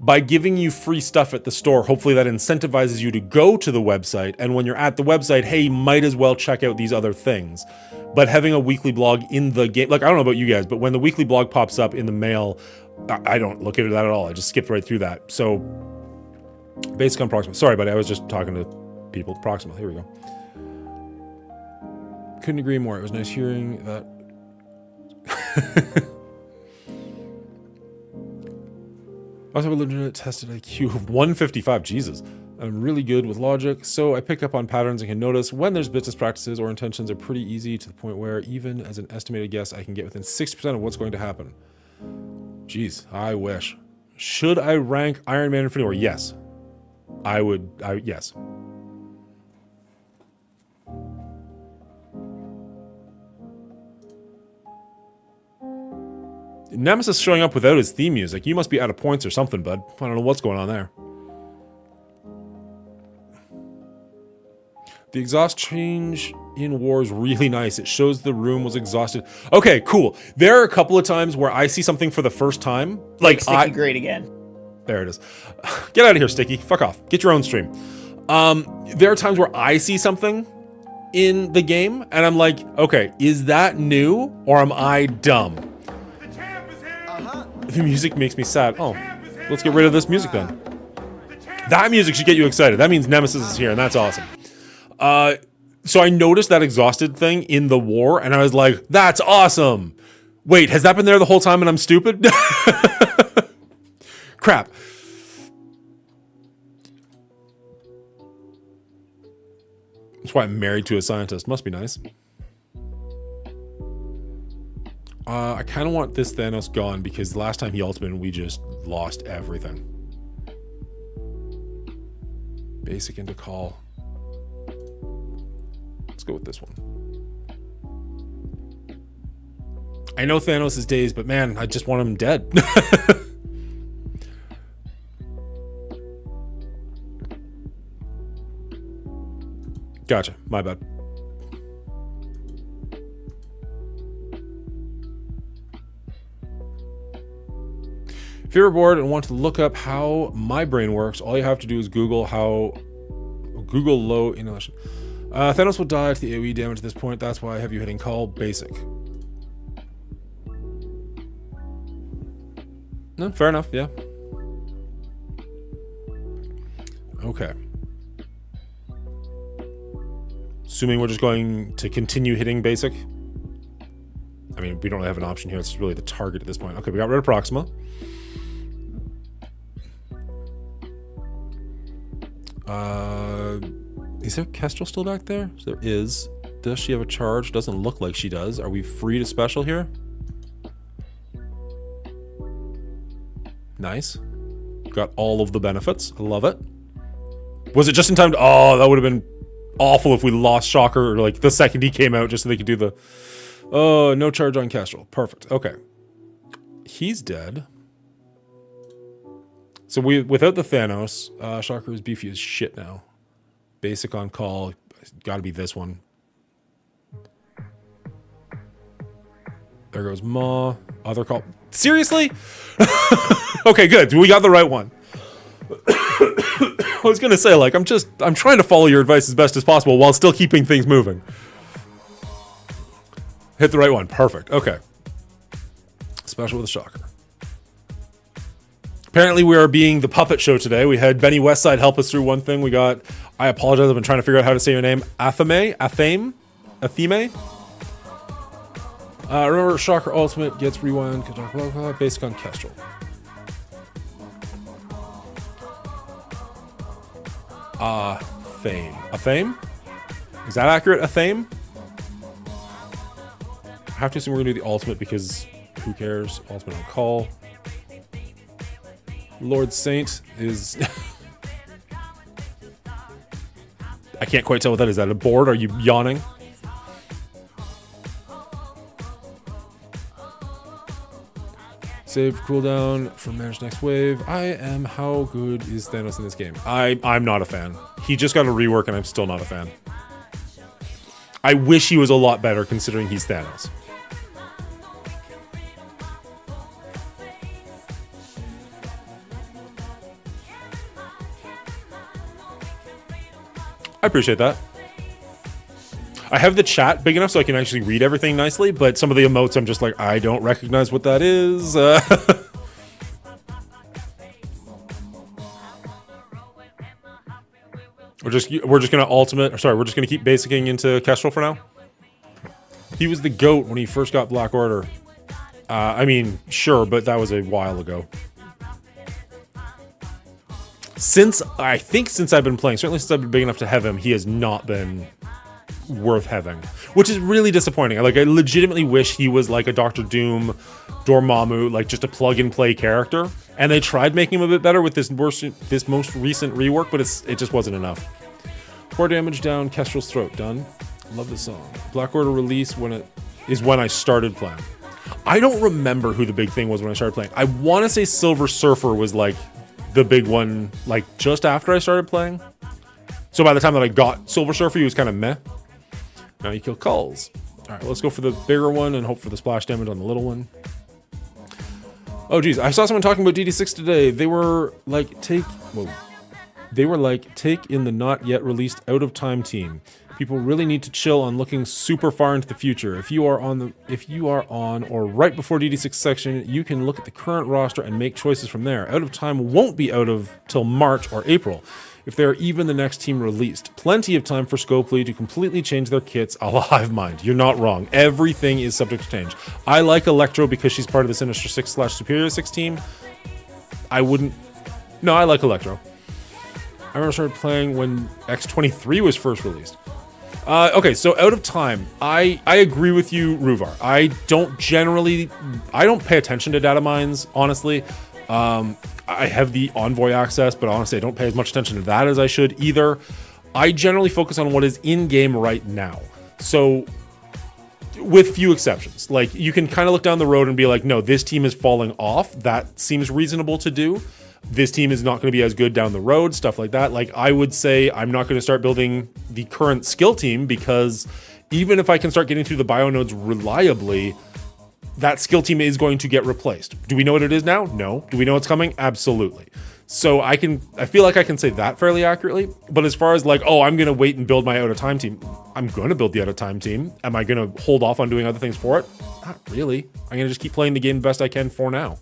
by giving you free stuff at the store, hopefully that incentivizes you to go to the website. And when you're at the website, hey, might as well check out these other things. But having a weekly blog in the game, like, I don't know about you guys, but when the weekly blog pops up in the mail, I don't look at that at all. I just skipped right through that. So, basic on Proxima. Sorry, buddy, I was just talking to people. Proxima, here we go. Couldn't agree more. It was nice hearing that. I also have a legitimate tested IQ of 155. Jesus. I'm really good with logic, so I pick up on patterns and can notice when there's business practices or intentions are pretty easy to the point where even as an estimated guess, I can get within 60% of what's going to happen. Jeez, I wish. Should I rank Iron Man Infinity War? Yes. Yes. Nemesis showing up without his theme music. You must be out of points or something, bud. I don't know what's going on there. The exhaust change in War is really nice. It shows the room was exhausted. Okay, cool. There are a couple of times where I see something for the first time. Like Sticky great again. There it is. Get out of here, Sticky. Fuck off. Get your own stream. There are times where I see something in the game, and I'm like, okay, is that new, or am I dumb? The music makes me sad. Oh, let's get rid of this music then. That music should get you excited. That means Nemesis is here, and that's awesome. So I noticed that exhausted thing in the War, and I was like, that's awesome. Wait, has that been there the whole time and I'm stupid? Crap. That's why I'm married to a scientist. Must be nice. I kind of want this Thanos gone because the last time he ultimated, we just lost everything. Basic into call. Let's go with this one. I know Thanos is dazed, but man, I just want him dead. Gotcha. My bad. If you're bored and want to look up how my brain works, all you have to do is Google low inhalation. Thanos will die to the AoE damage at this point. That's why I have you hitting call basic. No, fair enough, yeah. Okay. Assuming we're just going to continue hitting basic. I mean, we don't really have an option here. It's really the target at this point. Okay, we got rid of Proxima. Is there Kestrel still back there? There is. Does she have a charge? Doesn't look like she does. Are we free to special here? Nice. Got all of the benefits. I love it. Was it just in time to... Oh, that would have been awful if we lost Shocker like the second he came out just so they could do the... Oh, no charge on Kestrel. Perfect. Okay. He's dead. So without the Thanos, Shocker is beefy as shit now. Basic on call. Gotta be this one. There goes Maw. Other call. Seriously? Okay, good. We got the right one. I was gonna say, like, I'm trying to follow your advice as best as possible while still keeping things moving. Hit the right one. Perfect. Okay. Special with a Shocker. Apparently we are being the puppet show today. We had Benny Westside help us through one thing. We got, I apologize, I've been trying to figure out how to say your name. Athame? Remember, Shocker Ultimate gets rewind, basic on Kestrel. Athame? Is that accurate? Athame? I have to assume we're gonna do the ultimate because who cares? Ultimate on call. Lord Saint is... I can't quite tell what that is. Is that a board? Are you yawning? Save cooldown for manage next wave. I am... How good is Thanos in this game? I'm not a fan. He just got a rework and I'm still not a fan. I wish he was a lot better considering he's Thanos. I appreciate that. I have the chat big enough so I can actually read everything nicely, but some of the emotes I'm just like, I don't recognize what that is. We're just gonna we're just gonna keep basicing into Kestrel for now. He was the GOAT when he first got Black Order. I mean, sure, but that was a while ago. I think since I've been playing, certainly since I've been big enough to have him, he has not been worth having, which is really disappointing. I legitimately wish he was like a Doctor Doom, Dormammu, like just a plug-and-play character. And they tried making him a bit better with this most recent rework, but it just wasn't enough. 4 damage down, Kestrel's throat done. Love this song. Black Order release when I started playing. I don't remember who the big thing was when I started playing. I want to say Silver Surfer was like the big one, like just after I started playing. So by the time that I got Silver Surfer, he was kind of meh. Now you kill Kulls. All right, let's go for the bigger one and hope for the splash damage on the little one. Oh geez, I saw someone talking about DD6 today. They were like, take in the not yet released Out of Time team. People really need to chill on looking super far into the future. If you are on or right before DD6 section, you can look at the current roster and make choices from there. Out of Time won't be out of till March or April, if they're even the next team released. Plenty of time for Scopely to completely change their kits a la Hive Mind. You're not wrong. Everything is subject to change. I like Electro because she's part of the Sinister 6/Superior 6 team. I like Electro. I remember started playing when X-23 was first released. Okay, so Out of Time. I agree with you, Ruvar. I don't pay attention to data mines, honestly. I have the Envoy access, but honestly, I don't pay as much attention to that as I should either. I generally focus on what is in-game right now. So, with few exceptions. Like, you can kind of look down the road and be like, no, this team is falling off. That seems reasonable to do. This team is not going to be as good down the road, stuff like that. Like, I would say I'm not going to start building the current skill team because even if I can start getting through the bio nodes reliably, that skill team is going to get replaced. Do we know what it is now? No. Do we know it's coming? Absolutely. So I feel like I can say that fairly accurately. But as far as like, oh, I'm going to wait and build my Out of Time team, I'm going to build the Out of Time team. Am I going to hold off on doing other things for it? Not really. I'm going to just keep playing the game the best I can for now.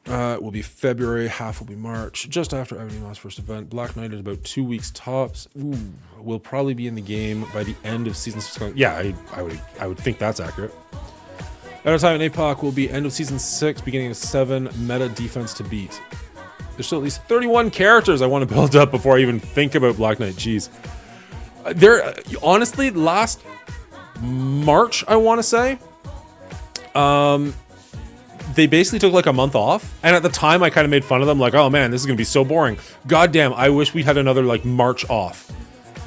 It will be February, half will be March, just after Avonim's first event. Black Knight is about 2 weeks tops. Ooh, we'll probably be in the game by the end of season 6. Yeah, I would think that's accurate. Out of Time and APOC will be end of season 6, beginning of 7, meta defense to beat. There's still at least 31 characters I want to build up before I even think about Black Knight. Jeez. Honestly, last March, I want to say, they basically took like a month off, and at the time I kind of made fun of them, like, oh man, this is gonna be so boring. Goddamn, I wish we had another like March off.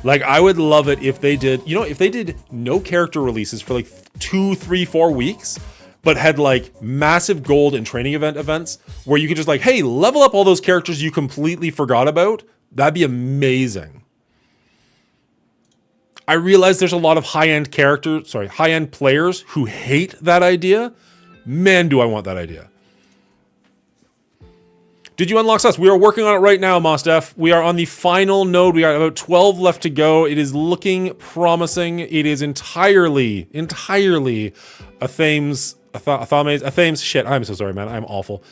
Like, I would love it if they did, if they did no character releases for like 2, 3, 4 weeks, but had like massive gold and training events where you could just like, hey, level up all those characters you completely forgot about. That'd be amazing. I realize there's a lot of high-end players who hate that idea. Man, do I want that idea. Did you unlock SuS? We are working on it right now, Mosdef. We are on the final node. We got about 12 left to go. It is looking promising. It is entirely Athame's shit. I'm so sorry, man. I'm awful.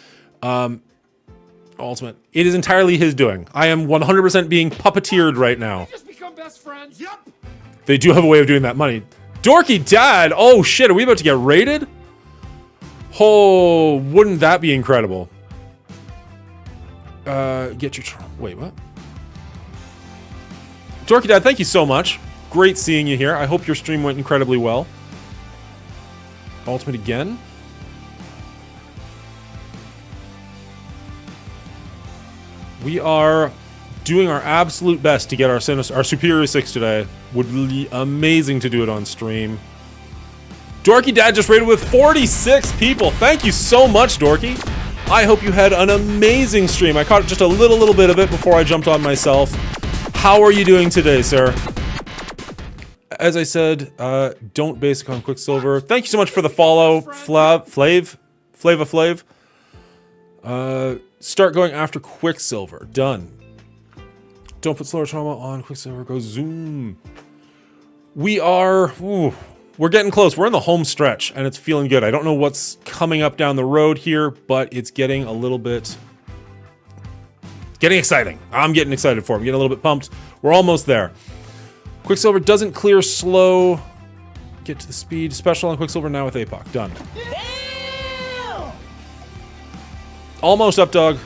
Ultimate. It is entirely his doing. I am 100% being puppeteered right now. Just become best friends. Yep. They do have a way of doing that money. Dorky Dad. Oh shit, are we about to get raided? Oh, wouldn't that be incredible? Wait, what? Dorky Dad, thank you so much. Great seeing you here. I hope your stream went incredibly well. Ultimate again. We are doing our absolute best to get our Superior 6 today. Would be amazing to do it on stream. Dorky Dad just raided with 46 people. Thank you so much, Dorky. I hope you had an amazing stream. I caught just a little bit of it before I jumped on myself. How are you doing today, sir? As I said, don't basic on Quicksilver. Thank you so much for the follow, Flava Flav. Start going after Quicksilver. Done. Don't put slower trauma on Quicksilver. Go zoom. We're getting close. We're in the home stretch, and it's feeling good. I don't know what's coming up down the road here, but it's getting a little bit... getting exciting. I'm getting excited for it. I'm getting a little bit pumped. We're almost there. Quicksilver doesn't clear slow. Get to the speed. Special on Quicksilver now with APOC. Done. Damn! Almost up, dog.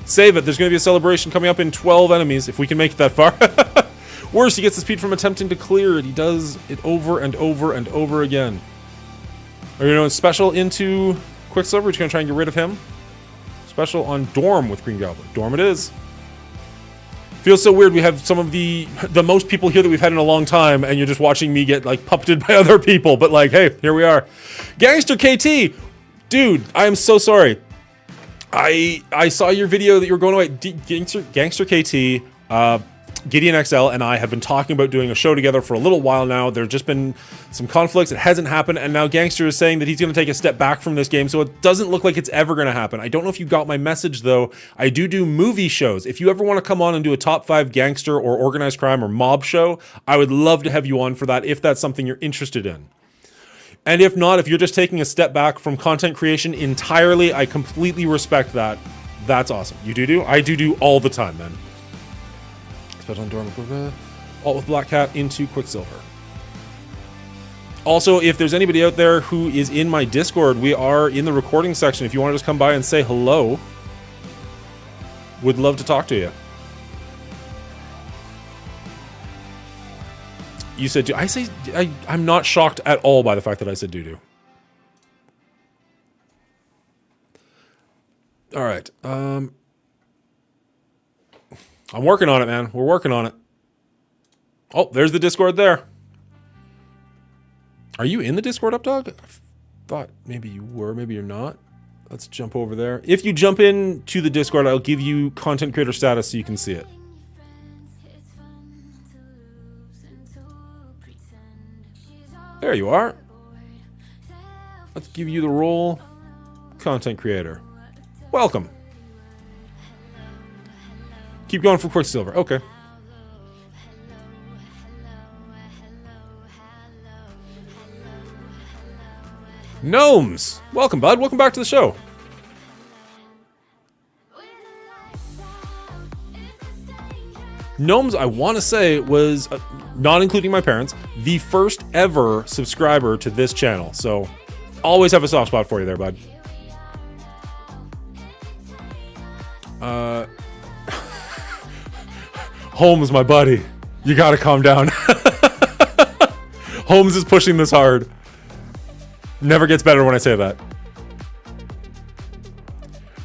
Save it. There's going to be a celebration coming up in 12 enemies, if we can make it that far. Worse, he gets the speed from attempting to clear it. He does it over and over and over again. Are you going special into Quicksilver? We're just going to try and get rid of him. Special on Dorm with Green Goblin. Dorm it is. Feels so weird. We have some of the most people here that we've had in a long time, and you're just watching me get, like, puppeted by other people. But, like, hey, here we are. Gangster KT! Dude, I am so sorry. I saw your video that you were going away. Gangster KT, Gideon XL, and I have been talking about doing a show together for a little while now. There's just been some conflicts. It hasn't happened, and now Gangster is saying that he's going to take a step back from this game, so it doesn't look like it's ever going to happen. I don't know if you got my message, though. I do movie shows. If you ever want to come on and do a top 5 gangster or organized crime or mob show, I would love to have you on for that if that's something you're interested in. And if not, if you're just taking a step back from content creation entirely, I completely respect that. That's awesome. You do? I do all the time, man. Special on Dorm. Alt with Black Cat into Quicksilver. Also, if there's anybody out there who is in my Discord, we are in the recording section. If you want to just come by and say hello, would love to talk to you. You said, I'm not shocked at all by the fact that I said doo-doo. All right. I'm working on it, man. We're working on it. Oh, there's the Discord there. Are you in the Discord, Updog? I thought maybe you were, maybe you're not. Let's jump over there. If you jump into the Discord, I'll give you content creator status so you can see it. There you are. Let's give you the role. Content creator. Welcome. Keep going for Quicksilver. Okay. Gnomes! Welcome, bud. Welcome back to the show. Gnomes, I want to say, was, not including my parents, the first ever subscriber to this channel. So, always have a soft spot for you there, bud. Holmes, my buddy. You gotta calm down. Holmes is pushing this hard. Never gets better when I say that.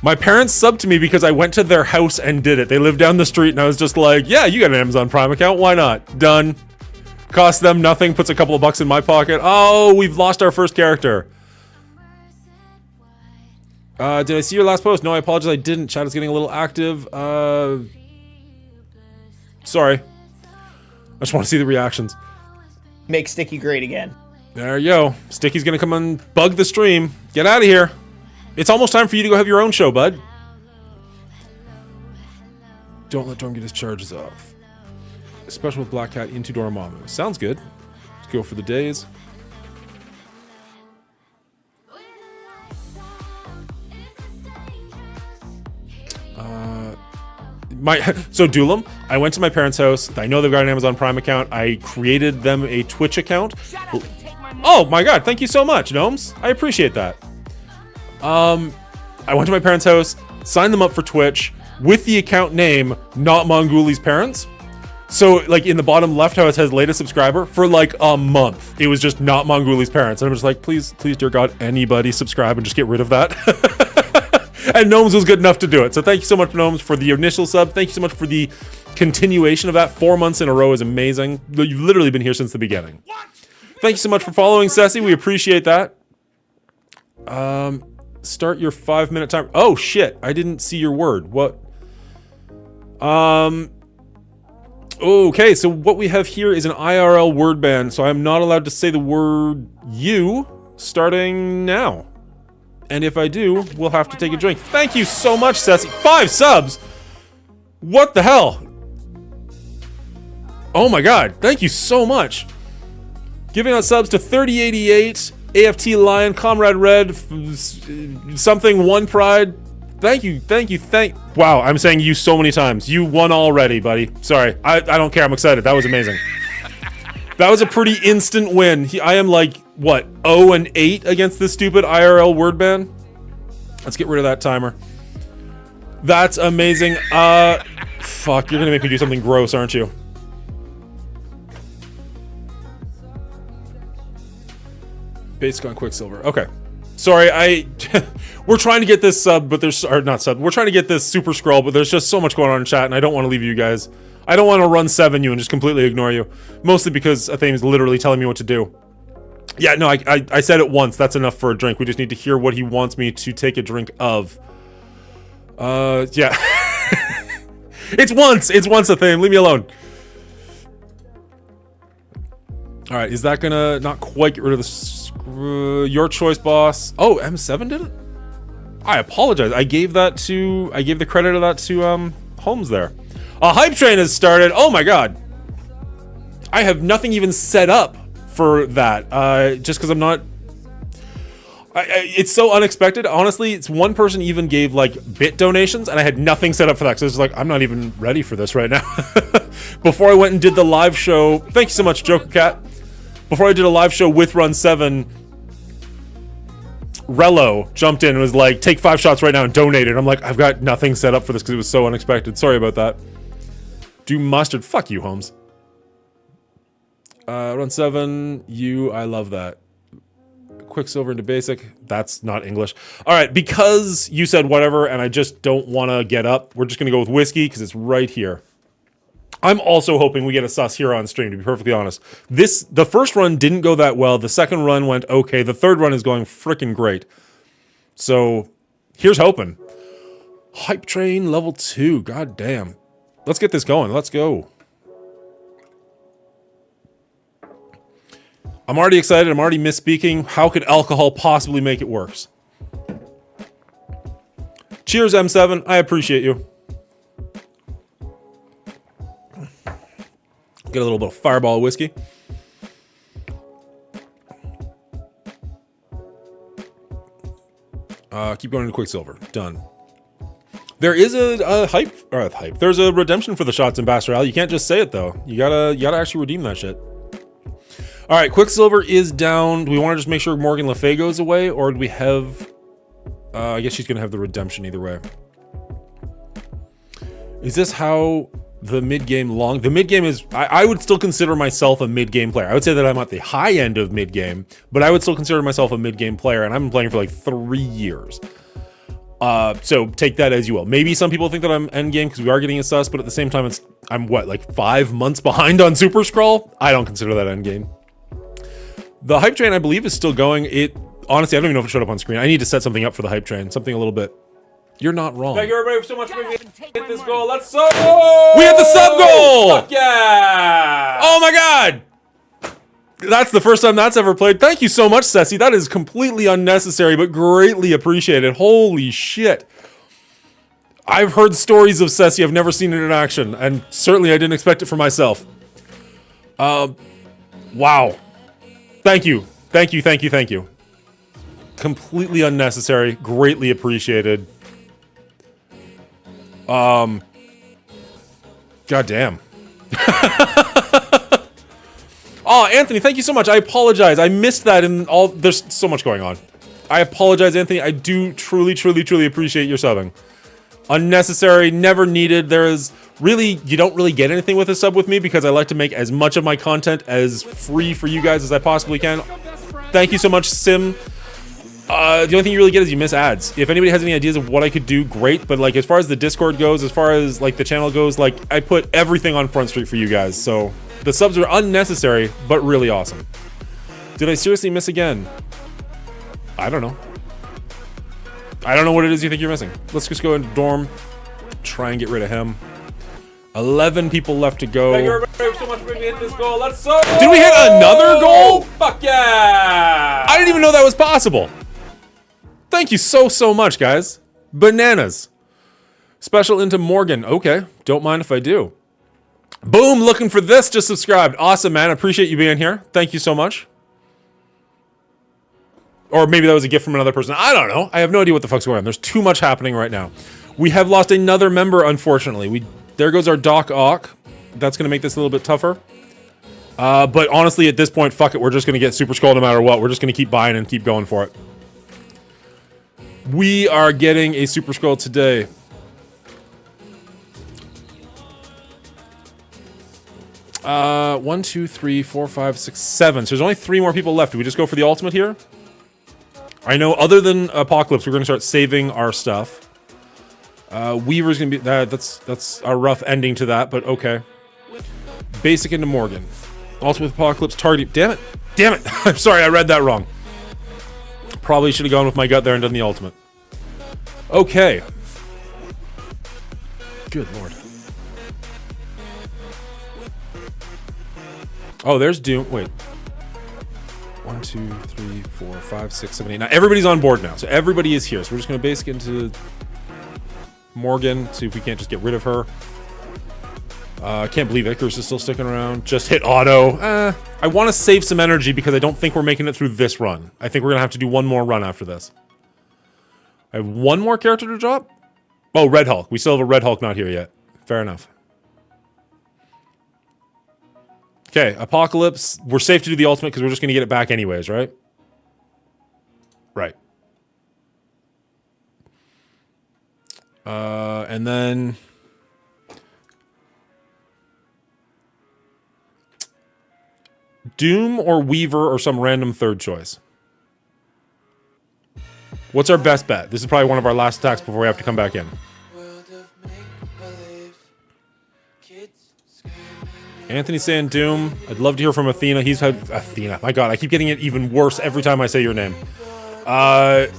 My parents subbed to me because I went to their house and did it. They lived down the street and I was just like, yeah, you got an Amazon Prime account. Why not? Done. Cost them nothing. Puts a couple of bucks in my pocket. Oh, we've lost our first character. Did I see your last post? No, I apologize. I didn't. Chat is getting a little active. Sorry. I just want to see the reactions. Make Sticky great again. There you go. Sticky's gonna come and bug the stream. Get out of here. It's almost time for you to go have your own show, bud. Don't let Dorm get his charges off. Special with Black Cat into Dormammu. Sounds good. Let's go for the days. So Dulam, I went to my parents' house. I know they've got an Amazon Prime account. I created them a Twitch account. Oh my god, thank you so much, Gnomes. I appreciate that. I went to my parents' house, signed them up for Twitch with the account name Not Mongooli's Parents. So, like, in the bottom left how it says latest subscriber, for like a month, it was just Not Mongooli's Parents. And I'm just like, please, dear God, anybody subscribe and just get rid of that. And Gnomes was good enough to do it. So thank you so much, Gnomes, for the initial sub. Thank you so much for the continuation of that. 4 months in a row is amazing. You've literally been here since the beginning. Thank you so much for following, Ceci. We appreciate that. Start your 5-minute timer. Oh, shit. I didn't see your word. What? Okay, so what we have here is an IRL word ban. So I'm not allowed to say the word you starting now. And if I do, we'll have to take a drink. Thank you so much, Ceci. 5 subs? What the hell? Oh my god, thank you so much. Giving out subs to 3088, AFT Lion, Comrade Red, something, One Pride. Thank you. Wow, I'm saying you so many times. You won already, buddy. Sorry, I don't care, I'm excited. That was amazing. That was a pretty instant win. I am like, what, 0-8 against this stupid IRL word ban? Let's get rid of that timer. That's amazing. Fuck, you're gonna make me do something gross, aren't you? Basic on Quicksilver. Okay. Sorry, we're trying to get this sub, but there's, or not sub, we're trying to get this super scroll, but there's just so much going on in chat, and I don't want to leave you guys. I don't want to run 7 you and just completely ignore you. Mostly because Athame is literally telling me what to do. Yeah, no, I said it once. That's enough for a drink. We just need to hear what he wants me to take a drink of. Yeah. It's once, Athame. Leave me alone. Alright, is that gonna not quite get rid of the your choice, boss? Oh, M7 did it? I apologize. I gave the credit of that to Holmes there. A hype train has started. Oh my god. I have nothing even set up for that. Just because I'm not... it's so unexpected. Honestly, it's one person even gave like bit donations and I had nothing set up for that. So it's like, I'm not even ready for this right now. Before I went and did the live show, thank you so much, Joker Cat. Before I did a live show with Run 7, Rello jumped in and was like, take 5 shots right now and donate it. I'm like, I've got nothing set up for this because it was so unexpected. Sorry about that. Do mustard. Fuck you, Holmes. Run 7, I love that. Quicksilver into basic. That's not English. All right, because you said whatever and I just don't want to get up, we're just going to go with whiskey because it's right here. I'm also hoping we get a SuS here on stream, to be perfectly honest. The first run didn't go that well. The second run went okay. The third run is going freaking great. So, here's hoping. Hype train level 2. God damn. Let's get this going. Let's go. I'm already excited. I'm already misspeaking. How could alcohol possibly make it worse? Cheers, M7. I appreciate you. Get a little bit of Fireball whiskey. Keep going into Quicksilver. Done. There is a hype. There's a redemption for the shots in Bass Royale. You can't just say it though. You gotta actually redeem that shit. All right, Quicksilver is down. Do we want to just make sure Morgan Le Fay goes away, or do we have? I guess she's gonna have the redemption either way. Is this how the mid-game long? The mid-game is... I would still consider myself a mid-game player. I would say that I'm at the high end of mid-game, but I would still consider myself a mid-game player, and I've been playing for like 3 years. So take that as you will. Maybe some people think that I'm endgame because we are getting a SuS, but at the same time, I'm what, like 5 months behind on Super Scroll? I don't consider that endgame. The hype train, I believe, is still going. Honestly, I don't even know if it showed up on screen. I need to set something up for the hype train. Something a little bit... You're not wrong. Thank you everybody so much for hit this goal. Let's go! We hit the sub goal! Fuck yeah! Oh my god! That's the first time that's ever played. Thank you so much, Ceci. That is completely unnecessary, but greatly appreciated. Holy shit. I've heard stories of Ceci. I've never seen it in action, and certainly I didn't expect it for myself. Wow. Thank you. Thank you, thank you, thank you. Completely unnecessary. Greatly appreciated. God damn. Oh, Anthony, thank you so much. I apologize. I missed that in all... There's so much going on. I apologize, Anthony. I do truly, truly, truly appreciate your subbing. Unnecessary, never needed. There is really... You don't really get anything with a sub with me because I like to make as much of my content as free for you guys as I possibly can. Thank you so much, Sim. The only thing you really get is you miss ads. If anybody has any ideas of what I could do, great. But like as far as the Discord goes, as far as like the channel goes, like I put everything on Front Street for you guys. So the subs are unnecessary, but really awesome. Did I seriously miss again? I don't know. I don't know what it is you think you're missing. Let's just go into dorm. Try and get rid of him. 11 people left to go. Thank you everybody so much for hitting this goal. Let's go! Did we hit another goal? Fuck yeah! I didn't even know that was possible. Thank you so much, guys. Bananas. Special into Morgan. Okay, don't mind if I do. Boom, looking for this, just subscribed. Awesome, man. Appreciate you being here. Thank you so much. Or maybe that was a gift from another person. I don't know. I have no idea what the fuck's going on. There's too much happening right now. We have lost another member, unfortunately. There goes our Doc Ock. That's going to make this a little bit tougher. But honestly, at this point, fuck it. We're just going to get Super Skull no matter what. We're just going to keep buying and keep going for it. We are getting a Super Skull today. One, two, three, four, five, six, seven. So there's only 3 more people left. Do we just go for the ultimate here? I know other than Apocalypse, we're going to start saving our stuff. Weaver's going to be... that's a rough ending to that, but okay. Basic into Morgan. Ultimate Apocalypse target... Damn it! Damn it! I'm sorry, I read that wrong. Probably should have gone with my gut there and done the ultimate. Okay. Good lord. Oh, there's Doom. Wait. 1, 2, 3, 4, 5, 6, 7, 8. Now everybody's on board now, so everybody is here. So we're just gonna basic into Morgan. See if we can't just get rid of her. I can't believe Icarus is still sticking around. Just hit auto. I want to save some energy because I don't think we're making it through this run. I think we're gonna have to do one more run after this. I have one more character to drop. Oh, Red Hulk. We still have a Red Hulk not here yet. Fair enough. Okay, Apocalypse. We're safe to do the ultimate because we're just going to get it back anyways, right? Right. And then... Doom or Weaver or some random third choice? What's our best bet? This is probably one of our last attacks before we have to come back in. Anthony saying Doom. I'd love to hear from Athena. He's had... Athena. My god, I keep getting it even worse every time I say your name.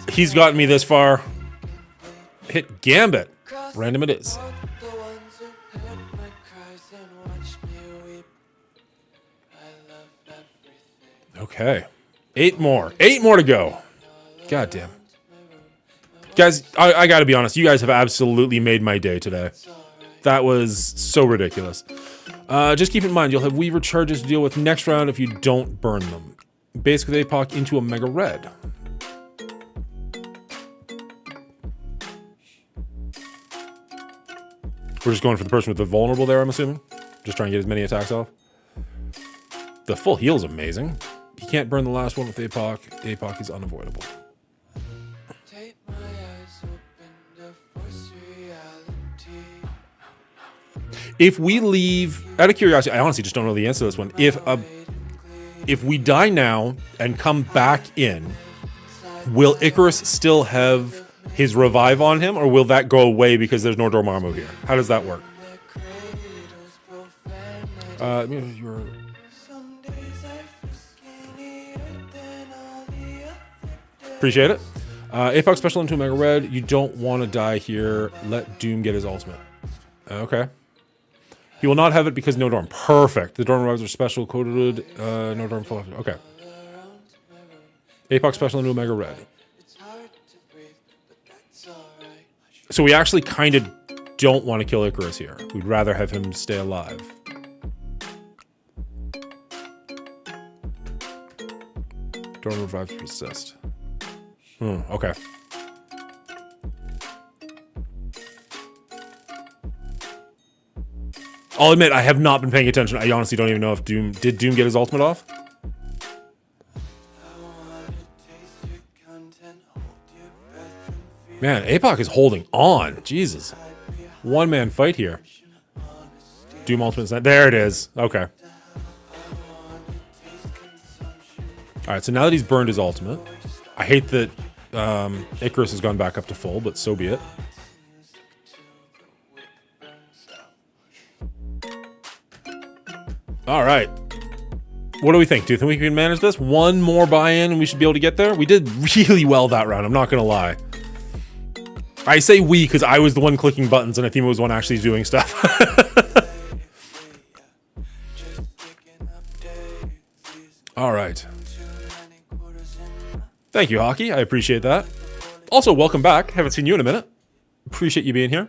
He's gotten me this far. Hit Gambit. Random it is. Okay. 8 more. 8 more to go. God damn. Guys, I gotta be honest. You guys have absolutely made my day today. That was so ridiculous. Just keep in mind, you'll have Weaver charges to deal with next round if you don't burn them. Basically, they pock into a Mega Red. We're just going for the person with the vulnerable there, I'm assuming. Just trying to get as many attacks off. The full heal is amazing. You can't burn the last one with APOC. APOC is unavoidable. If we leave, out of curiosity, I honestly just don't know the answer to this one. If we die now and come back in, will Icarus still have his revive on him, or will that go away because there's no Dormammu here? How does that work? Appreciate it. Apoc special into Mega Red. You don't want to die here. Let Doom get his ultimate. Okay. He will not have it because no Dorm. Perfect. The Dorm revives are special coded. No Dorm full. Okay. Apoc special into Mega Red. So we actually kind of don't want to kill Icarus here. We'd rather have him stay alive. Dorm revives persist. Okay. I'll admit, I have not been paying attention. I honestly don't even know if Doom... Did Doom get his ultimate off? Man, Apoc is holding on. Jesus. One-man fight here. Doom ultimate... There it is. Okay. Alright, so now that he's burned his ultimate... I hate that Icarus has gone back up to full, but so be it. All right. What do we think? Do you think we can manage this? One more buy-in and we should be able to get there? We did really well that round, I'm not going to lie. I say we because I was the one clicking buttons and Athena was the one actually doing stuff. All right. Thank you, Hockey. I appreciate that. Also, welcome back. Haven't seen you in a minute. Appreciate you being here.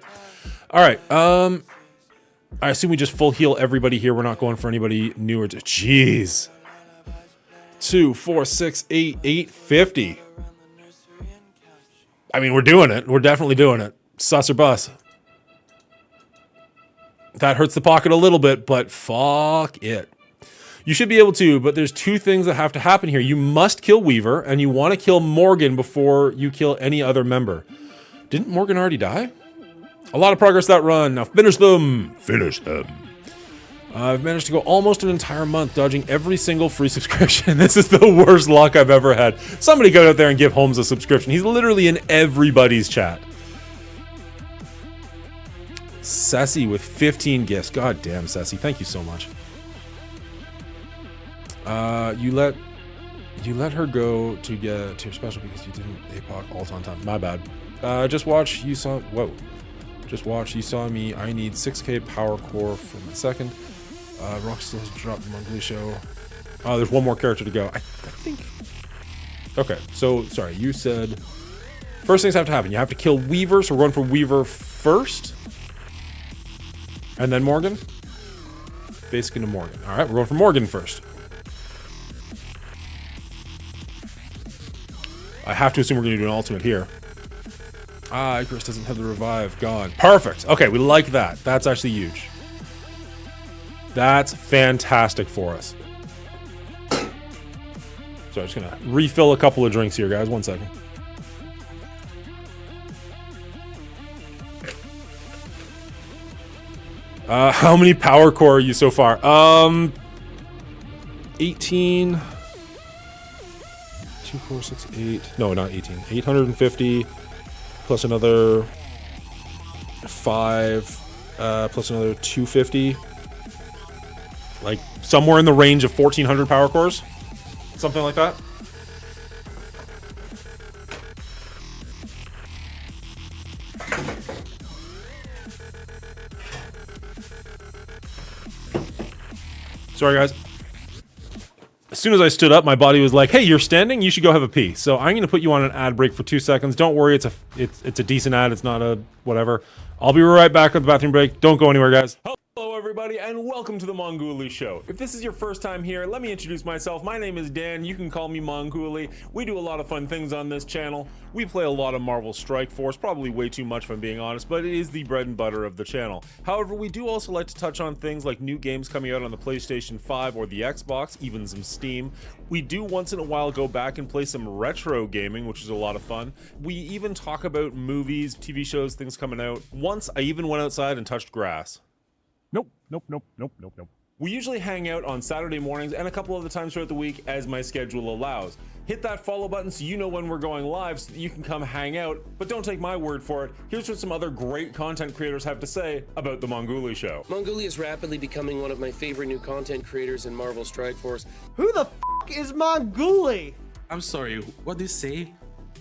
All right. I assume we just full heal everybody here. We're not going for anybody new or... Jeez. 2, 4, 6, 8, 850. I mean, we're doing it. We're definitely doing it. Sus or bus. That hurts the pocket a little bit, but fuck it. You should be able to, but there's two things that have to happen here. You must kill Weaver, and you want to kill Morgan before you kill any other member. Didn't Morgan already die? A lot of progress that run. Now finish them. Finish them. I've managed to go almost an entire month dodging every single free subscription. This is the worst luck I've ever had. Somebody go out there and give Holmes a subscription. He's literally in everybody's chat. Sassy with 15 gifts. God damn, Sassy. Thank you so much. You let her go to get to your special because you didn't APOC all on time. My bad. Just watch. You saw. Whoa. Just watch. You saw me. I need 6k power core for my second. Rockstar has dropped the monthly show. Oh, there's one more character to go. I think. Okay, so sorry. You said first things have to happen. You have to kill Weaver. So we're going for Weaver first, and then Morgan. Basically to Morgan. All right, we're going for Morgan first. I have to assume we're going to do an ultimate here. Icarus doesn't have the revive. Gone. Perfect. Okay, we like that. That's actually huge. That's fantastic for us. So I'm just going to refill a couple of drinks here, guys. 1 second. How many power core are you so far? 18... 2, 4, 6, 8. No, not 18. 850 plus another 5 plus another 250. Like somewhere in the range of 1400 power cores. Something like that. Sorry, guys. As soon as I stood up, my body was like, hey, you're standing? You should go have a pee. So I'm going to put you on an ad break for 2 seconds. Don't worry, it's a decent ad. It's not a whatever. I'll be right back with the bathroom break. Don't go anywhere, guys. Hello, everybody, and welcome to the Mongooly Show. If this is your first time here, let me introduce myself. My name is Dan. You can call me Mongooly. We do a lot of fun things on this channel. We play a lot of Marvel Strike Force, probably way too much if I'm being honest, but it is the bread and butter of the channel. However, we do also like to touch on things like new games coming out on the PlayStation 5 or the Xbox, even some Steam. We do once in a while go back and play some retro gaming, which is a lot of fun. We even talk about movies, TV shows, things coming out. Once I even went outside and touched grass. Nope. We usually hang out on Saturday mornings and a couple other times throughout the week as my schedule allows. Hit that follow button so you know when we're going live so that you can come hang out, but don't take my word for it. Here's what some other great content creators have to say about the Mongooly Show. Mongooly is rapidly becoming one of my favorite new content creators in Marvel Strike Force. Who the f is Mongooly? I'm sorry, what did you say?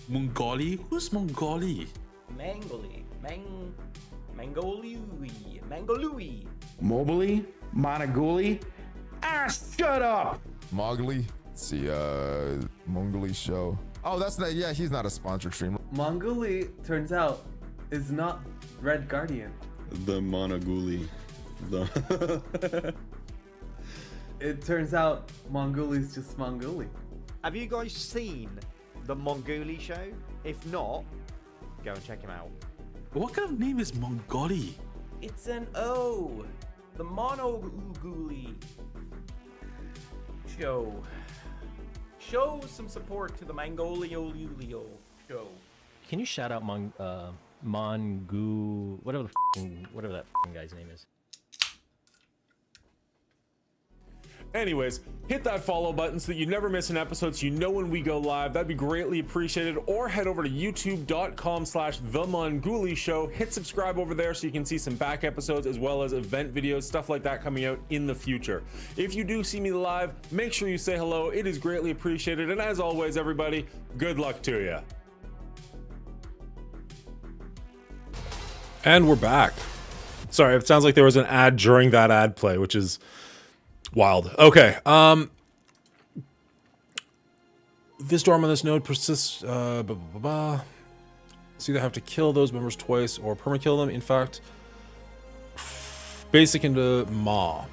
Mongoli? Who's Mongoli? Mangoli. Mangolui. Mobley? Monaguli? Shut up! Mowgli. Let's see, Mongooly show. Oh, that's not, yeah, he's not a sponsored streamer. Mongooly, turns out, is not Red Guardian. The Monaguli. It turns out Mongooly's just Mongooly. Have you guys seen the Mongooly show? If not, go and check him out. What kind of name is Mongoli? It's an O. The Monogooly show. Show some support to the Mongolio show. Can you shout out Mongu, whatever that guy's name is? Anyways, hit that follow button so that you never miss an episode so you know when we go live. That'd be greatly appreciated. Or head over to youtube.com/themongooly show. Hit subscribe over there so you can see some back episodes as well as event videos, stuff like that coming out in the future. If you do see me live, make sure you say hello. It is greatly appreciated. And as always, everybody, good luck to you. And we're back. Sorry, it sounds like there was an ad during that ad play, which is wild. Okay. This dorm on this node persists. So either have to kill those members twice or permakill them. In fact, basic into Ma.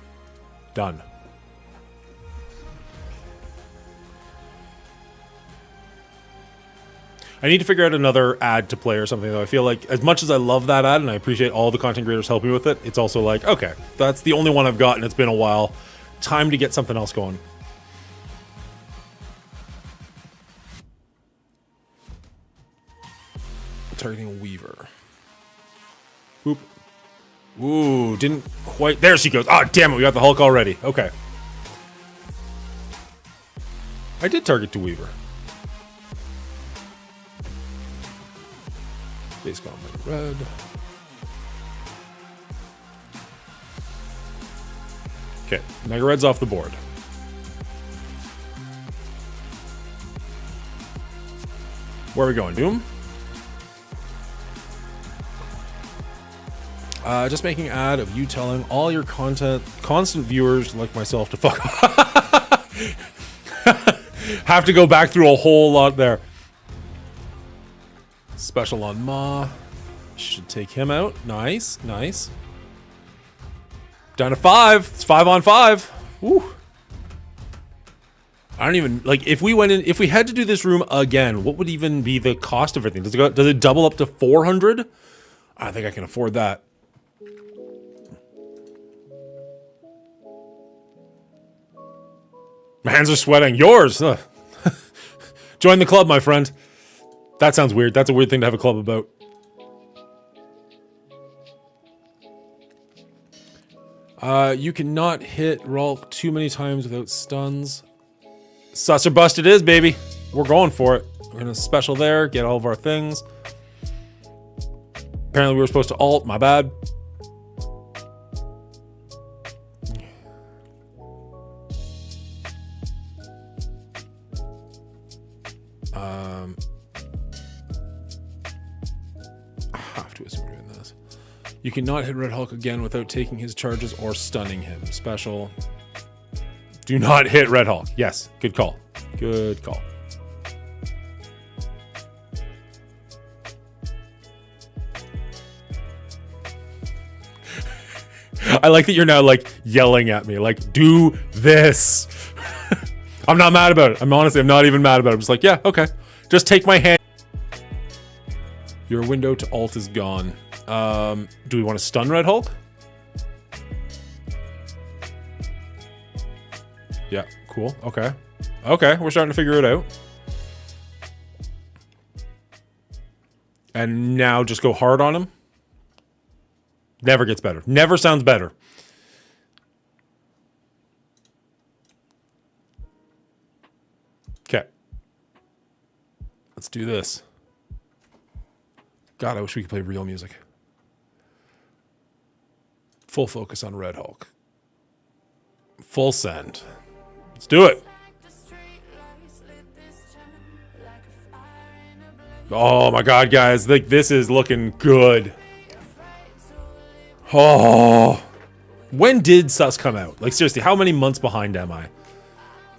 Done. I need to figure out another ad to play or something, though. I feel like, as much as I love that ad and I appreciate all the content creators helping me with it, it's also like, okay, that's the only one I've got and it's been a while. Time to get something else going. Targeting a Weaver. Boop. Ooh, didn't quite. There she goes. Oh, damn it, we got the Hulk already. Okay. I did target to Weaver. Base combat red. Okay, Mega Red's off the board. Where are we going, Doom? Just making an ad of you telling all your constant viewers like myself to fuck off. Have to go back through a whole lot there. Special on Ma. Should take him out. Nice, nice. Down to 5. It's 5 on 5. Woo. I don't even, like, if we went in, if we had to do this room again, what would even be the cost of everything? Does it double up to 400? I think I can afford that. My hands are sweating. Yours. Join the club, my friend. That sounds weird. That's a weird thing to have a club about. You cannot hit Ralk too many times without stuns. SuS or bust it is, baby. We're going for it. We're gonna special there, get all of our things. Apparently we were supposed to ult, my bad. I have to assume we're doing this. You cannot hit Red Hulk again without taking his charges or stunning him. Special. Do not hit Red Hulk. Yes, good call. Good call. I like that you're now like yelling at me, like, do this. I'm not mad about it. I'm not even mad about it. I'm just like, yeah, okay. Just take my hand. Your window to ult is gone. Do we want to stun Red Hulk? Yeah, cool. Okay. Okay, we're starting to figure it out. And now just go hard on him. Never gets better. Never sounds better. Okay. Let's do this. God, I wish we could play real music. Full focus on Red Hulk. Full send. Let's do it. Oh my God, guys. Like, this is looking good. Oh. When did SuS come out? Like, seriously, how many months behind am I?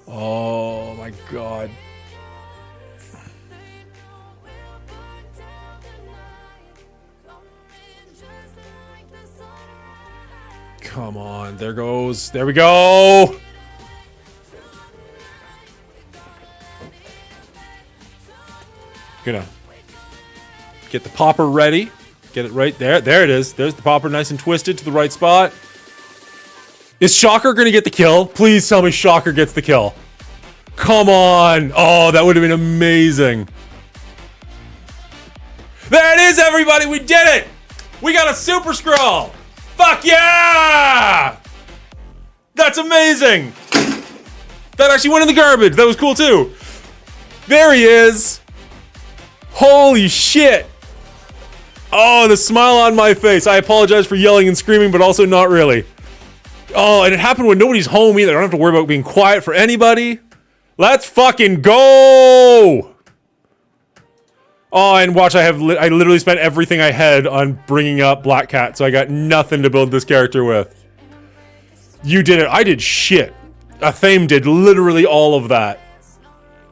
Oh my God. Come on, there goes. There we go. Gonna get the popper ready. Get it right there. There it is. There's the popper, nice and twisted to the right spot. Is Shocker gonna get the kill? Please tell me Shocker gets the kill. Come on. Oh, that would have been amazing. There it is, everybody. We did it. We got a Super Scroll. Fuck yeah! That's amazing! That actually went in the garbage. That was cool too. There he is. Holy shit. Oh, the smile on my face. I apologize for yelling and screaming, but also not really. Oh, and it happened when nobody's home either. I don't have to worry about being quiet for anybody. Let's fucking go! Oh, and watch, I literally spent everything I had on bringing up Black Cat, so I got nothing to build this character with. You did it. I did shit. Athame did literally all of that.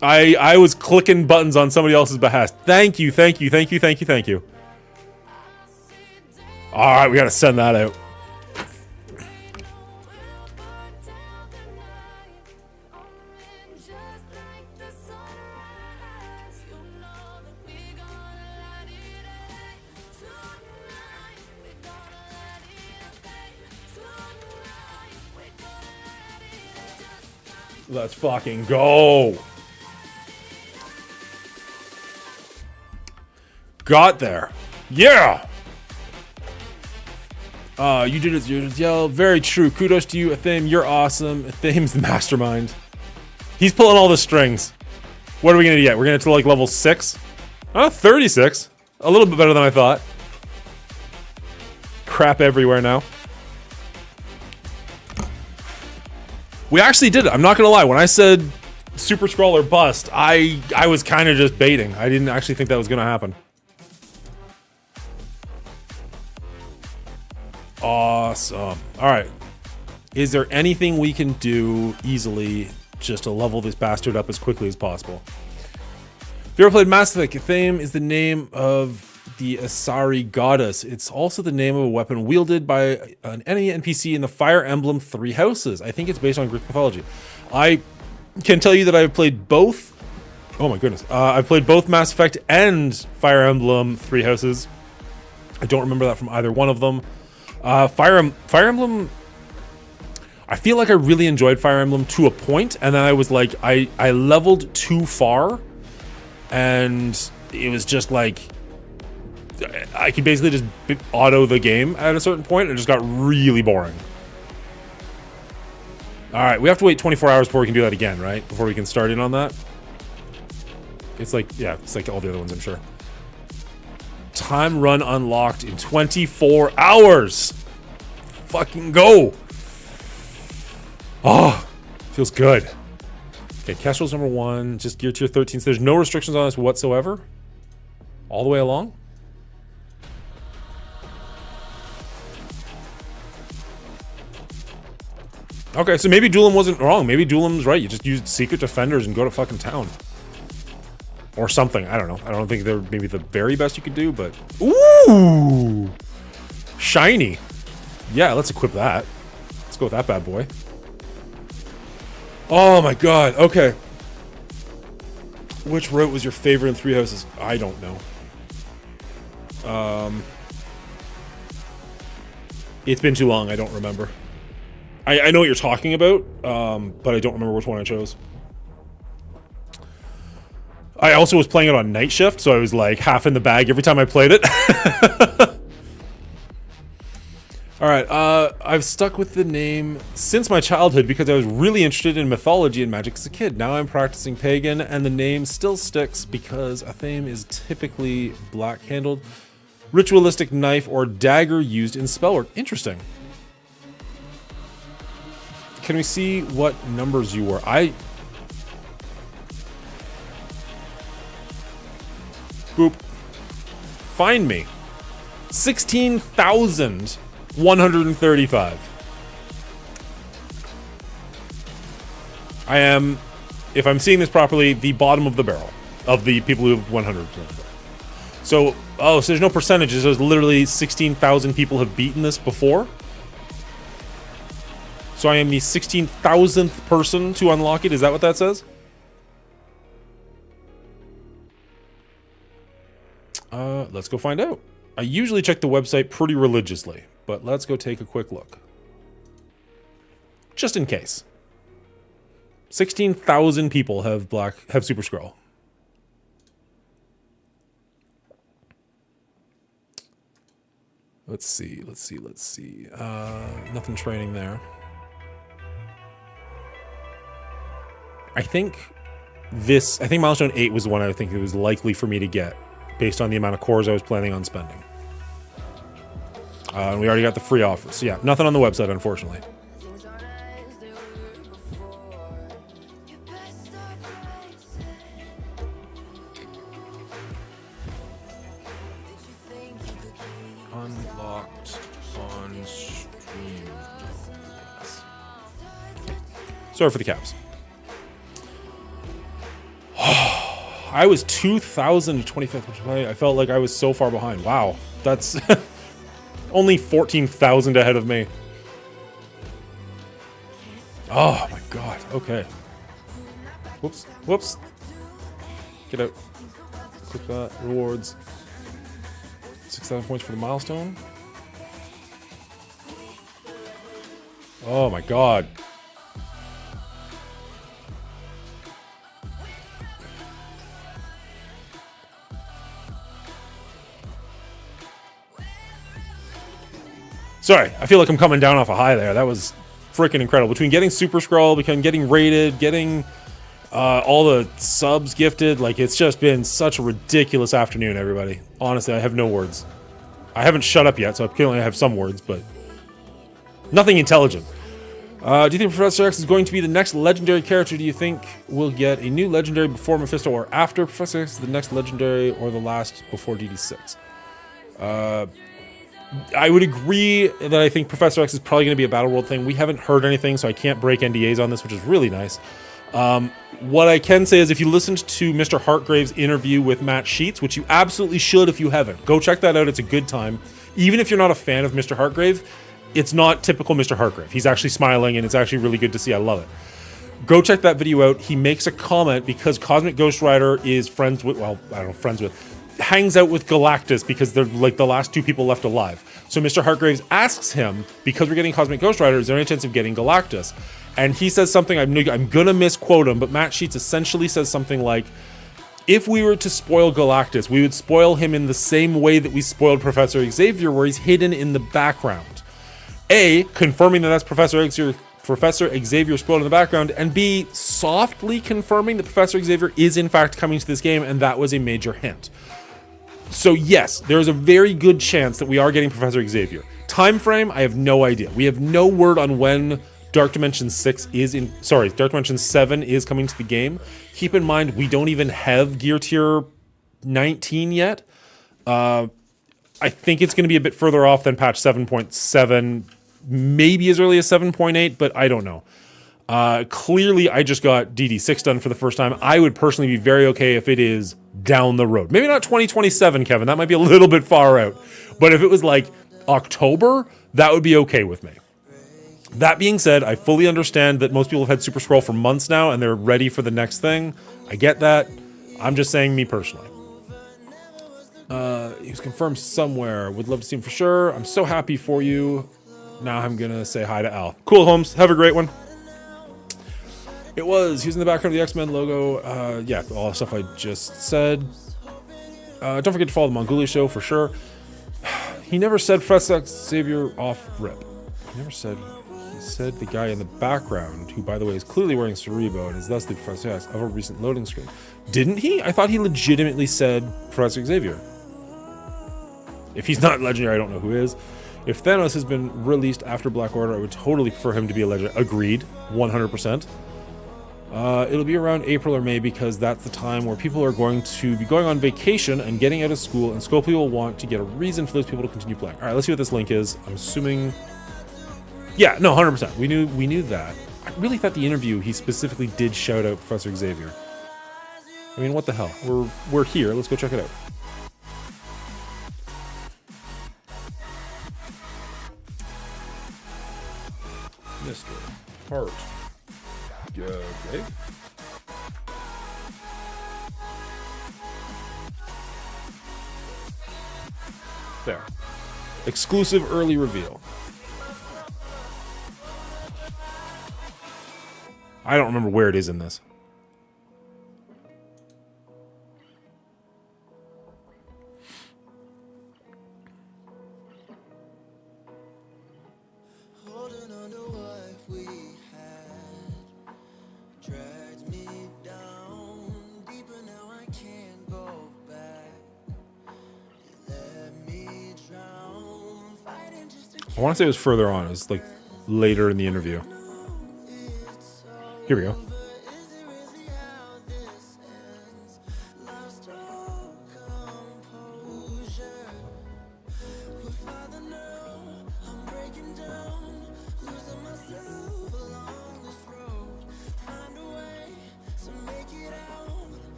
I was clicking buttons on somebody else's behest. Thank you, thank you, thank you, thank you, thank you. All right, we gotta send that out. Let's fucking go. Got there. Yeah. You did it. Yell. Very true. Kudos to you, Athame. You're awesome. Athame's the mastermind. He's pulling all the strings. What are we gonna get? We're gonna get to like level 6. 36. A little bit better than I thought. Crap everywhere now. We actually did it. I'm not gonna lie. When I said Super Scroll or bust, I was kind of just baiting. I didn't actually think that was gonna happen. Awesome. All right. Is there anything we can do easily just to level this bastard up as quickly as possible? If you ever played Mass Effect, Athame is the name of the Asari goddess. It's also the name of a weapon wielded by an enemy NPC in the Fire Emblem Three Houses. I think it's based on Greek mythology. I can tell you that I've played both. Oh my goodness. I've played both Mass Effect and Fire Emblem Three Houses. I don't remember that from either one of them. Fire Emblem, I feel like I really enjoyed Fire Emblem to a point, and then I was like, I leveled too far, and it was just like, I could basically just auto the game at a certain point, and it just got really boring. Alright, we have to wait 24 hours before we can do that again, right? Before we can start in on that. It's like, yeah, it's like all the other ones, I'm sure. Time run unlocked in 24 hours. Fucking go. Oh, feels good. Okay, Kestrel's number 1, just gear tier 13. So there's no restrictions on this whatsoever. All the way along. Okay, so maybe Duelim wasn't wrong. Maybe Duelim's right. You just use Secret Defenders and go to fucking town. Or something. I don't know. I don't think they're maybe the very best you could do, but... Ooh! Shiny. Yeah, let's equip that. Let's go with that bad boy. Oh my god. Okay. Which route was your favorite in Three Houses? I don't know. It's been too long. I don't remember. I know what you're talking about, but I don't remember which one I chose. I also was playing it on night shift, so I was like half in the bag every time I played it. Alright, I've stuck with the name since my childhood because I was really interested in mythology and magic as a kid. Now I'm practicing pagan, and the name still sticks because Athame is typically black-handled, ritualistic knife or dagger used in spellwork. Interesting. Can we see what numbers you were? Boop. Find me. 16,135. I am, if I'm seeing this properly, the bottom of the barrel of the people who have 100%. So, oh, so there's no percentages. There's literally 16,000 people have beaten this before. So I am the 16,000th person to unlock it. Is that what that says? Let's go find out. I usually check the website pretty religiously, but let's go take a quick look. Just in case. 16,000 people have Super Scroll. Let's see. Nothing training there. I think milestone 8 was the one I think it was likely for me to get based on the amount of cores I was planning on spending. And we already got the free offer. So yeah, nothing on the website, unfortunately. Unlocked on stream. Sorry for the caps. I was 2,025. I felt like I was so far behind. Wow, that's only 14,000 ahead of me. Oh my god. Okay. Whoops. Whoops. Get out. Click that. Rewards. 6,000 points for the milestone. Oh my god. Sorry, I feel like I'm coming down off a high there. That was freaking incredible. Between getting Super Scroll, getting rated, getting all the subs gifted, like it's just been such a ridiculous afternoon, everybody. Honestly, I have no words. I haven't shut up yet, so I can only have some words, but nothing intelligent. Do you think Professor X is going to be the next legendary character? Do you think we'll get a new legendary before Mephisto or after Professor X, the next legendary, or the last before DD6? I would agree that I think Professor X is probably going to be a Battle World thing. We haven't heard anything, so I can't break NDAs on this, which is really nice. What I can say is if you listened to Mr. Hartgrave's interview with Matt Sheets, which you absolutely should if you haven't, go check that out. It's a good time. Even if you're not a fan of Mr. Hartgrave, it's not typical Mr. Hartgrave. He's actually smiling, and it's actually really good to see. I love it. Go check that video out. He makes a comment because Cosmic Ghost Rider is friends with, well, I don't know, friends with, hangs out with Galactus because they're like the last two people left alive. So Mr. Hartgraves asks him, because we're getting Cosmic Ghost Rider, is there any chance of getting Galactus? And he says something, I'm gonna misquote him, but Matt Sheets essentially says something like, if we were to spoil Galactus, we would spoil him in the same way that we spoiled Professor Xavier, where he's hidden in the background. A, confirming that that's Professor Xavier spoiled in the background, and B, softly confirming that Professor Xavier is in fact coming to this game, and that was a major hint. So yes, there's a very good chance that we are getting Professor Xavier. Time frame, I have no idea. We have no word on when Dark Dimension 7 is coming to the game. Keep in mind, we don't even have Gear Tier 19 yet. I think it's going to be a bit further off than patch 7.7, maybe as early as 7.8, but I don't know. Clearly, I just got DD6 done for the first time. I would personally be very okay if it is down the road. Maybe not 2027, Kevin. That might be a little bit far out. But if it was like October, that would be okay with me. That being said, I fully understand that most people have had Super Scroll for months now and they're ready for the next thing. I get that. I'm just saying me personally. He was confirmed somewhere. Would love to see him for sure. I'm so happy for you. Now I'm going to say hi to Al. Cool, Holmes. Have a great one. It was. He was in the background of the X-Men logo. Yeah, all the stuff I just said. Don't forget to follow the Mongolia show for sure. He never said Professor Xavier off rip. He never said. He said the guy in the background, who by the way is clearly wearing Cerebro and is thus the Professor X of a recent loading screen. Didn't he? I thought he legitimately said Professor Xavier. If he's not legendary, I don't know who is. If Thanos has been released after Black Order, I would totally prefer him to be a legend. Agreed, 100%. It'll be around April or May because that's the time where people are going to be going on vacation and getting out of school, and Scopely will want to get a reason for those people to continue playing. All right, let's see what this link is. I'm assuming... Yeah, no, 100%. We knew that. I really thought the interview, he specifically did shout out Professor Xavier. I mean, what the hell? We're here. Let's go check it out. Mr. Hart. Okay. There. Exclusive early reveal. I don't remember where it is in this. I want to say it was further on. It was like later in the interview. Here we go.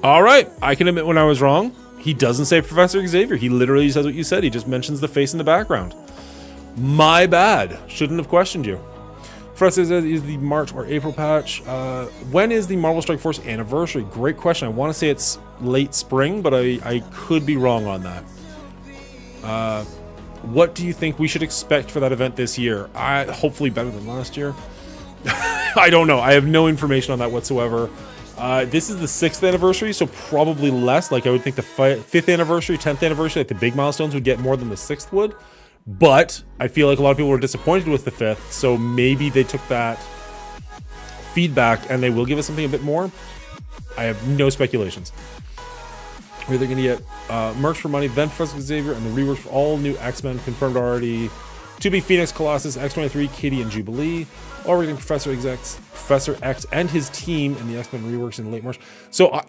All right, I can admit when I was wrong. He doesn't say Professor Xavier. He literally says what you said. He just mentions the face in the background. My bad. Shouldn't have questioned you. Professor Xavier is the March or April patch. When is the Marvel Strike Force anniversary? Great question. I want to say it's late spring, but I could be wrong on that. What do you think we should expect for that event this year? Hopefully better than last year. I don't know. I have no information on that whatsoever. This is the 6th anniversary, so probably less. Like, I would think the 5th anniversary, 10th anniversary, like the big milestones would get more than the 6th would. But I feel like a lot of people were disappointed with the 5th, so maybe they took that feedback and they will give us something a bit more. I have no speculations. We're either going to get merch for money, then Professor Xavier, and the reworks for all new X-Men confirmed already. To be Phoenix, Colossus, X-23, Kitty, and Jubilee. Or we're getting Professor X and his team in the X-Men reworks in late March. So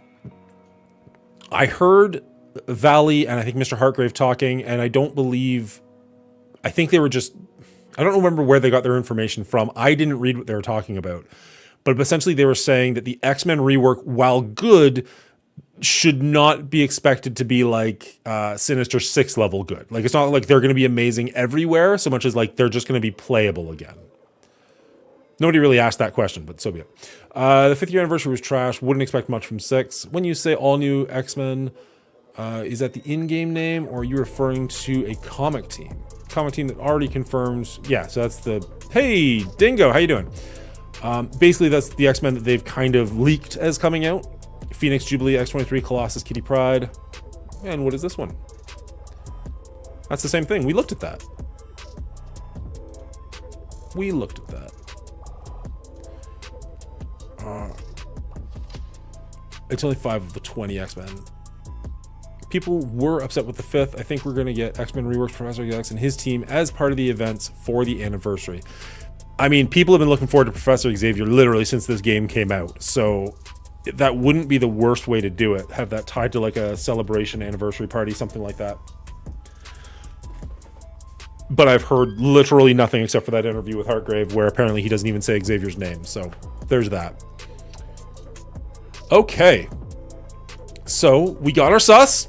I heard Valley and I think Mr. Hartgrave talking, and I think they were just, I don't remember where they got their information from. I didn't read what they were talking about. But essentially they were saying that the X-Men rework, while good, should not be expected to be like Sinister 6 level good. Like, it's not like they're going to be amazing everywhere so much as like they're just going to be playable again. Nobody really asked that question, but so be it. The 5th year anniversary was trash. Wouldn't expect much from 6. When you say all new X-Men, is that the in-game name, or are you referring to a comic team? Comic team that already confirms. Yeah, so that's the, hey, Dingo, how you doing? Basically, that's the X-Men that they've kind of leaked as coming out. Phoenix, Jubilee, X-23, Colossus, Kitty Pryde. And what is this one? That's the same thing. We looked at that. It's only 5 of the 20 X-Men. People were upset with the 5th. I think we're going to get X-Men reworks Professor X and his team as part of the events for the anniversary. I mean, people have been looking forward to Professor Xavier literally since this game came out. So that wouldn't be the worst way to do it. Have that tied to like a celebration anniversary party, something like that. But I've heard literally nothing except for that interview with Hartgrave where apparently he doesn't even say Xavier's name. So there's that. Okay. So we got our SuS.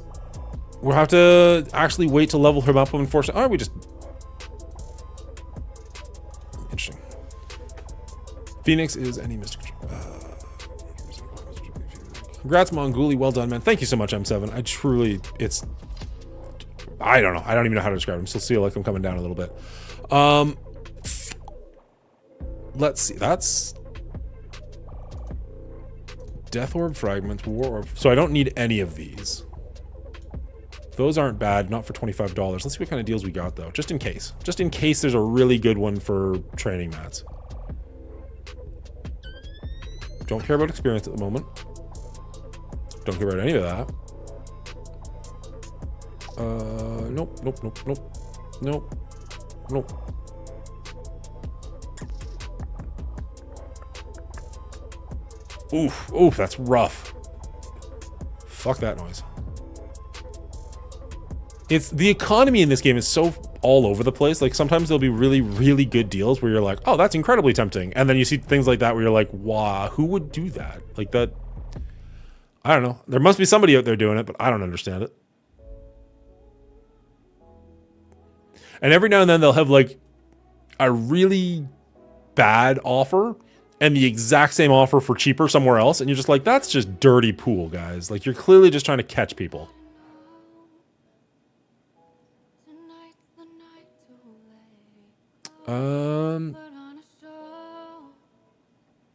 We'll have to actually wait to level him up, unfortunately. All right, we just... Interesting. Phoenix is any mystic... Congrats, Monguli. Well done, man. Thank you so much, M7. I truly... It's... I don't know. I don't even know how to describe it. I still feel like I'm coming down a little bit. Let's see. That's... Death Orb Fragments, War Orb. So I don't need any of these. Those aren't bad, not for $25. Let's see what kind of deals we got, though, just in case. Just in case there's a really good one for training mats. Don't care about experience at the moment. Don't care about any of that. Nope. Oof, that's rough. Fuck that noise. It's the economy in this game is so all over the place. Like sometimes there'll be really, really good deals where you're like, oh, that's incredibly tempting. And then you see things like that where you're like, wow, who would do that? Like that. I don't know. There must be somebody out there doing it, but I don't understand it. And every now and then they'll have like a really bad offer and the exact same offer for cheaper somewhere else. And you're just like, that's just dirty pool, guys. Like you're clearly just trying to catch people.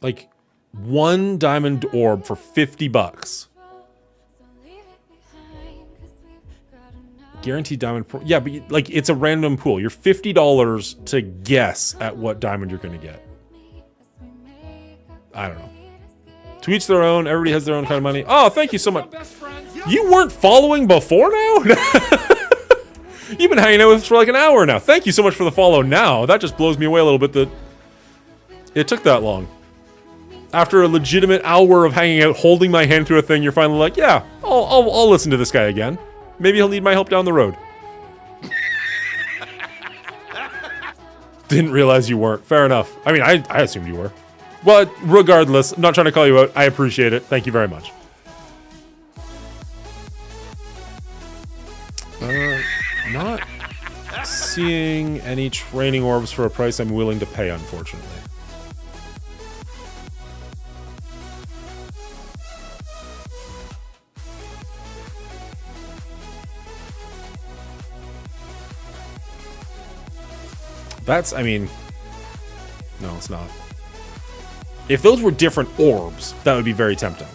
Like 1 diamond orb for $50. Guaranteed diamond pool. Yeah, but like it's a random pool. You're $50 to guess at what diamond you're going to get. I don't know. To each their own. Everybody has their own kind of money. Oh, thank you so much. You weren't following before now? You've been hanging out with us for like an hour now. Thank you so much for the follow now. That just blows me away a little bit that it took that long. After a legitimate hour of hanging out, holding my hand through a thing, you're finally like, yeah, I'll listen to this guy again. Maybe he'll need my help down the road. Didn't realize you weren't. Fair enough. I mean, I assumed you were. Well, regardless, I'm not trying to call you out. I appreciate it. Thank you very much. Not seeing any training orbs for a price I'm willing to pay, unfortunately. That's, I mean, no, it's not. If those were different orbs, that would be very tempting.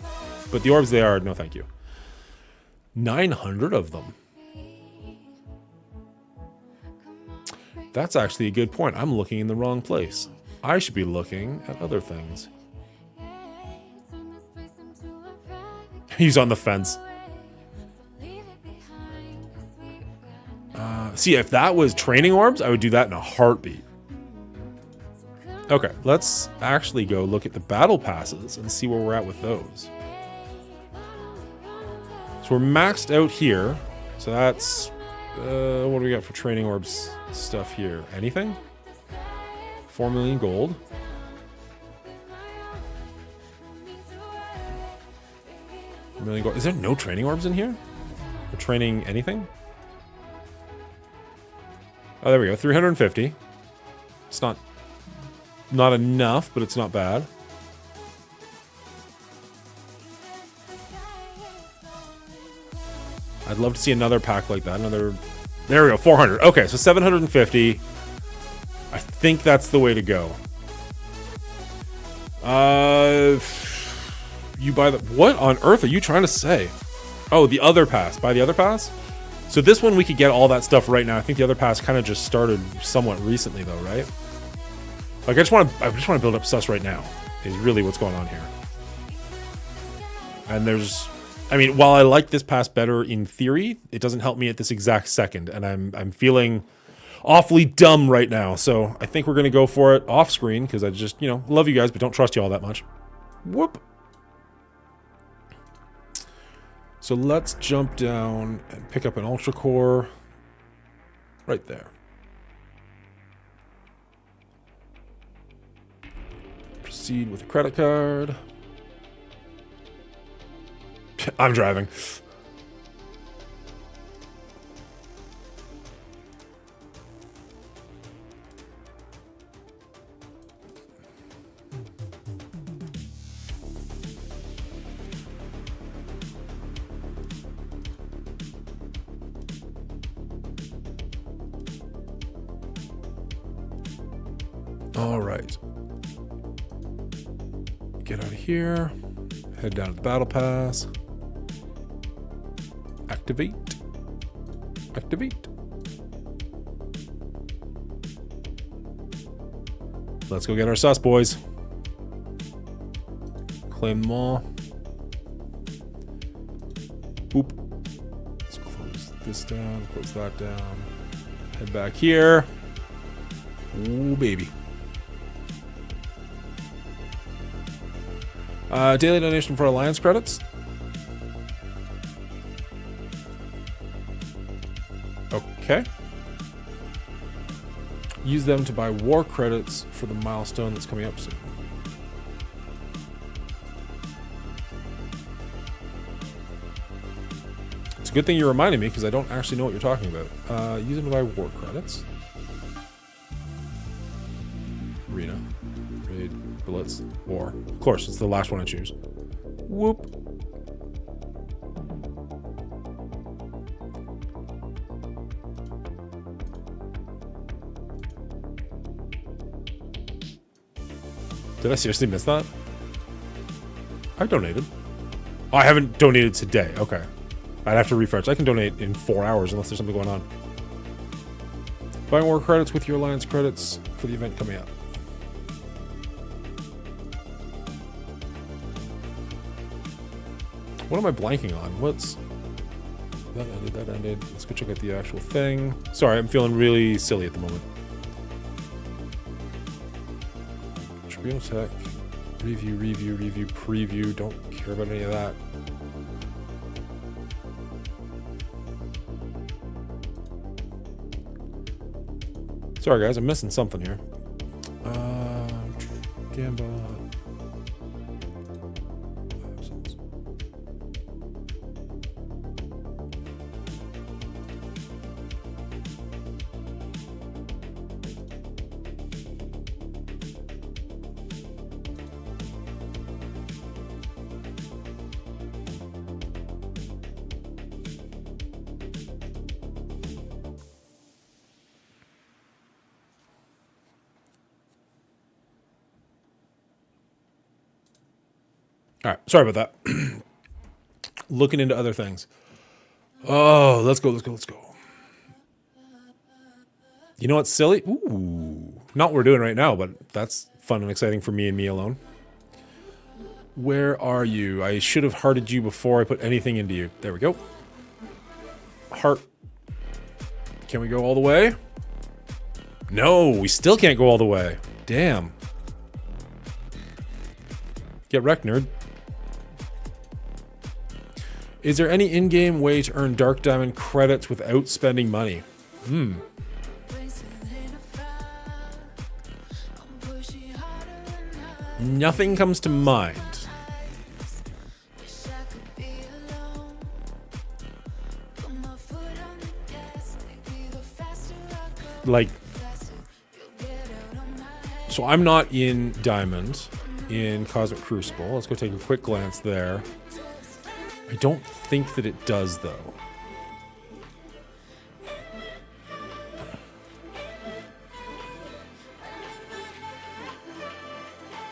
But the orbs they are, no thank you. 900 of them. That's actually a good point. I'm looking in the wrong place. I should be looking at other things. He's on the fence. See, if that was training orbs, I would do that in a heartbeat. Okay, let's actually go look at the battle passes and see where we're at with those. So we're maxed out here. So that's... what do we got for training orbs stuff here? Anything? 4 million gold. $1 million gold. Is there no training orbs in here? For training anything? Oh, there we go. 350. It's not enough, but it's not bad. I'd love to see another pack like that. Another... There we go. 400. Okay, so 750. I think that's the way to go. You buy the... What on earth are you trying to say? Oh, the other pass. Buy the other pass? So this one we could get all that stuff right now. I think the other pass kind of just started somewhat recently though, right? Like I just want to build up SuS right now. Is really what's going on here. And there's, I mean, while I like this pass better in theory, it doesn't help me at this exact second, and I'm feeling awfully dumb right now. So I think we're gonna go for it off screen because I just, you know, love you guys but don't trust you all that much. Whoop. So let's jump down and pick up an Ultra Core right there. Proceed with a credit card. I'm driving. All right. Get out of here. Head down to the battle pass. Activate. Activate. Let's go get our SuS, boys. Claim them all. Boop. Let's close this down. Close that down. Head back here. Ooh, baby. Daily donation for Alliance credits. Okay. Use them to buy war credits for the milestone that's coming up soon. It's a good thing you reminded me because I don't actually know what you're talking about. Use them to buy war credits. Arena. Raid. Blitz. War. Of course, it's the last one I choose. Whoop. Did I seriously miss that? I donated. Oh, I haven't donated today. Okay. I'd have to refresh. I can donate in 4 hours unless there's something going on. Buy more credits with your Alliance credits for the event coming up. What am I blanking on? What's... That ended, that ended. Let's go check out the actual thing. Sorry, I'm feeling really silly at the moment. Tribunal Tech. Review, preview. Don't care about any of that. Sorry guys, I'm missing something here. Gamba. All right, sorry about that. Looking into other things. Oh, let's go. You know what's silly? Ooh, not what we're doing right now, but that's fun and exciting for me and me alone. Where are you? I should have hearted you before I put anything into you. There we go. Heart. Can we go all the way? No, we still can't go all the way. Damn. Get wrecked, nerd. Is there any in-game way to earn Dark Diamond credits without spending money? Nothing comes to mind. Like, so I'm not in Diamond in Cosmic Crucible. Let's go take a quick glance there. I don't think that it does, though.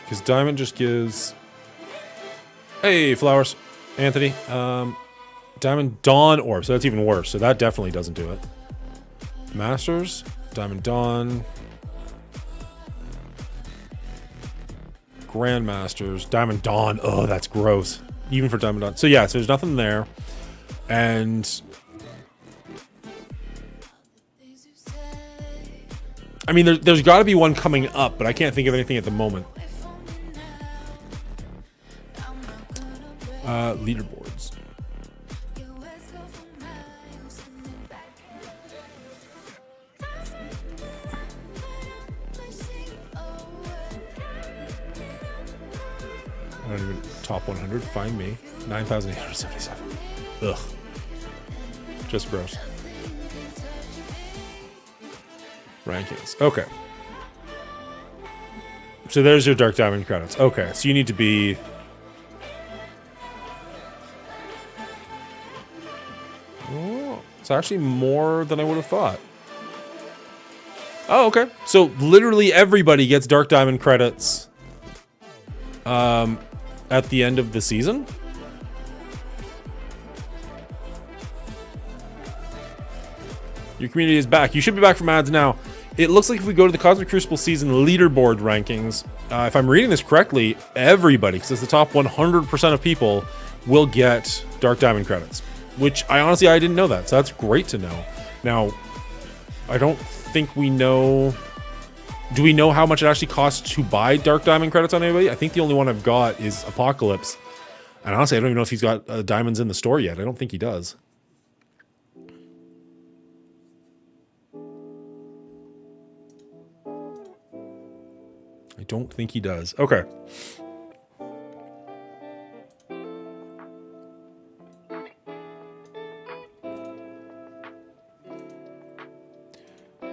Because Diamond just gives... Hey, flowers. Anthony. Diamond Dawn Orb, so that's even worse. So that definitely doesn't do it. Masters. Diamond Dawn. Grandmasters. Diamond Dawn. Oh, that's gross. Even for Diamond Dawn. So yeah, so there's nothing there. And... I mean, there's got to be one coming up, but I can't think of anything at the moment. Leaderboards. I don't even top 100. Find me. 9,877. Ugh. Just gross. Rankings. Okay. So there's your Dark Diamond credits. Okay, so you need to be... Oh, it's actually more than I would have thought. Oh, okay. So literally everybody gets Dark Diamond credits at the end of the season? Your community is back. You should be back from ads now. It looks like if we go to the Cosmic Crucible season leaderboard rankings, if I'm reading this correctly, everybody, because it's the top 100% of people, will get Dark Diamond credits. Which, I didn't know that, so that's great to know. Now, I don't think we know... Do we know how much it actually costs to buy Dark Diamond credits on anybody? I think the only one I've got is Apocalypse. And honestly, I don't even know if he's got diamonds in the store yet. I don't think he does. I don't think he does. Okay.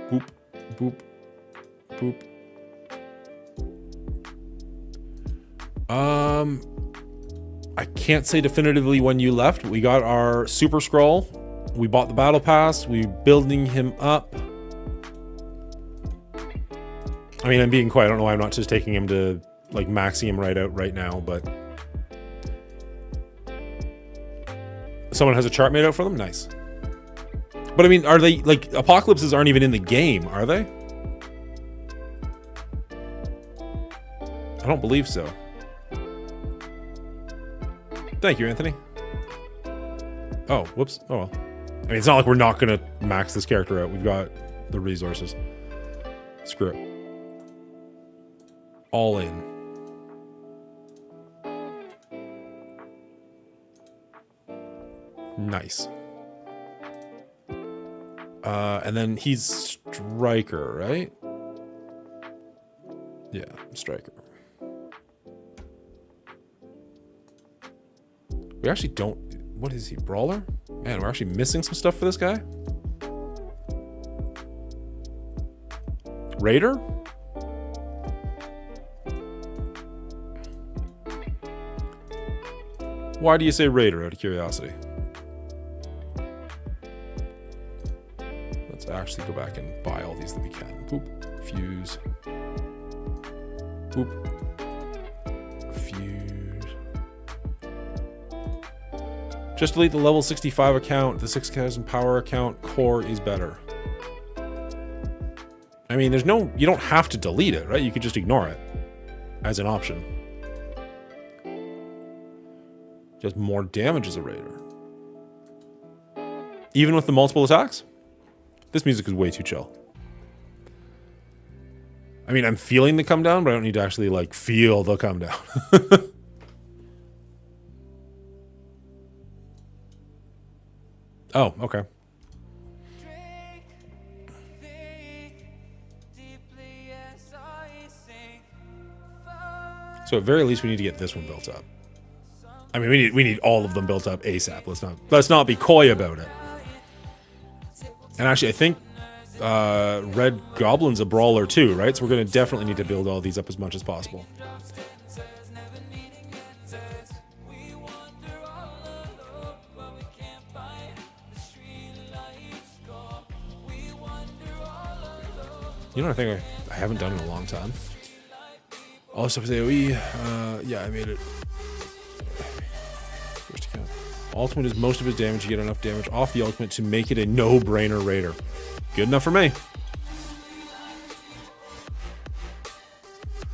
Boop, boop, boop. I can't say definitively when you left. We got our Super Scroll. We bought the Battle Pass. We're building him up. I mean, I'm being quiet. I don't know why I'm not just taking him to, like, maxing him right out right now, but... Someone has a chart made out for them? Nice. But I mean, are they, like, Apocalypses aren't even in the game, are they? I don't believe so. Thank you, Anthony. Oh, whoops. Oh, well. I mean, it's not like we're not going to max this character out. We've got the resources. Screw it. All in. Nice. And then he's Striker, right? Yeah, Striker. We actually don't... What is he? Brawler? Man, we're actually missing some stuff for this guy. Raider? Why do you say Raider, out of curiosity? Let's actually go back and buy all these that we can. Boop. Fuse. Boop. Fuse. Just delete the level 65 account. The 6,000 power account core is better. I mean, there's no... You don't have to delete it, right? You could just ignore it as an option. Just more damage as a raider. Even with the multiple attacks? This music is way too chill. I mean, I'm feeling the come down, but I don't need to actually, like, feel the come down. Oh, okay. So at very least, we need to get this one built up. I mean, we need all of them built up ASAP. Let's not be coy about it. And actually, I think Red Goblin's a brawler too, right? So we're going to definitely need to build all these up as much as possible. You know what I think I haven't done in a long time? All the stuff is AoE. Yeah, I made it. First account. Ultimate is most of his damage. You get enough damage off the ultimate to make it a no-brainer raider. Good enough for me.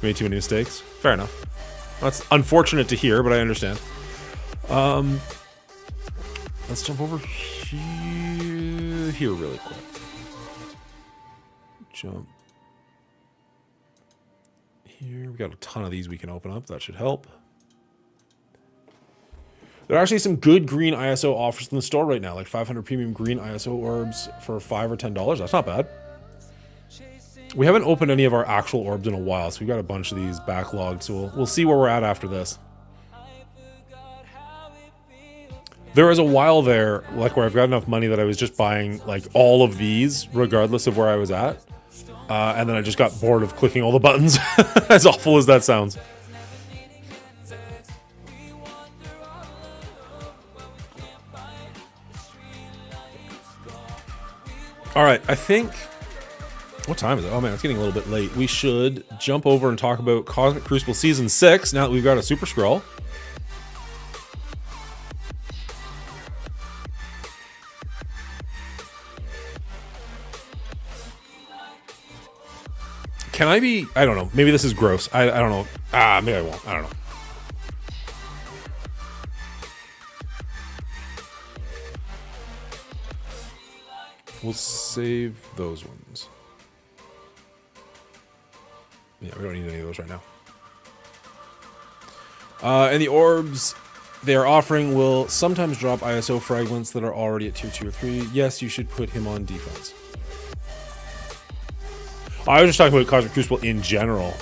Made too many mistakes. Fair enough. That's unfortunate to hear, but I understand. Let's jump over here really quick. Jump. Here, we got a ton of these we can open up. That should help. There are actually some good green ISO offers in the store right now, like 500 premium green ISO orbs for $5 or $10. That's not bad. We haven't opened any of our actual orbs in a while, so we've got a bunch of these backlogged, so we'll see where we're at after this. There was a while there, like, where I've got enough money that I was just buying, like, all of these, regardless of where I was at. And then I just got bored of clicking all the buttons, as awful as that sounds. All right, I think... What time is it? Oh man, it's getting a little bit late. We should jump over and talk about Cosmic Crucible Season 6, now that we've got a Super Scroll. Can I be... I don't know. Maybe this is gross. I don't know. Maybe I won't. I don't know. We'll save those ones. Yeah, we don't need any of those right now. And the orbs they are offering will sometimes drop ISO fragments that are already at tier 2 or 3. Yes, you should put him on defense. I was just talking about Cosmic Crucible in general.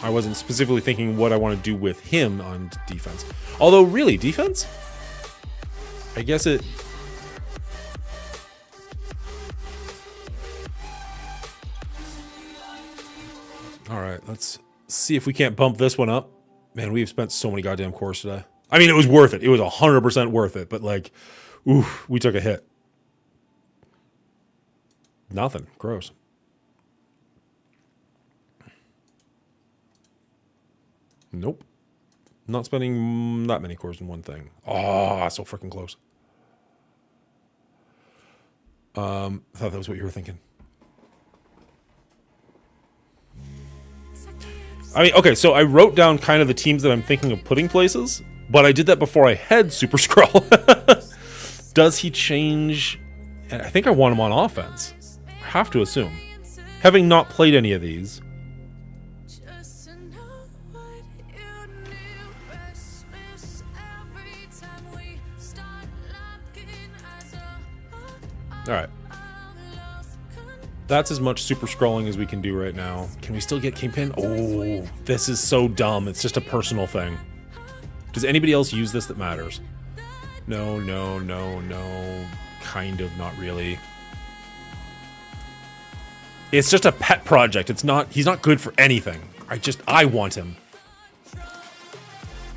I wasn't specifically thinking what I want to do with him on defense. Although, really, defense? I guess it... Alright, let's see if we can't bump this one up. Man, we've spent so many goddamn cores today. I mean, it was worth it. It was 100% worth it. But, like, oof, we took a hit. Nothing. Gross. Nope. Not spending that many cores in one thing. Oh, so freaking close. I thought that was what you were thinking. I mean, okay, so I wrote down kind of the teams that I'm thinking of putting places, but I did that before I had Super Scroll. Does he change? I think I want him on offense. I have to assume. Having not played any of these. Alright. That's as much super scrolling as we can do right now. Can we still get Kingpin? Oh, this is so dumb. It's just a personal thing. Does anybody else use this that matters? No, no, no, no. Kind of, not really. It's just a pet project. It's not, he's not good for anything. I want him.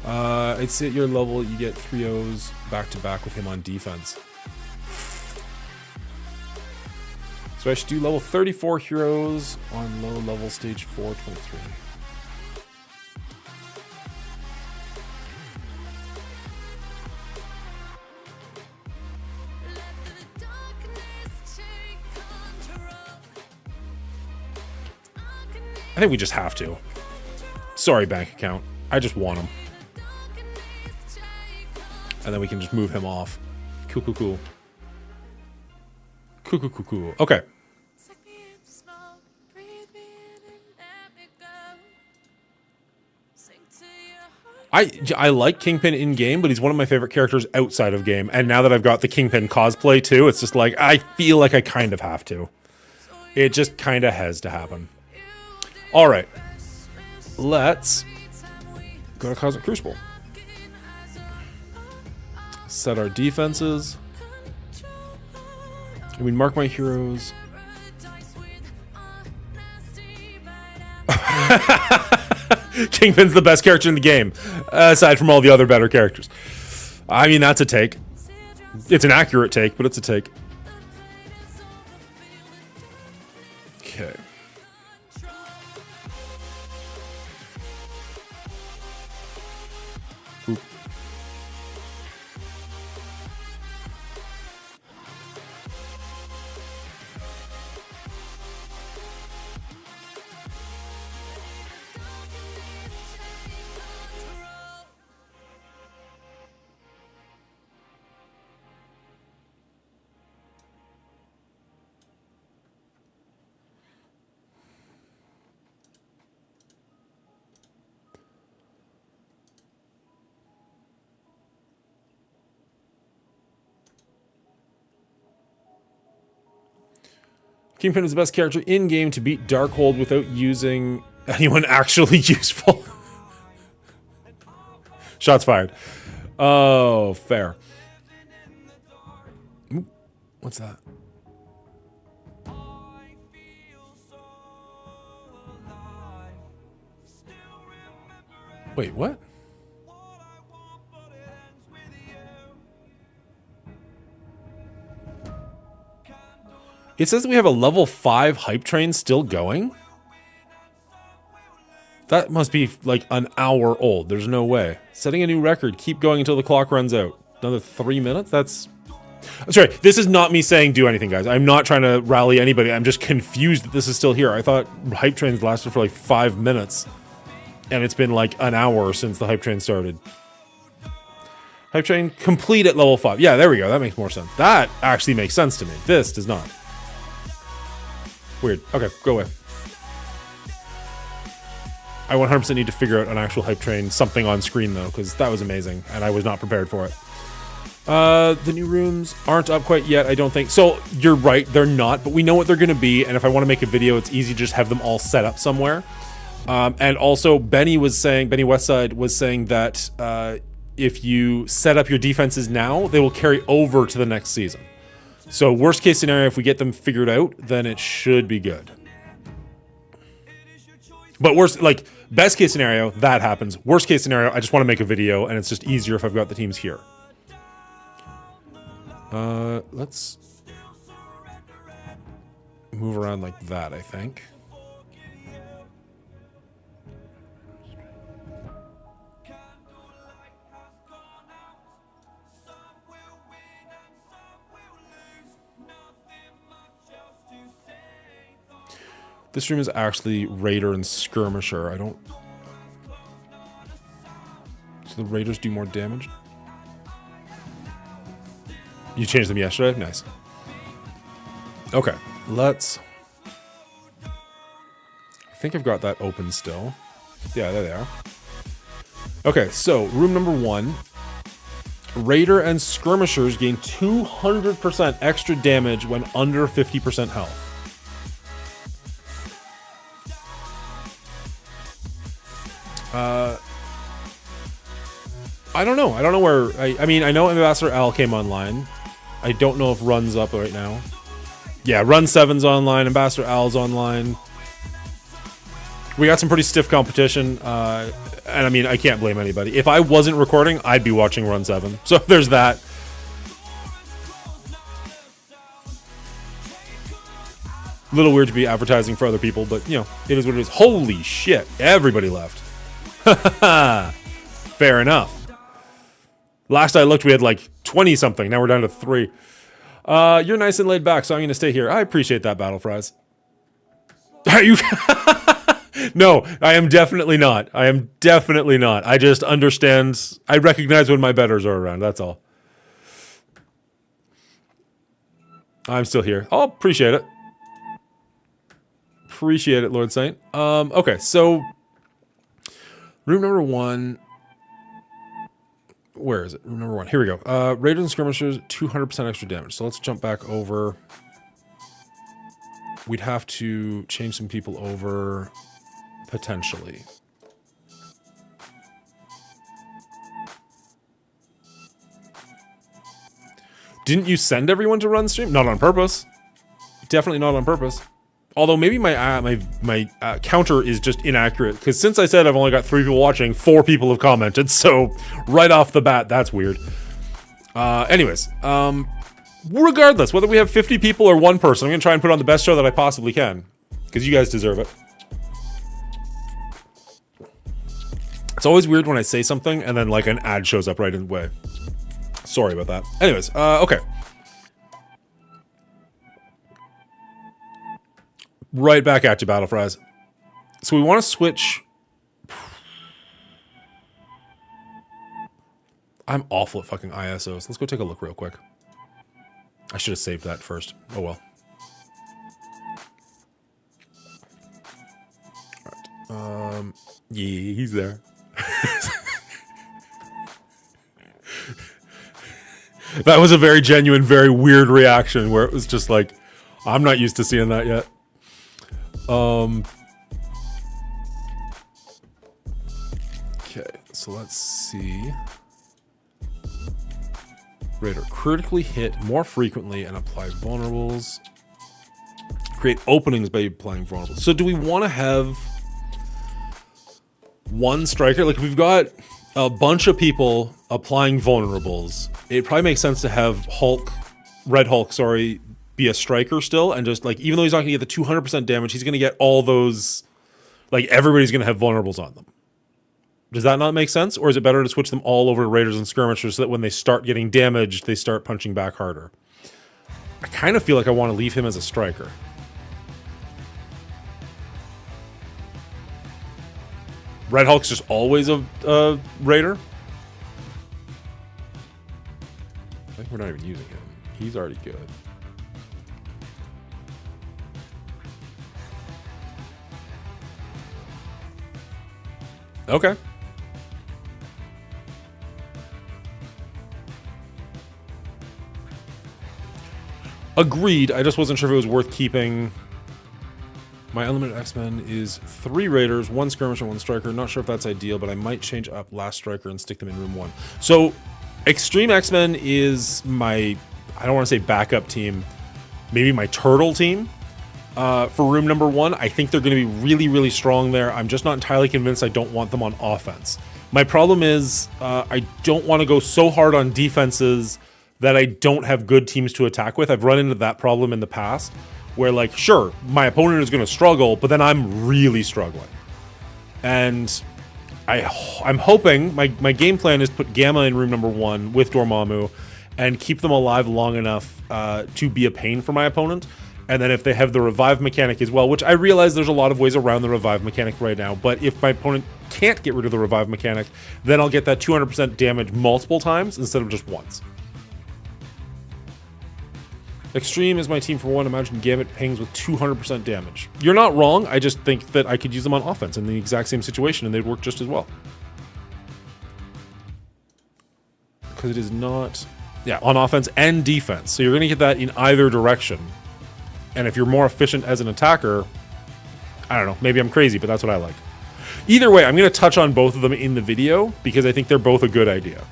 It's at your level, you get 3 O's back to back with him on defense. So I should do level 34 heroes on low level stage 423. I think we just have to. Sorry, bank account. I just want him. And then we can just move him off. Cool, cool, cool. Cool, cool, cool, cool. Okay. I like Kingpin in game, but he's one of my favorite characters outside of game. And now that I've got the Kingpin cosplay too, it's just like, I feel like I kind of have to. It just kind of has to happen. All right. Let's go to Cosmic Crucible. Set our defenses. I mean, mark my heroes. Kingpin's the best character in the game, aside from all the other better characters. I mean, that's a take. It's an accurate take, but it's a take. Okay. Oop. Kingpin is the best character in-game to beat Darkhold without using anyone actually useful. Shots fired. Oh, fair. Ooh, what's that? Wait, what? It says that we have a level 5 hype train still going? That must be like an hour old. There's no way. Setting a new record. Keep going until the clock runs out. Another 3 minutes? That's right. This is not me saying do anything, guys. I'm not trying to rally anybody. I'm just confused that this is still here. I thought hype trains lasted for like 5 minutes. And it's been like an hour since the hype train started. Hype train complete at level 5. Yeah, there we go. That makes more sense. That actually makes sense to me. This does not. Weird. Okay, go away. I 100% need to figure out an actual hype train something on screen though, because that was amazing and I was not prepared for it. The new rooms aren't up quite yet, I don't think. So you're right, they're not, but we know what they're going to be, and if I want to make a video, it's easy to just have them all set up somewhere. And also, Benny Westside was saying that if you set up your defenses now, they will carry over to the next season. So worst case scenario, if we get them figured out, then it should be good. But best case scenario, that happens. Worst case scenario, I just want to make a video, and it's just easier if I've got the teams here. Let's move around like that, I think. This room is actually Raider and Skirmisher. So the Raiders do more damage? You changed them yesterday? Nice. Okay, let's... I think I've got that open still. Yeah, there they are. Okay, so room number 1. Raider and Skirmishers gain 200% extra damage when under 50% health. I don't know. I don't know where... I mean, I know Ambassador Al came online. I don't know if Run's up right now. Yeah, Run 7's online. Ambassador Al's online. We got some pretty stiff competition. And I mean, I can't blame anybody. If I wasn't recording, I'd be watching Run 7. So there's that. A little weird to be advertising for other people, but, you know, it is what it is. Holy shit. Everybody left. Fair enough. Last I looked, we had like 20-something. Now we're down to 3. You're nice and laid back, so I'm going to stay here. I appreciate that, Battle Fries. No, I am definitely not. I am definitely not. I just understand. I recognize when my betters are around. That's all. I'm still here. Oh, appreciate it. Appreciate it, Lord Saint. Okay, so room number 1. Where is it? Room number 1. Here we go. Raiders and skirmishers, 200% extra damage. So let's jump back over. We'd have to change some people over, potentially. Didn't you send everyone to run stream? Not on purpose. Definitely not on purpose. Although maybe my counter is just inaccurate, because since I said I've only got 3 people watching, 4 people have commented, so right off the bat, that's weird. Anyways, regardless, whether we have 50 people or 1 person, I'm going to try and put on the best show that I possibly can, because you guys deserve it. It's always weird when I say something and then like an ad shows up right in the way. Sorry about that. Anyways, okay. Right back at you, Battle Fries. So we want to switch. I'm awful at fucking ISOs. Let's go take a look real quick. I should have saved that first. Oh well. Alright. Yeah, he's there. That was a very genuine, very weird reaction where it was just like, I'm not used to seeing that yet. Okay, so let's see. Raider, critically hit more frequently and apply vulnerables. Create openings by applying vulnerables. So do we want to have 1 striker? Like if we've got a bunch of people applying vulnerables, it probably makes sense to have Red Hulk, sorry, be a striker still, and just like, even though he's not gonna get the 200% damage, he's gonna get all those, like everybody's gonna have vulnerables on them. Does that not make sense? Or is it better to switch them all over to Raiders and skirmishers so that when they start getting damaged, they start punching back harder? I kind of feel like I want to leave him as a striker. Red Hulk's just always a Raider. I think we're not even using him. He's already good. Okay. Agreed. I just wasn't sure if it was worth keeping. My unlimited X-Men is 3 Raiders, 1 skirmisher, 1 striker. Not sure if that's ideal, but I might change up last striker and stick them in room 1. So Extreme X-Men is my, I don't want to say backup team, maybe my turtle team. For room number 1, I think they're going to be really, really strong there. I'm just not entirely convinced I don't want them on offense. My problem is I don't want to go so hard on defenses that I don't have good teams to attack with. I've run into that problem in the past where, like, sure, my opponent is going to struggle, but then I'm really struggling. And I'm hoping, my game plan is put Gamma in room number 1 with Dormammu and keep them alive long enough to be a pain for my opponent. And then if they have the revive mechanic as well, which I realize there's a lot of ways around the revive mechanic right now, but if my opponent can't get rid of the revive mechanic, then I'll get that 200% damage multiple times instead of just once. Extreme is my team for 1. Imagine Gambit pings with 200% damage. You're not wrong. I just think that I could use them on offense in the exact same situation and they'd work just as well. Because it is not... Yeah, on offense and defense. So you're going to get that in either direction. And if you're more efficient as an attacker, I don't know, maybe I'm crazy, but that's what I like. Either way, I'm going to touch on both of them in the video because I think they're both a good idea.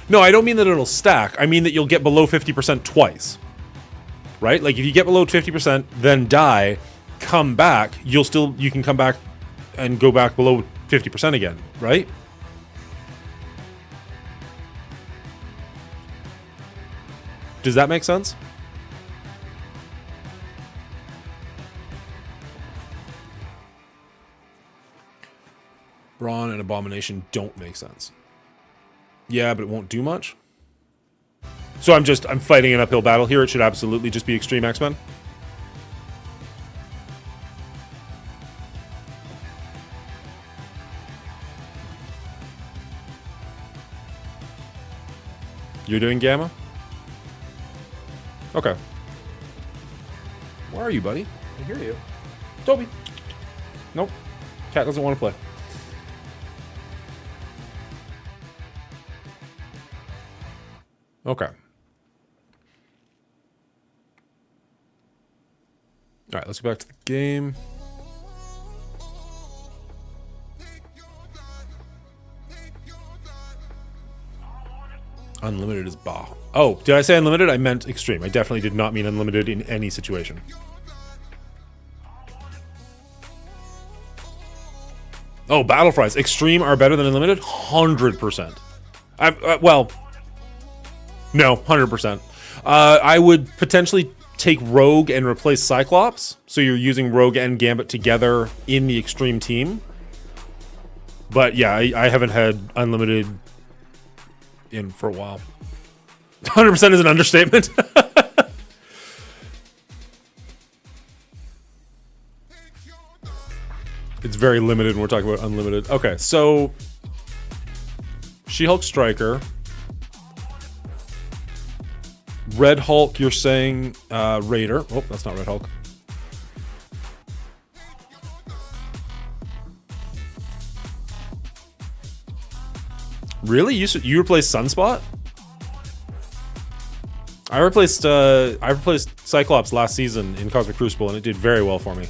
No, I don't mean that it'll stack. I mean that you'll get below 50% twice. Right? Like if you get below 50%, then die, come back, you can come back and go back below 50% again, right? Does that make sense? Brawn and Abomination don't make sense. Yeah, but it won't do much. So I'm fighting an uphill battle here. It should absolutely just be Extreme X-Men. You're doing Gamma? Okay. Where are you, buddy? I hear you. Toby. Nope. Cat doesn't want to play. Okay. All right, let's go back to the game. Unlimited is bah. Oh, did I say unlimited? I meant extreme. I definitely did not mean unlimited in any situation. Oh, battle fries. Extreme are better than unlimited? 100%. Well, no, 100%. I would potentially take Rogue and replace Cyclops. So you're using Rogue and Gambit together in the extreme team. But yeah, I haven't had unlimited in for a while. 100% is an understatement. It's very limited when we're talking about unlimited. Okay, so She-Hulk Striker. Red Hulk, you're saying Raider. Oh, that's not Red Hulk. Really? You replaced Sunspot? I replaced Cyclops last season in Cosmic Crucible, and it did very well for me.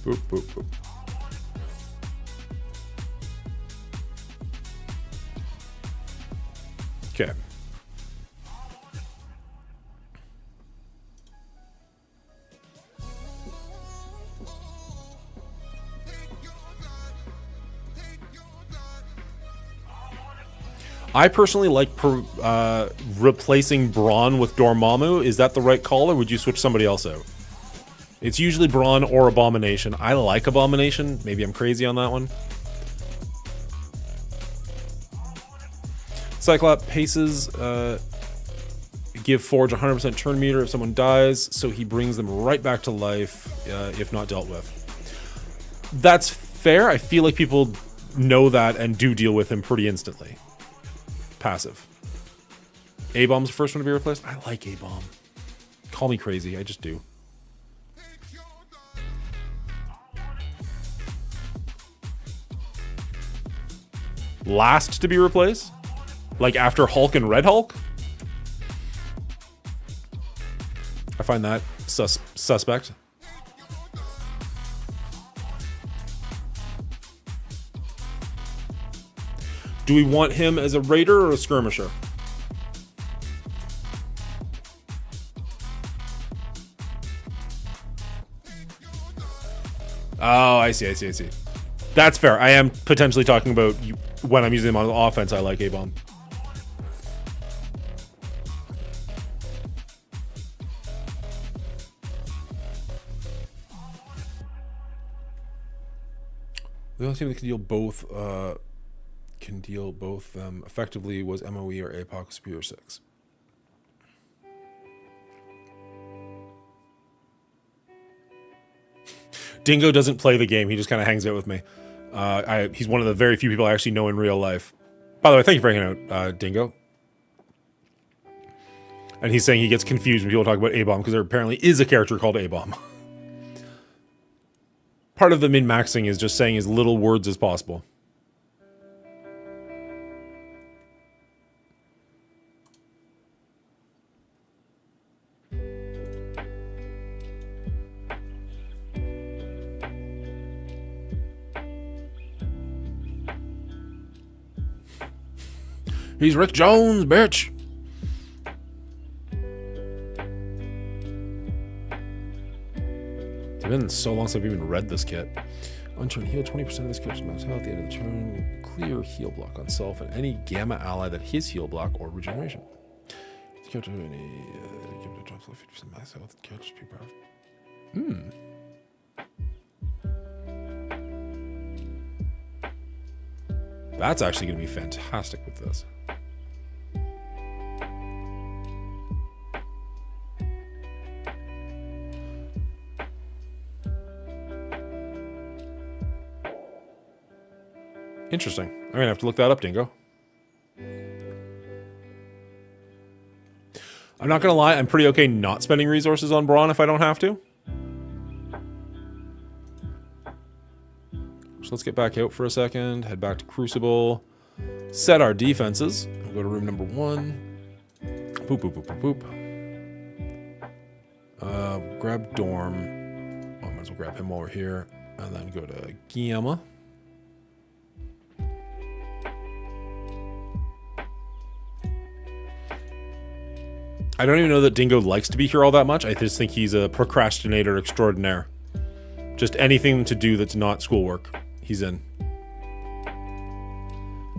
Boop, boop, boop. Okay. I personally like replacing Brawn with Dormammu. Is that the right call, or would you switch somebody else out? It's usually Brawn or Abomination. I like Abomination. Maybe I'm crazy on that one. Cyclops paces give Forge 100% turn meter if someone dies, so he brings them right back to life if not dealt with. That's fair. I feel like people know that and do deal with him pretty instantly. Passive. A-Bomb's the first one to be replaced? I like A-Bomb. Call me crazy, I just do. Last to be replaced? Like after Hulk and Red Hulk? I find that suspect. Do we want him as a raider or a skirmisher? Oh, I see. That's fair. I am potentially talking about when I'm using him on offense. I like A-Bomb. The only team that can deal both effectively was MOE or APOC Superior 6. Dingo doesn't play the game. He just kind of hangs out with me. He's one of the very few people I actually know in real life. By the way, thank you for hanging out, Dingo. And he's saying he gets confused when people talk about A-Bomb because there apparently is a character called A-Bomb. Part of the min-maxing is just saying as little words as possible. He's Rick Jones, bitch. It's been so long since I've even read this kit. On turn, heal 20% of this character's max health at the end of the turn. Clear heal block on self and any gamma ally that his heal block or regeneration. This character drops 50% max health. Character's people That's actually going to be fantastic with this. Interesting. I'm gonna have to look that up, Dingo. I'm not gonna lie, I'm pretty okay not spending resources on Brawn if I don't have to. So let's get back out for a second, head back to Crucible, set our defenses. We'll go to room number 1. Boop, boop, boop, boop, boop. Grab Dorm. Oh, might as well grab him while we're here. And then go to Gamma. I don't even know that Dingo likes to be here all that much. I just think he's a procrastinator extraordinaire. Just anything to do that's not schoolwork, he's in.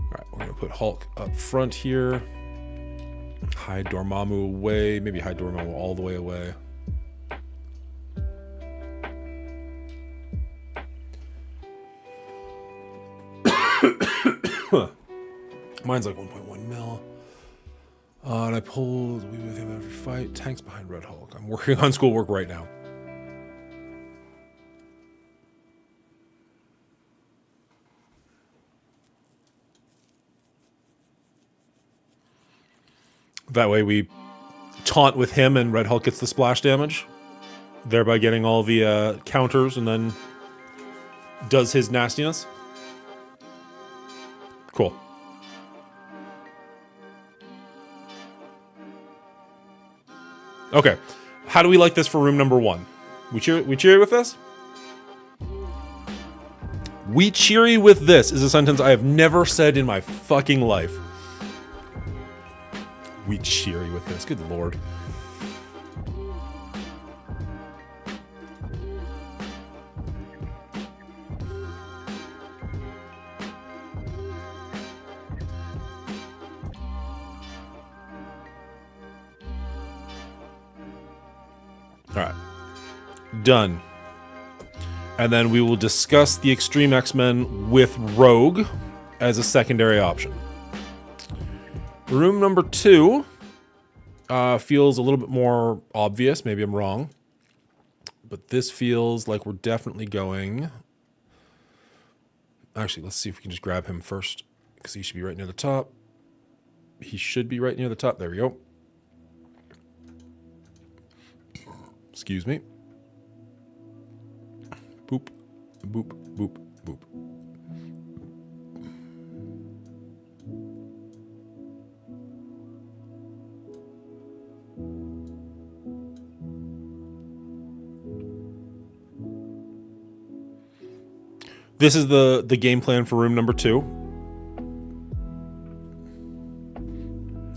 Alright, we're going to put Hulk up front here. Hide Dormammu away. Maybe hide Dormammu all the way away. Mine's like 1.1 mil. And I pulled We with him every fight. Tanks behind Red Hulk. I'm working on schoolwork right now. That way we taunt with him and Red Hulk gets the splash damage, thereby getting all the counters and then does his nastiness. Cool. Okay. How do we like this for room number 1? We cheery with this? We cheery with this is a sentence I have never said in my fucking life. We cheery with this. Good lord. Alright. Done. And then we will discuss the Extreme X-Men with Rogue as a secondary option. Room number 2 feels a little bit more obvious. Maybe I'm wrong. But this feels like we're definitely going... Actually, let's see if we can just grab him first, because he should be right near the top. He should be right near the top. There we go. Excuse me. Boop, boop, boop, boop. This is the game plan for room number 2.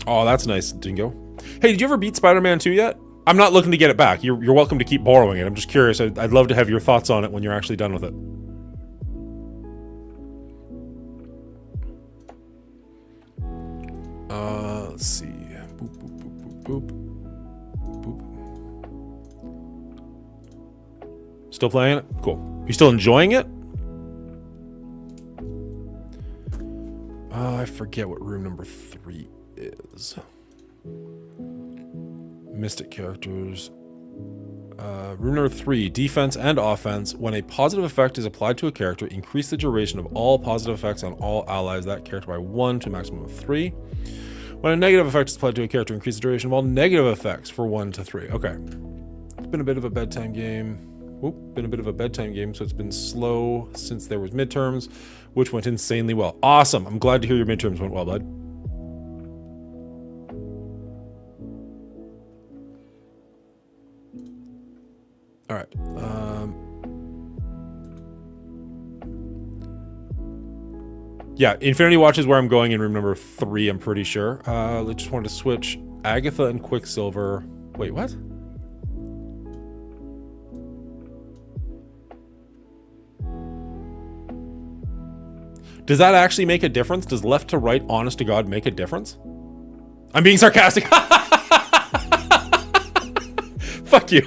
Oh, that's nice, Dingo. Hey, did you ever beat Spider-Man 2 yet? I'm not looking to get it back. You're welcome to keep borrowing it. I'm just curious. I'd love to have your thoughts on it when you're actually done with it. Let's see. Boop, boop, boop, boop, boop. Boop. Still playing it? Cool. You still enjoying it? I forget what room number 3 is. Mystic characters. Room number 3, defense and offense. When a positive effect is applied to a character, increase the duration of all positive effects on all allies that character by 1 to a maximum of 3. When a negative effect is applied to a character, increase the duration of all negative effects for 1 to 3. Okay. It's been a bit of a bedtime game. So it's been slow since there was midterms, which went insanely well. Awesome. I'm glad to hear your midterms went well, bud. All right. Yeah, Infinity Watch is where I'm going in room number 3, I'm pretty sure. I just wanted to switch Agatha and Quicksilver. Wait, what? Does that actually make a difference? Does left to right, honest to God, make a difference? I'm being sarcastic. Fuck you.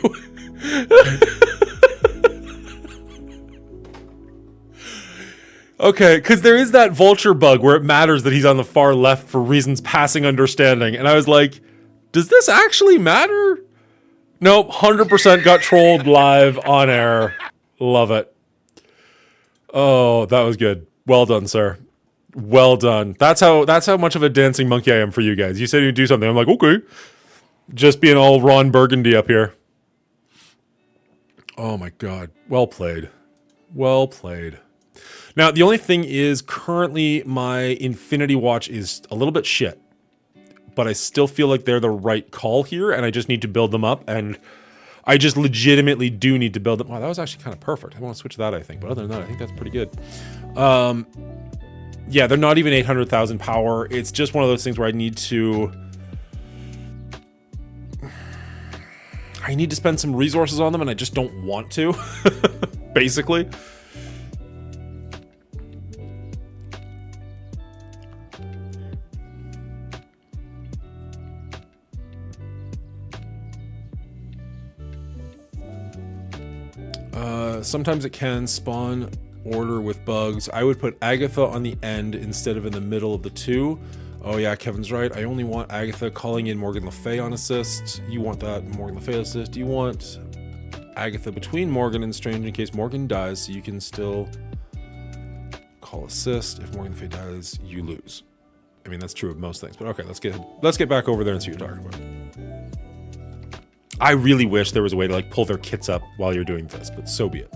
Okay, because there is that vulture bug where it matters that he's on the far left for reasons passing understanding. And I was like, does this actually matter? Nope, 100% got trolled live on air. Love it. Oh, that was good. Well done, sir. Well done. That's how much of a dancing monkey I am for you guys. You said you'd do something. I'm like, okay. Just being all Ron Burgundy up here. Oh my god. Well played. Well played. Now, the only thing is currently my Infinity Watch is a little bit shit. But I still feel like they're the right call here, and I just need to build them up, and I just legitimately do need to build them. Wow, that was actually kind of perfect. I want to switch that, I think. But other than that, I think that's pretty good. Yeah, they're not even 800,000 power. It's just one of those things where I need to spend some resources on them, and I just don't want to, basically. Sometimes it can spawn order with bugs. I would put Agatha on the end instead of in the middle of the two. Oh yeah, Kevin's right. I only want Agatha calling in Morgan Le Fay on assist. You want that Morgan Le Fay assist. You want Agatha between Morgan and Strange in case Morgan dies, so you can still call assist. If Morgan Le Fay dies, you lose. I mean, that's true of most things, but okay, let's get back over there and see what you're talking about. I really wish there was a way to like pull their kits up while you're doing this, but so be it.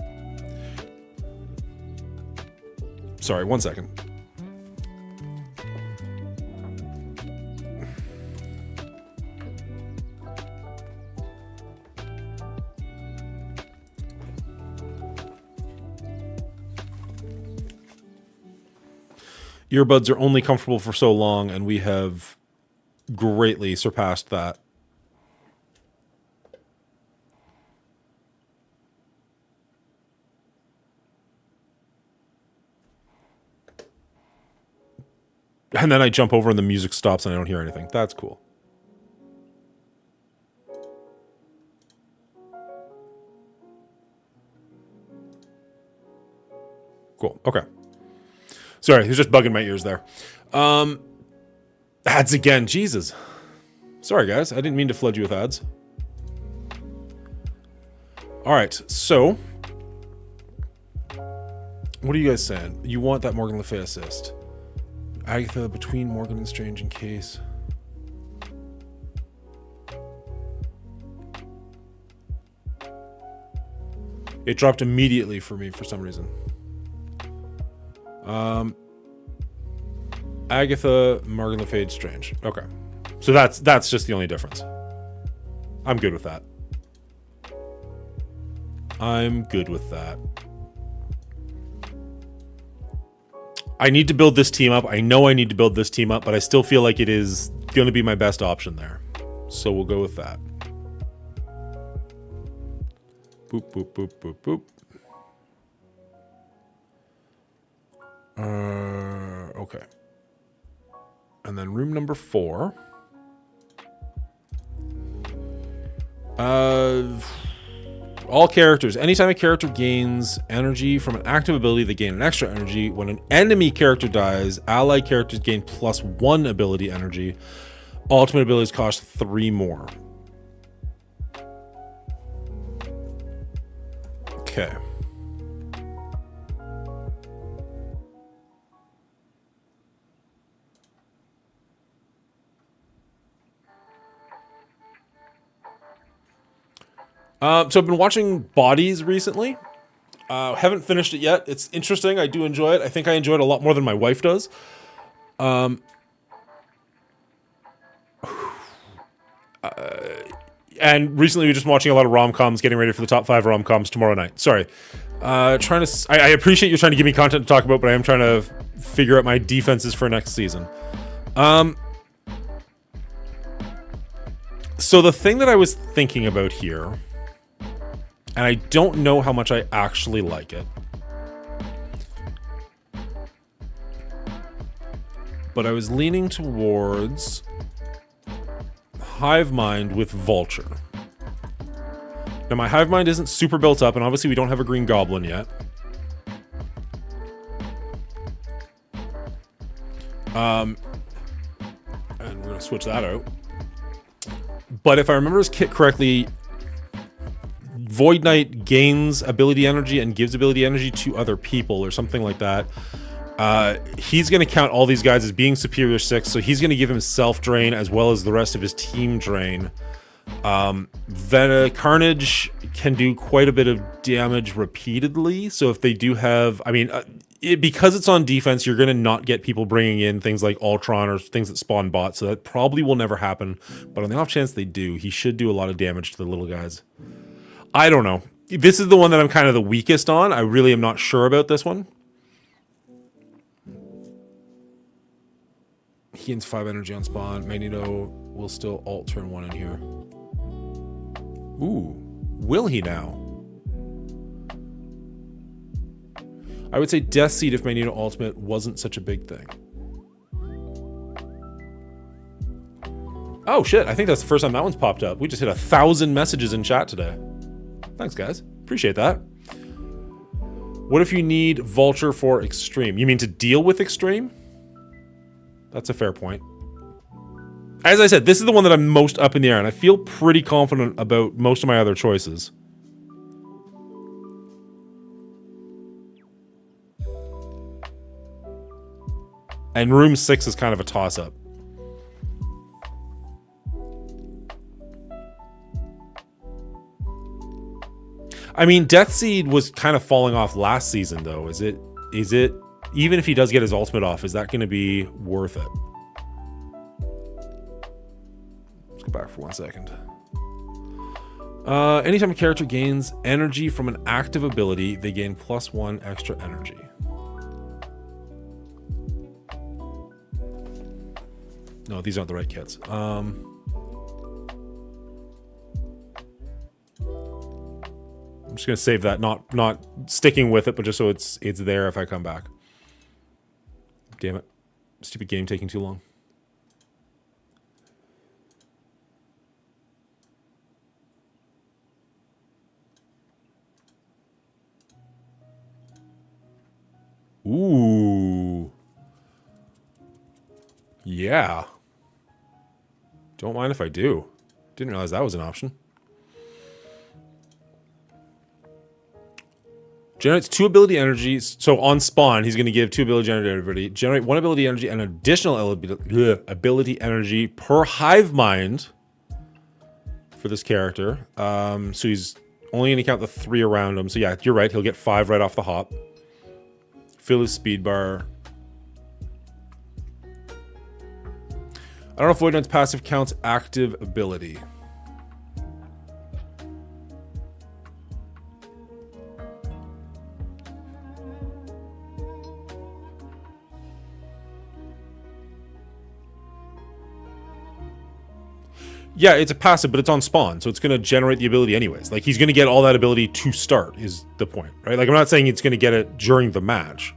Sorry, 1 second. Earbuds are only comfortable for so long, and we have greatly surpassed that. And then I jump over and the music stops and I don't hear anything. That's cool. Cool. Okay. Sorry, it was just bugging my ears there. Ads again. Jesus. Sorry, guys. I didn't mean to flood you with ads. All right. So, what are you guys saying? You want that Morgan Le Fay assist. Agatha between Morgan and Strange in case. It dropped immediately for me for some reason. Agatha, Morgan Le Fay, Strange. Okay. So that's just the only difference. I'm good with that. I'm good with that. I need to build this team up. I know I need to build this team up, but I still feel like it is going to be my best option there. So we'll go with that. Boop, boop, boop, boop, boop. Okay. And then room number 4. All characters. Anytime a character gains energy from an active ability, they gain an extra energy. When an enemy character dies, allied characters gain +1 ability energy. Ultimate abilities cost 3 more. Okay. So I've been watching Bodies recently. Haven't finished it yet. It's interesting. I do enjoy it. I think I enjoy it a lot more than my wife does. And recently we've just watching a lot of rom-coms, getting ready for the top 5 rom-coms tomorrow night. Sorry. I appreciate you trying to give me content to talk about, but I am trying to figure out my defenses for next season. So the thing that I was thinking about here, and I don't know how much I actually like it, but I was leaning towards Hive Mind with Vulture. Now my Hive Mind isn't super built up, and obviously we don't have a Green Goblin yet. And we're gonna switch that out. But if I remember his kit correctly, Void Knight gains ability energy and gives ability energy to other people or something like that. He's going to count all these guys as being superior 6, so he's going to give himself drain as well as the rest of his team drain. Carnage can do quite a bit of damage repeatedly, so if they do have... I mean, because it's on defense, you're going to not get people bringing in things like Ultron or things that spawn bots, so that probably will never happen. But on the off chance they do, he should do a lot of damage to the little guys. I don't know. This is the one that I'm kind of the weakest on. I really am not sure about this one. He gains 5 energy on spawn. Magneto will still alt turn 1 in here. Ooh. Will he now? I would say Death Seed if Magneto Ultimate wasn't such a big thing. Oh shit, I think that's the first time that one's popped up. We just hit 1,000 messages in chat today. Thanks guys, appreciate that. What if you need Vulture for Extreme? You mean to deal with Extreme? That's a fair point. As I said, this is the one that I'm most up in the air, and I feel pretty confident about most of my other choices. And Room 6 is kind of a toss-up. I mean, Death Seed was kind of falling off last season, though. Is it, even if he does get his ultimate off, is that going to be worth it? Let's go back for 1 second. Anytime a character gains energy from an active ability, they gain +1 extra energy. No, these aren't the right kits. I'm just gonna save that, not sticking with it, but just so it's there if I come back. Damn it. Stupid game taking too long. Ooh. Yeah. Don't mind if I do. Didn't realize that was an option. Generates 2 ability energies. So on spawn, he's going to give 2 ability energy. Generate 1 ability energy and additional ability energy per hive mind for this character. So he's only going to count the 3 around him. So yeah, you're right. He'll get 5 right off the hop. Fill his speed bar. I don't know if Void Knight's passive counts active ability. Yeah, it's a passive, but it's on spawn, so it's going to generate the ability anyways. Like, he's going to get all that ability to start, is the point, right? Like, I'm not saying it's going to get it during the match.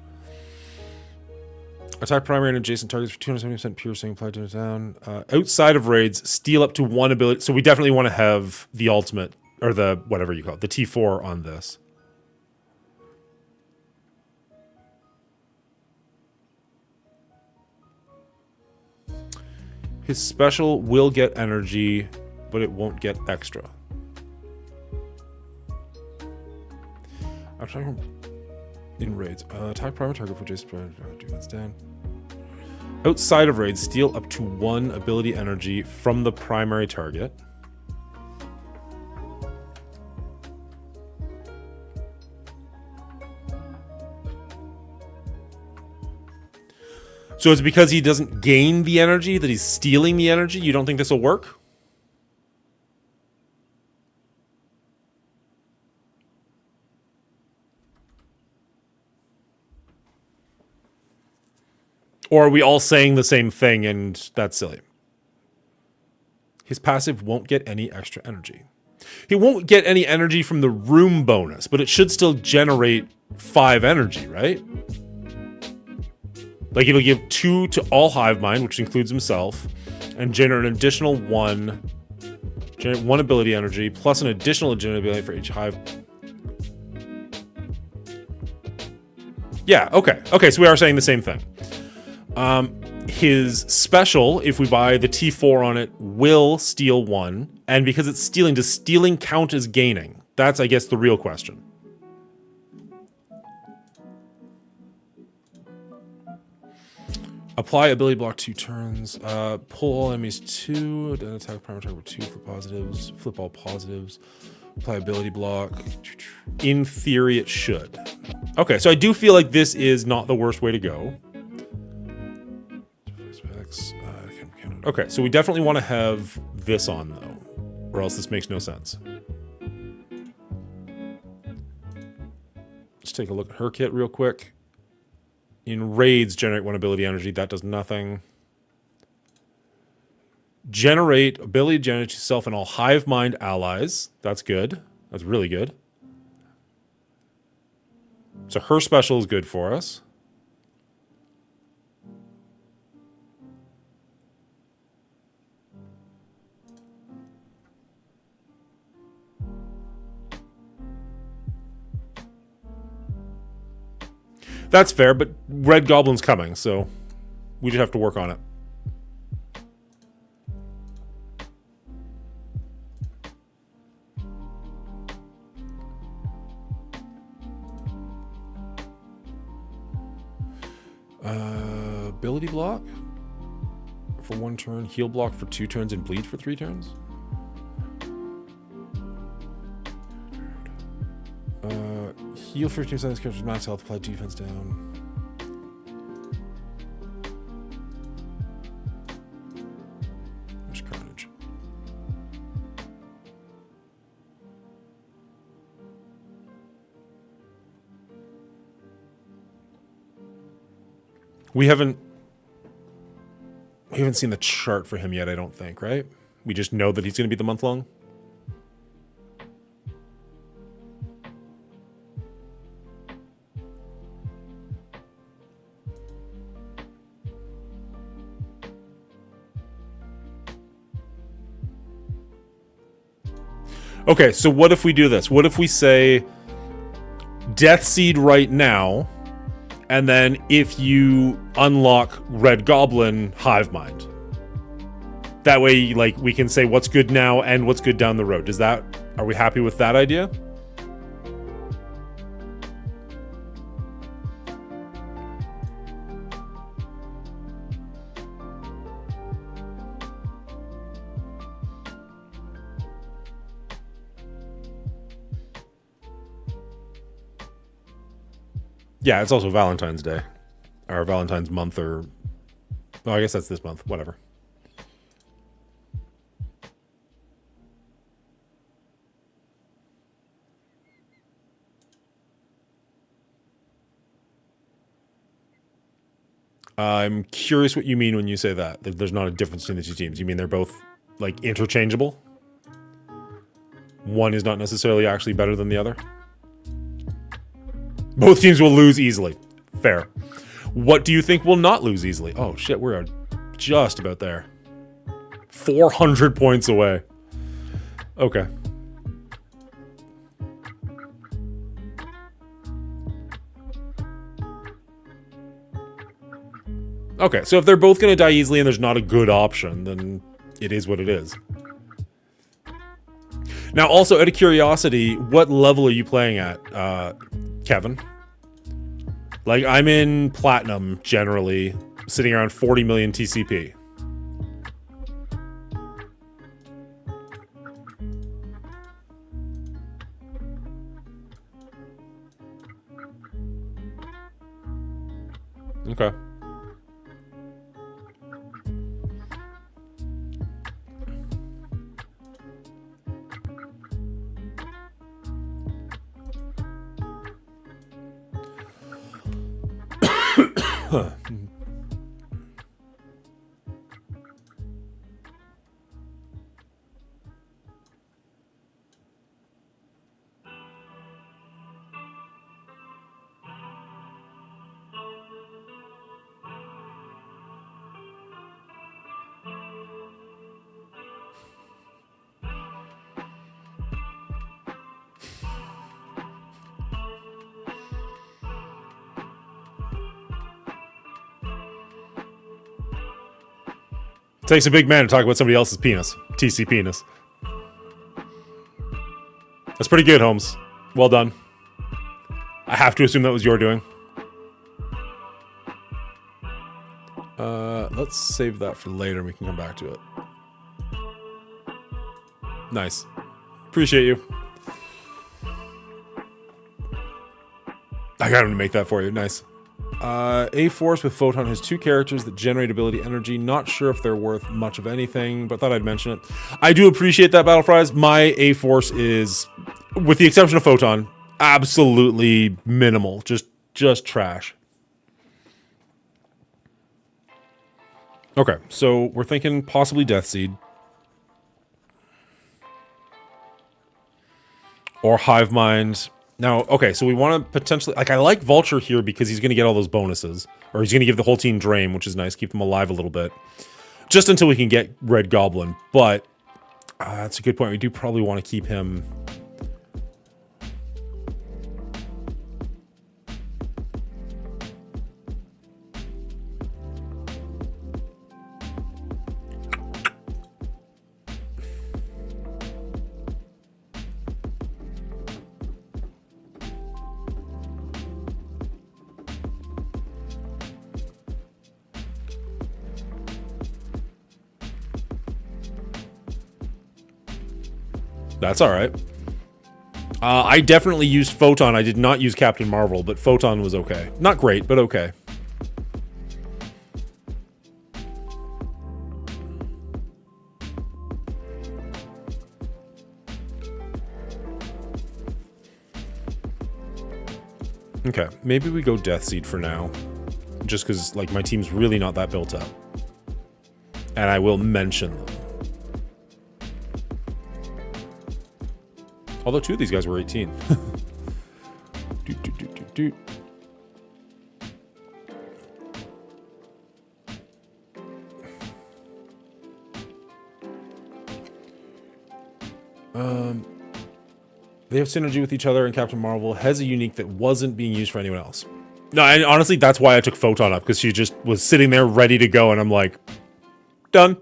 Attack primary and adjacent targets for 270% piercing, applied to down. Outside of raids, steal up to 1 ability. So we definitely want to have the ultimate, or the, whatever you call it, the T4 on this. His special will get energy, but it won't get extra. Attack in raids. Attack primary target for adjacent defense down. Outside of raids, steal up to 1 ability energy from the primary target. So it's because he doesn't gain the energy that he's stealing the energy? You don't think this will work? Or are we all saying the same thing and that's silly? His passive won't get any extra energy. He won't get any energy from the room bonus, but it should still generate 5 energy, right? Like, it'll give 2 to all hive mind, which includes himself, and generate an additional 1. Generate 1 ability energy, plus an additional agility ability for each hive. Yeah, okay. Okay, so we are saying the same thing. His special, if we buy the T4 on it, will steal 1. And because it's stealing, does stealing count as gaining? That's, I guess, the real question. Apply ability block 2 turns. Pull all enemies 2. Then attack primary target with 2 for positives. Flip all positives. Apply ability block. In theory, it should. Okay, so I do feel like this is not the worst way to go. Okay, so we definitely want to have this on, though, or else this makes no sense. Let's take a look at her kit real quick. In raids, generate 1 ability energy. That does nothing. Generate ability to generate yourself and all hive mind allies. That's good. That's really good. So her special is good for us. That's fair, but Red Goblin's coming, so we just have to work on it. Ability block for 1 turn, heal block for 2 turns, and bleed for 3 turns. Heal 15% of this character's max health, apply defense down. There's Carnage. We haven't seen the chart for him yet, I don't think, right? We just know that he's going to be the month-long. Okay, so what if we do this? What if we say Death Seed right now, and then if you unlock Red Goblin, Hive Mind? That way, like, we can say what's good now and what's good down the road. Are we happy with that idea? Yeah, it's also Valentine's Day. Or Valentine's month, or... Oh, I guess that's this month. Whatever. I'm curious what you mean when you say that. There's not a difference between the two teams. You mean they're both, like, interchangeable? One is not necessarily actually better than the other? Both teams will lose easily. Fair. What do you think will not lose easily? Oh, shit, we're just about there. 400 points away. Okay. Okay, so if they're both going to die easily and there's not a good option, then it is what it is. Now, also, out of curiosity, what level are you playing at, Kevin? Like, I'm in Platinum, generally, sitting around 40 million TCP. Okay. Takes a big man to talk about somebody else's penis. TC penis. That's pretty good, Holmes. Well done. I have to assume that was your doing. Let's save that for later and we can come back to it. Nice. Appreciate you. I got him to make that for you. Nice. A-Force with Photon has 2 characters that generate ability energy. Not sure if they're worth much of anything, but thought I'd mention it. I do appreciate that, Battle Fries. My A-Force is, with the exception of Photon, absolutely minimal. Just trash. Okay, so we're thinking possibly Death Seed. Or Hive Mind. Now, okay, so we want to potentially... Like, I like Vulture here because he's going to get all those bonuses. Or he's going to give the whole team Drain, which is nice. Keep them alive a little bit. Just until we can get Red Goblin. But, that's a good point. We do probably want to keep him... That's all right. I definitely used Photon. I did not use Captain Marvel, but Photon was okay. Not great, but okay. Okay, maybe we go Death Seed for now. Just because, like, my team's really not that built up. And I will mention them. Although 2 of these guys were 18. They have synergy with each other, and Captain Marvel has a unique that wasn't being used for anyone else. No, and honestly, that's why I took Photon up, because she just was sitting there ready to go, and I'm like, done.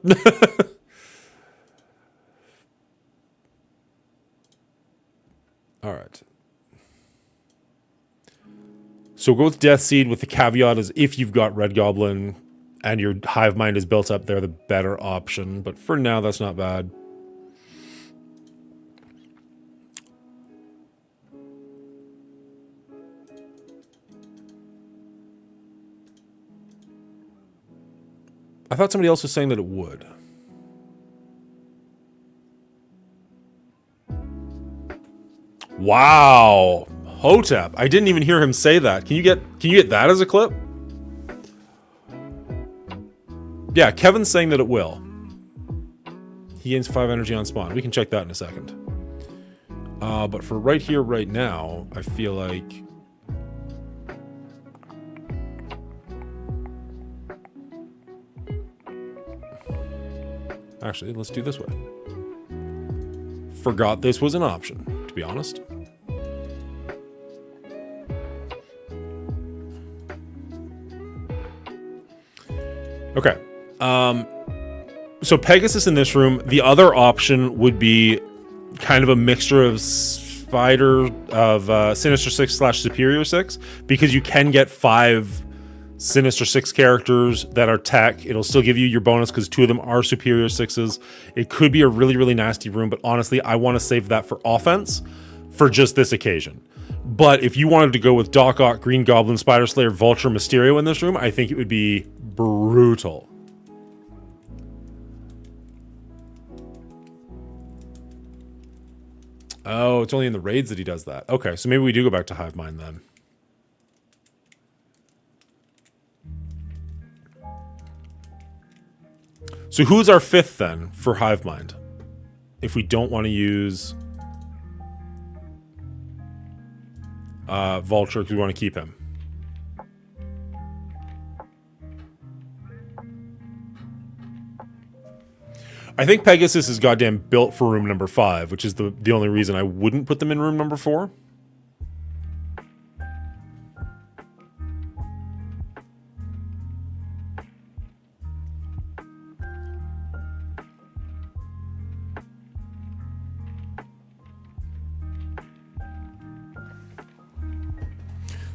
All right. So go with Death Seed with the caveat is if you've got Red Goblin and your Hive Mind is built up, they're the better option. But for now, that's not bad. I thought somebody else was saying that it would. Wow, Hotep! I didn't even hear him say that. Can you get that as a clip? Yeah, Kevin's saying that it will. He gains 5 energy on spawn. We can check that in a second. But for right here, right now, I feel like... Actually, let's do this way. Forgot this was an option, to be honest. Okay. So Pegasus in this room, the other option would be kind of a mixture of Sinister 6 / Superior 6, because you can get 5 Sinister 6 characters that are tech. It'll still give you your bonus because 2 of them are Superior 6s. It could be a really, really nasty room, but honestly, I want to save that for offense for just this occasion. But if you wanted to go with Doc Ock, Green Goblin, Spider Slayer, Vulture, Mysterio in this room, I think it would be brutal. Oh, it's only in the raids that he does that. Okay, so maybe we do go back to Hive Mind then. So who's our 5th then for Hive Mind? If we don't want to use Vulture, because we want to keep him. I think Pegasus is goddamn built for room number 5, which is the only reason I wouldn't put them in room number 4.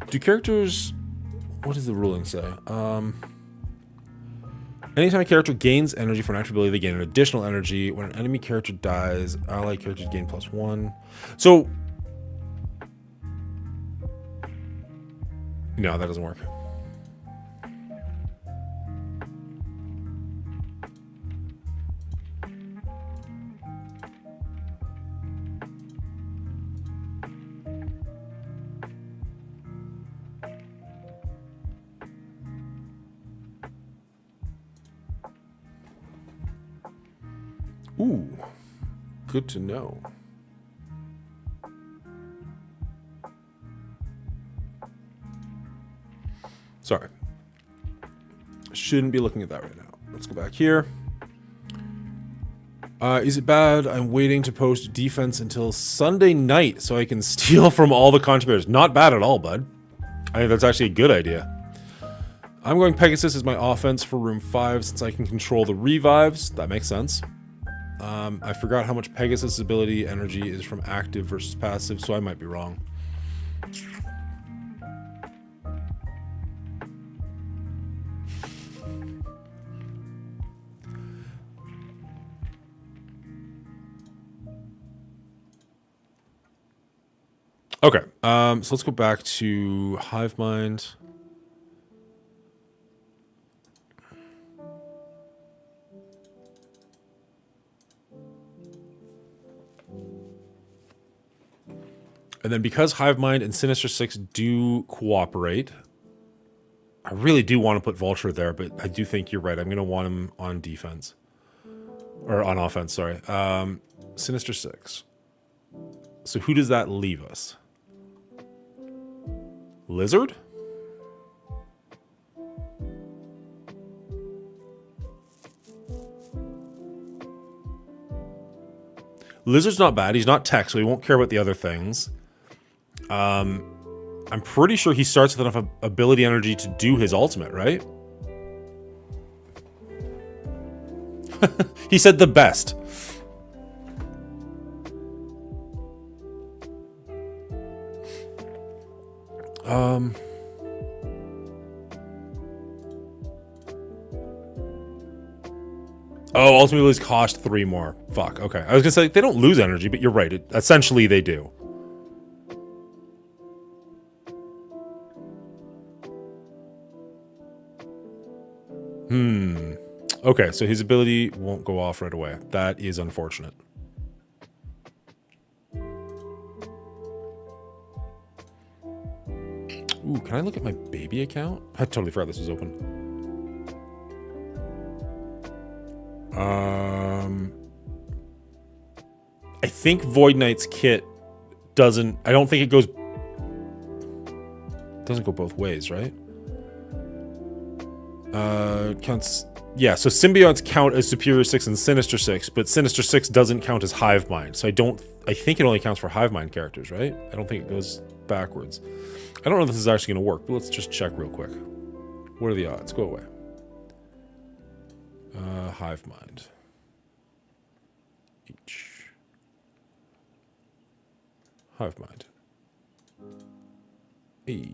Do characters... What does the ruling say? Anytime a character gains energy for an active ability, they gain an additional energy. When an enemy character dies, allied characters gain +1. So, no, that doesn't work. Ooh, good to know. Sorry. Shouldn't be looking at that right now. Let's go back here. Is it bad? I'm waiting to post defense until Sunday night so I can steal from all the contributors. Not bad at all, bud. I think that's actually a good idea. I'm going Pegasus as my offense for room 5 since I can control the revives. That makes sense. I forgot how much Pegasus' ability energy is from active versus passive, so I might be wrong. Okay, so let's go back to Hive Mind. And then because Hive Mind and Sinister Six do cooperate, I really do want to put Vulture there, but I do think you're right. I'm going to want him on defense. Or on offense, sorry. Sinister Six. So who does that leave us? Lizard? Lizard's not bad. He's not tech, so he won't care about the other things. I'm pretty sure he starts with enough ability energy to do his ultimate, right? He said the best. Oh, ultimate abilities cost 3 more. Fuck, okay. I was gonna say, they don't lose energy, but you're right. Essentially, they do. Okay, so his ability won't go off right away. That is unfortunate. Ooh, can I look at my baby account? I totally forgot this was open. I think Void Knight's kit doesn't... I don't think it goes... doesn't go both ways, right? Counts... Yeah, so symbionts count as Superior 6 and Sinister 6, but Sinister 6 doesn't count as Hive Mind. So I think it only counts for Hive Mind characters, right? I don't think it goes backwards. I don't know if this is actually going to work, but let's just check real quick. What are the odds? Go away. Hive Mind. Hive Mind. E.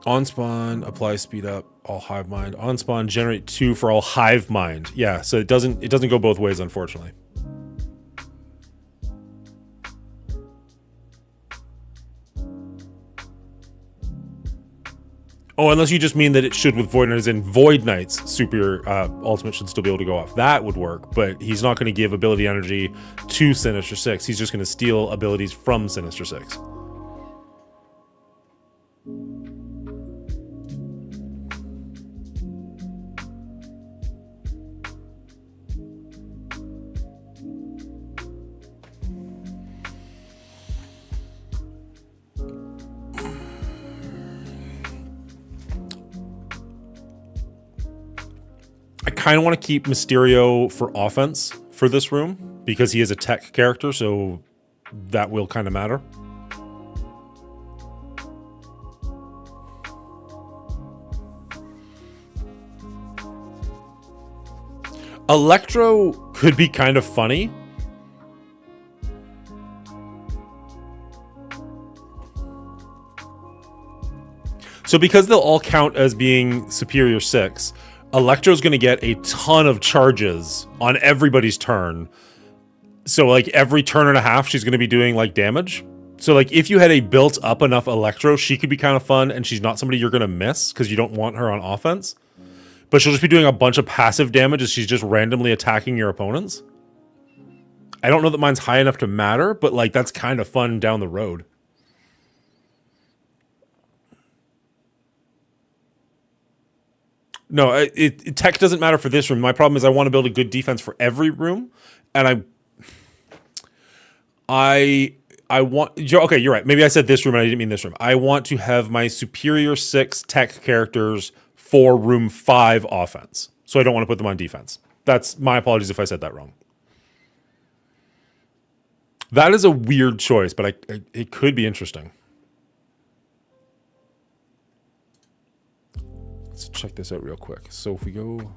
On spawn, apply speed up, all Hive Mind. On spawn, generate 2 for all Hive Mind. Yeah, so it doesn't go both ways, unfortunately. Oh, unless you just mean that it should with Void Knight, as in Void Knight's superior ultimate should still be able to go off. That would work, but he's not going to give ability energy to Sinister 6. He's just going to steal abilities from Sinister 6. I kind of want to keep Mysterio for offense for this room because he is a tech character, so that will kind of matter. Electro could be kind of funny. So because they'll all count as being superior 6, Electro's going to get a ton of charges on everybody's turn. So like every turn and a half, she's going to be doing like damage. So like if you had a built up enough Electro, she could be kind of fun, and she's not somebody you're going to miss because you don't want her on offense. But she'll just be doing a bunch of passive damage as she's just randomly attacking your opponents. I don't know that mine's high enough to matter, but like that's kind of fun down the road. No, tech doesn't matter for this room. My problem is I want to build a good defense for every room, and I want... Okay, you're right. Maybe I said this room and I didn't mean this room. I want to have my superior 6 tech characters for room 5 offense. So I don't want to put them on defense. That's my apologies if I said that wrong. That is a weird choice, but it could be interesting. Let's check this out real quick. So if we go...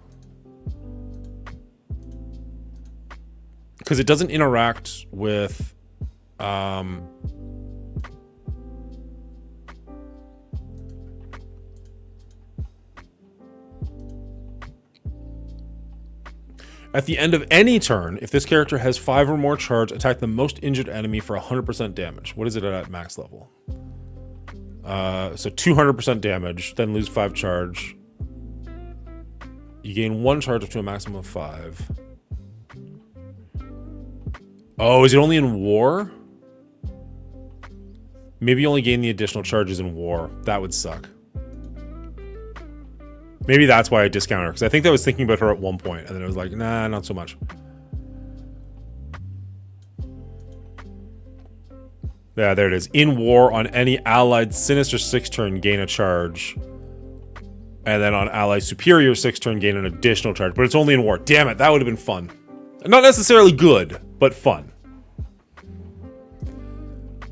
Because it doesn't interact with... At the end of any turn, if this character has 5 or more charge, attack the most injured enemy for 100% damage. What is it at max level? So 200% damage, then lose 5 charge. You gain 1 charge up to a maximum of 5. Oh, is it only in war? Maybe you only gain the additional charges in war. That would suck. Maybe that's why I discounted her, because I think I was thinking about her at one point, and then I was like, nah, not so much. Yeah, there it is. In war, on any allied Sinister 6 turn, gain a charge. And then on allied Superior 6 turn, gain an additional charge. But it's only in war. Damn it, that would have been fun. Not necessarily good, but fun.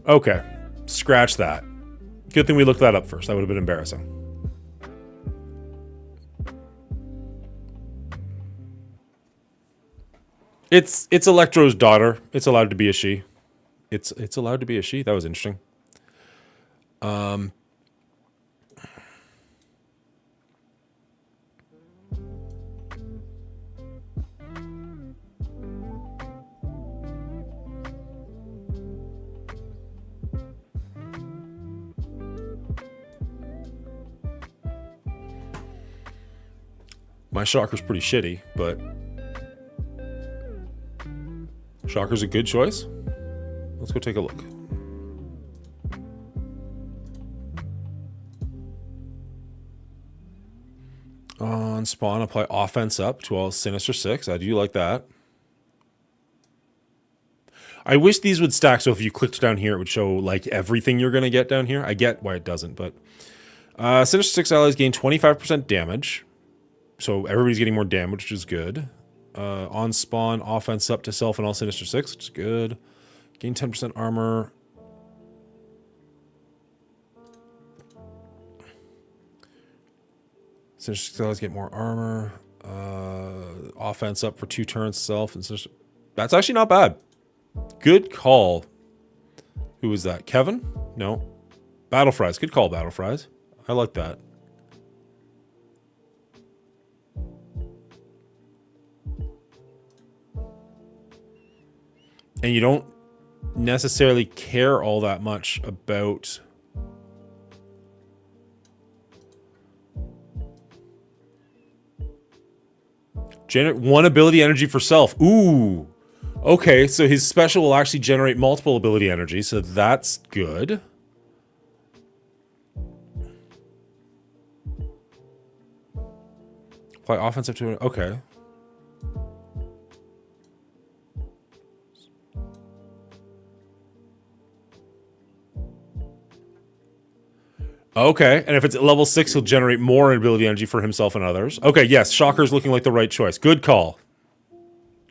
Okay. Scratch that. Good thing we looked that up first. That would have been embarrassing. It's Electro's daughter. It's allowed to be a she. It's allowed to be a she. That was interesting. My Shocker's pretty shitty, but Shocker's a good choice. Let's go take a look. On spawn, apply offense up to all Sinister 6. I do like that. I wish these would stack, so if you clicked down here, it would show like everything you're going to get down here. I get why it doesn't, but Sinister 6 allies gain 25% damage. So everybody's getting more damage, which is good. On spawn, offense up to self and all Sinister 6, which is good. Gain 10% armor. Sinister 6 allies get more armor. Offense up for 2 turns, self and Sinister. That's actually not bad. Good call. Who was that? Kevin? No. Battle Fries. Good call, Battle Fries. I like that. And you don't necessarily care all that much about generate 1 ability energy for self. Ooh. Okay, so his special will actually generate multiple ability energy, so that's good. Apply offensive to it. Okay. Okay, and if it's at level 6, he'll generate more ability energy for himself and others. Okay, yes, Shocker's looking like the right choice. Good call.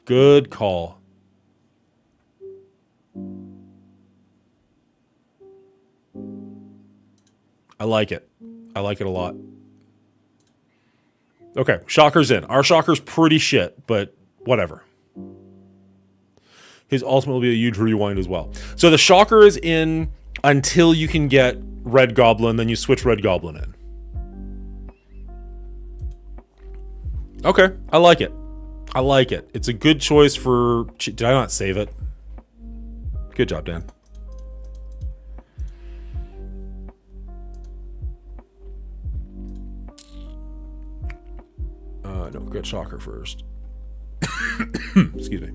Good call. I like it. I like it a lot. Okay, Shocker's in. Our Shocker's pretty shit, but whatever. His ultimate will be a huge rewind as well. So the Shocker is in until you can get Red Goblin, then you switch Red Goblin in. Okay, I like it. I like it. It's a good choice for... Did I not save it? Good job, Dan. No, we've got Shocker first. Excuse me.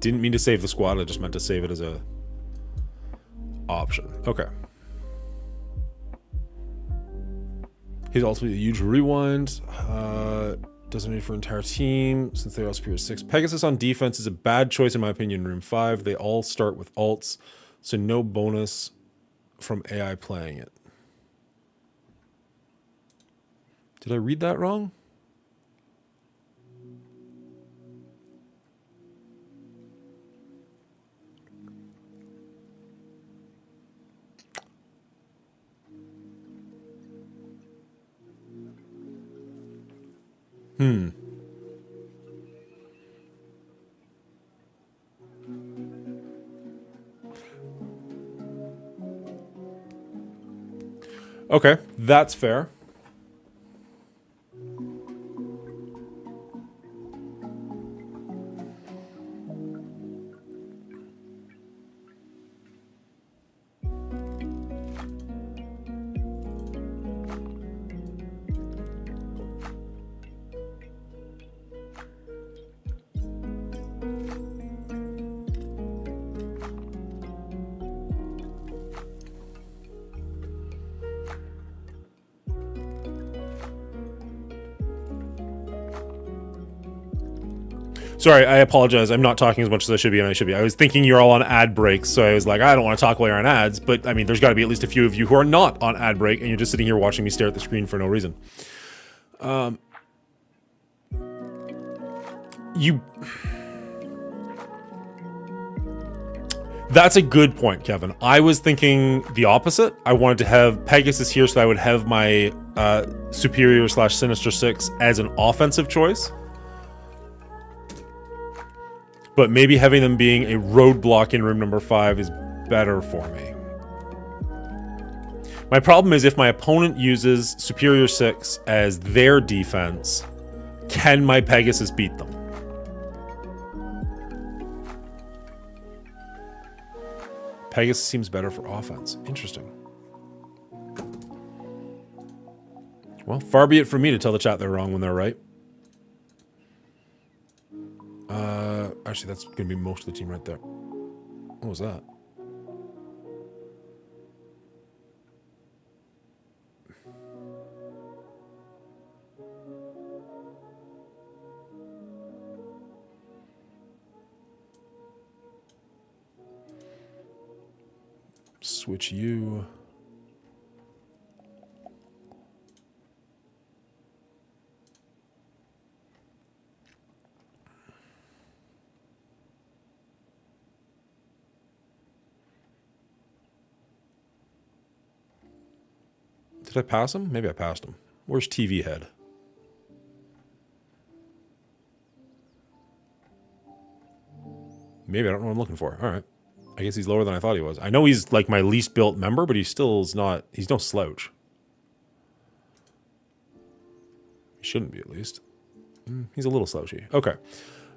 Didn't mean to save the squad, I just meant to save it as a option. Okay. He's also a huge rewind. Doesn't need for entire team since they're all superior 6. Pegasus on defense is a bad choice in my opinion in room 5. They all start with alts, so no bonus from AI playing it. Did I read that wrong? Okay, that's fair. Sorry, I apologize. I'm not talking as much as I should be, and I should be. I was thinking you're all on ad breaks, so I was like, I don't want to talk while you're on ads, but I mean, there's got to be at least a few of you who are not on ad break, and you're just sitting here watching me stare at the screen for no reason. That's a good point, Kevin. I was thinking the opposite. I wanted to have Pegasus here so I would have my Superior / Sinister 6 as an offensive choice. But maybe having them being a roadblock in room number 5 is better for me. My problem is if my opponent uses Superior 6 as their defense, can my Pegasus beat them? Pegasus seems better for offense. Interesting. Well, far be it from me to tell the chat they're wrong when they're right. Actually, that's going to be most of the team right there. What was that? Switch you. Did I pass him? Maybe I passed him. Where's TV head? Maybe I don't know what I'm looking for. All right. I guess he's lower than I thought he was. I know he's like my least built member, but he still is not... He's no slouch. He shouldn't be, at least. He's a little slouchy. Okay.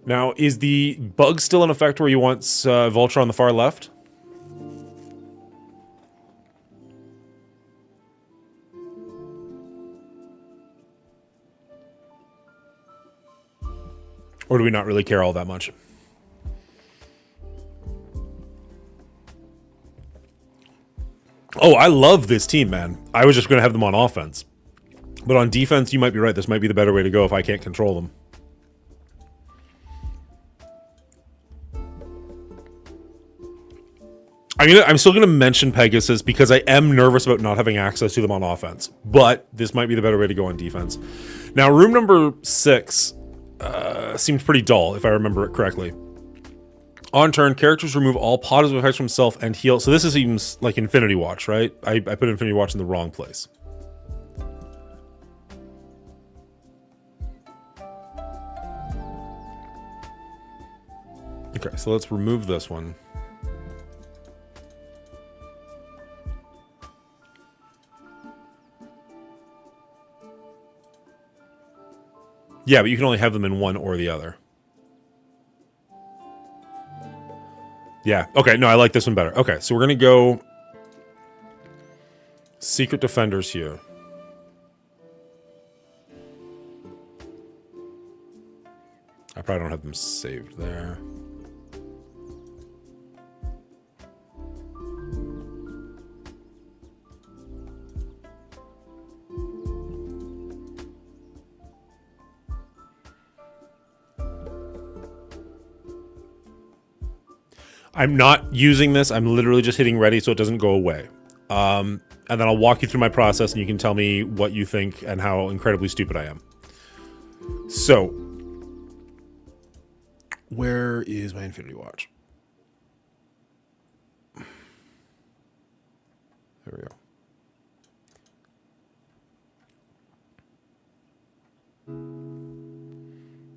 Now, is the bug still in effect where you want Vulture on the far left? Or do we not really care all that much? Oh, I love this team, man. I was just going to have them on offense. But on defense, you might be right. This might be the better way to go if I can't control them. I'm still going to mention Pegasus because I am nervous about not having access to them on offense. But this might be the better way to go on defense. Now, room number 6... seemed pretty dull, if I remember it correctly. On turn, characters remove all positive effects from themselves and heal. So this is even like Infinity Watch, right? I put Infinity Watch in the wrong place. Okay, so let's remove this one. Yeah, but you can only have them in one or the other. Yeah, okay, no, I like this one better. Okay, so we're gonna go Secret Defenders here. I probably don't have them saved there. I'm not using this. I'm literally just hitting ready so it doesn't go away. And then I'll walk you through my process and you can tell me what you think and how incredibly stupid I am. So, where is my Infinity Watch? There we go.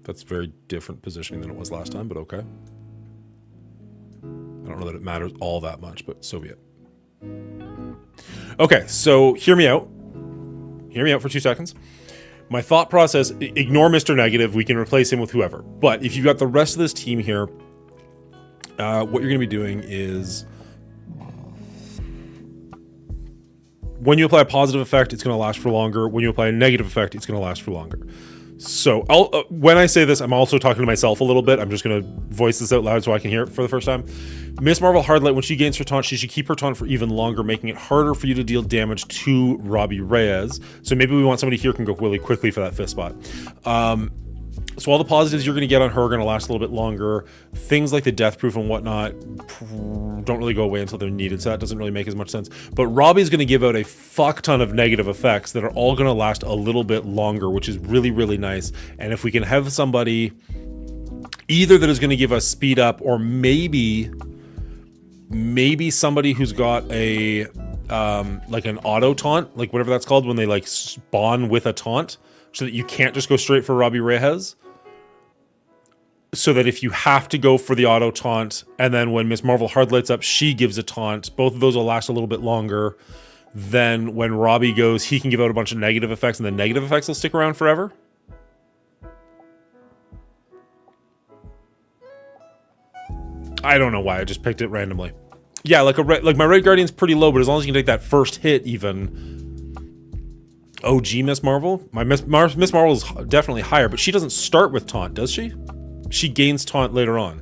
That's very different positioning than it was last time, but okay. I don't know that it matters all that much, but so be it. Okay, so hear me out. Hear me out for 2 seconds. My thought process, ignore Mr. Negative. We can replace him with whoever. But if you've got the rest of this team here, what you're going to be doing is when you apply a positive effect, it's going to last for longer. When you apply a negative effect, it's going to last for longer. So when I say this, I'm also talking to myself a little bit. I'm just going to voice this out loud so I can hear it for the first time. Miss Marvel Hardlight, when she gains her taunt, she should keep her taunt for even longer, making it harder for you to deal damage to Robbie Reyes. So maybe we want somebody here who can go really quickly for that fifth spot. So all the positives you're going to get on her are going to last a little bit longer. Things like the death proof and whatnot don't really go away until they're needed, so that doesn't really make as much sense. But Robbie's going to give out a fuck ton of negative effects that are all going to last a little bit longer, which is really, really nice. And if we can have somebody either that is going to give us speed up, or maybe somebody who's got a like an auto taunt, like whatever that's called, when they like spawn with a taunt, so that you can't just go straight for Robbie Reyes. So that if you have to go for the auto taunt, and then when Miss Marvel hard lights up, she gives a taunt, both of those will last a little bit longer. Then when Robbie goes, he can give out a bunch of negative effects, and the negative effects will stick around forever. I don't know why, I just picked it randomly. Yeah, like my Red Guardian's pretty low, but as long as you can take that first hit even. OG Miss Marvel? My Miss Marvel is definitely higher, but she doesn't start with taunt, does she? She gains taunt later on.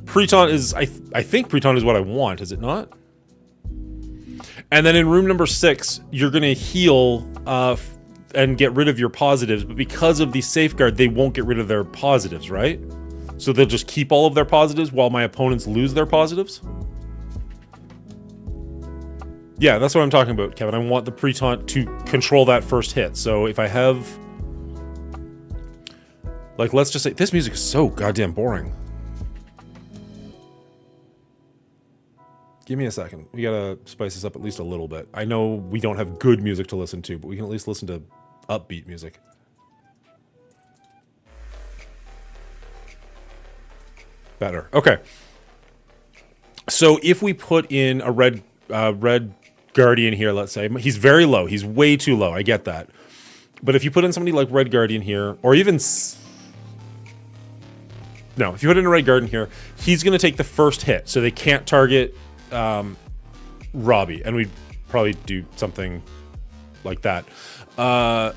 Pre-taunt is, I think pre-taunt is what I want, is it not? And then in room number 6, you're going to heal and get rid of your positives, but because of the safeguard, they won't get rid of their positives, right? So they'll just keep all of their positives while my opponents lose their positives? Yeah, that's what I'm talking about, Kevin. I want the pre-taunt to control that first hit. So if I have... like, let's just say... this music is so goddamn boring. Give me a second. We gotta spice this up at least a little bit. I know we don't have good music to listen to, but we can at least listen to upbeat music. Better. Okay. So if we put in a red Guardian here, let's say, he's very low. He's way too low. I get that. But if you put in somebody like Red Guardian here, or even... no, if you put in a Red Guardian here, he's going to take the first hit, so they can't target Robbie. And we'd probably do something like that. I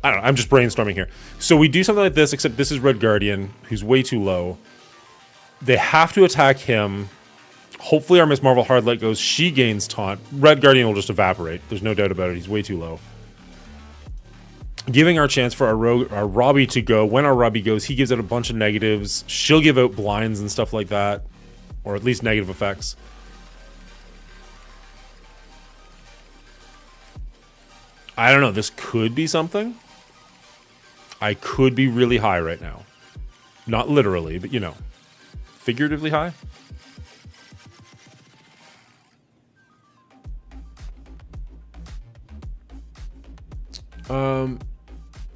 don't know. I'm just brainstorming here. So we do something like this, except this is Red Guardian, who's way too low. They have to attack him. Hopefully our Miss Marvel Hardlight goes. She gains taunt. Red Guardian will just evaporate. There's no doubt about it. He's way too low. Giving our chance for our Robbie to go. When our Robbie goes, he gives out a bunch of negatives. She'll give out blinds and stuff like that. Or at least negative effects. I don't know. This could be something. I could be really high right now. Not literally, but you know. Figuratively high.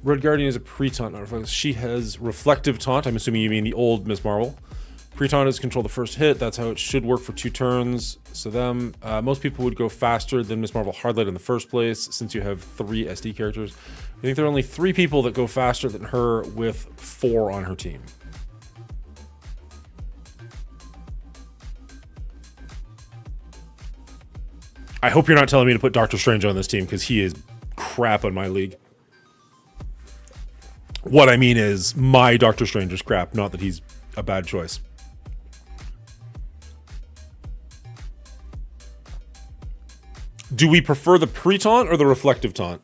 Red Guardian is a pre-taunt, not reflective. She has reflective taunt. I'm assuming you mean the old Miss Marvel. Pre-taunt is control the first hit. That's how it should work for 2 turns. So most people would go faster than Miss Marvel Hardlight in the first place, since you have 3 SD characters. I think there are only 3 people that go faster than her with 4 on her team. I hope you're not telling me to put Doctor Strange on this team, because he is crap on my league. What I mean is, my Doctor Strange is crap, not that he's a bad choice. Do we prefer the pre-taunt or the reflective taunt?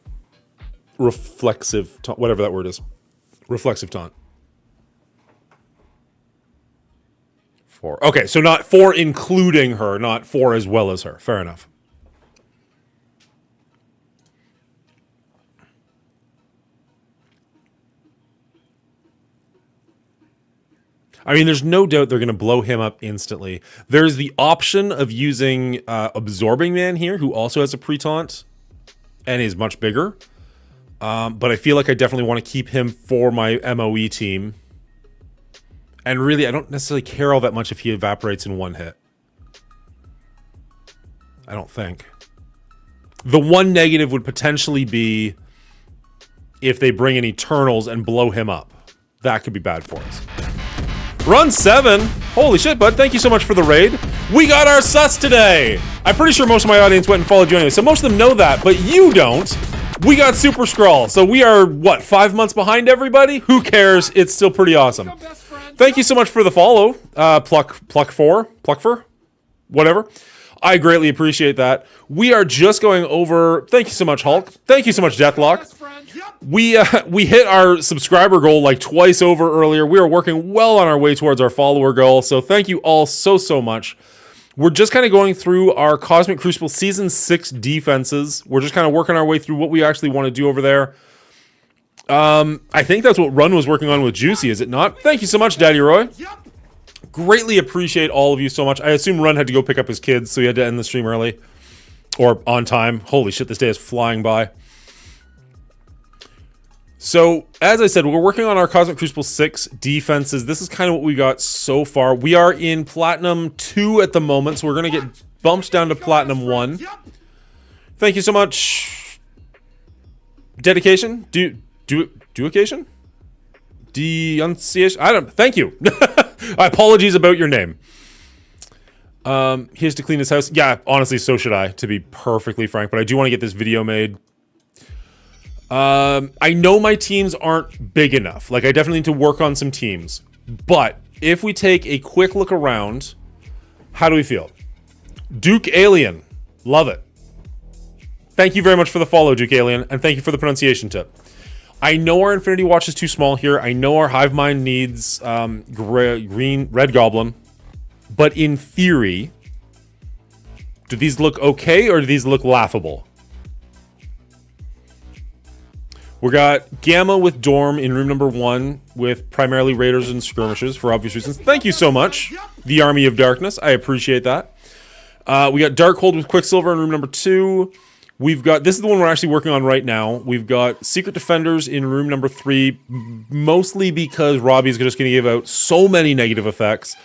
Reflexive taunt, whatever that word is. Reflexive taunt. 4. Okay, so not 4 including her, not 4 as well as her. Fair enough. I mean, there's no doubt they're going to blow him up instantly. There's the option of using Absorbing Man here, who also has a pre-taunt and is much bigger. But I feel like I definitely want to keep him for my MOE team. And really, I don't necessarily care all that much if he evaporates in 1 hit. I don't think. The one negative would potentially be if they bring in Eternals and blow him up. That could be bad for us. Run 7. Holy shit, bud. Thank you so much for the raid. We got our SuS today. I'm pretty sure most of my audience went and followed you anyway, so most of them know that, but you don't. We got Super Skrull, so we are, what, 5 months behind everybody? Who cares? It's still pretty awesome. Thank you so much for the follow, Pluckfer, whatever. I greatly appreciate that. We are just going over... Thank you so much, Hulk. Thank you so much, Deathlock. We hit our subscriber goal like twice over earlier. We are working well on our way towards our follower goal, so thank you all so much. We're just kind of going through our Cosmic Crucible Season 6 defenses. We're just kind of working our way through what we actually want to do over there. I think that's what Run was working on with Juicy, is it not? Thank you so much, Daddy Roy. Greatly appreciate all of you so much. I assume Run had to go pick up his kids, so he had to end the stream early. Or on time. Holy shit, this day is flying by. So, as I said, we're working on our Cosmic Crucible 6 defenses. This is kind of what we got so far. We are in Platinum 2 at the moment, so we're going to get bumped down to Platinum 1. Thank you so much. Dedication? Duication? Denunciation? I don't... Thank you. Apologies about your name. He has to clean his house. Yeah, honestly, so should I, to be perfectly frank. But I do want to get this video made. I know my teams aren't big enough. Like, I definitely need to work on some teams. But if we take a quick look around, how do we feel? Duke Alien. Love it. Thank you very much for the follow, Duke Alien. And thank you for the pronunciation tip. I know our Infinity Watch is too small here. I know our Hive Mind needs Red Goblin. But in theory, do these look okay or do these look laughable? We got Gamma with Dorm in room number 1 with primarily Raiders and Skirmishers for obvious reasons. Thank you so much, the Army of Darkness. I appreciate that. We got Darkhold with Quicksilver in room number 2. We've got, this is the one we're actually working on right now. We've got Secret Defenders in room number 3, mostly because Robbie's just going to give out so many negative effects.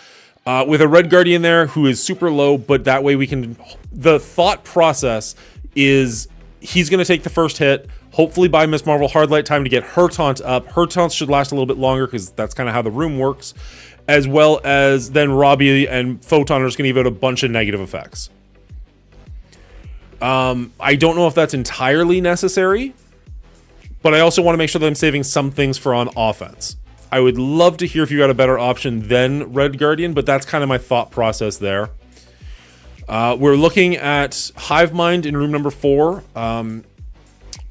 With a Red Guardian there who is super low, but that way we can... The thought process is he's going to take the first hit, hopefully buy Miss Marvel Hardlight time to get her taunt up. Her taunts should last a little bit longer because that's kind of how the room works. As well as then Robbie and Photon are just going to give out a bunch of negative effects. I don't know if that's entirely necessary, but I also want to make sure that I'm saving some things for on offense. I would love to hear if you got a better option than Red Guardian, but that's kind of my thought process there. We're looking at Hive Mind in room number 4.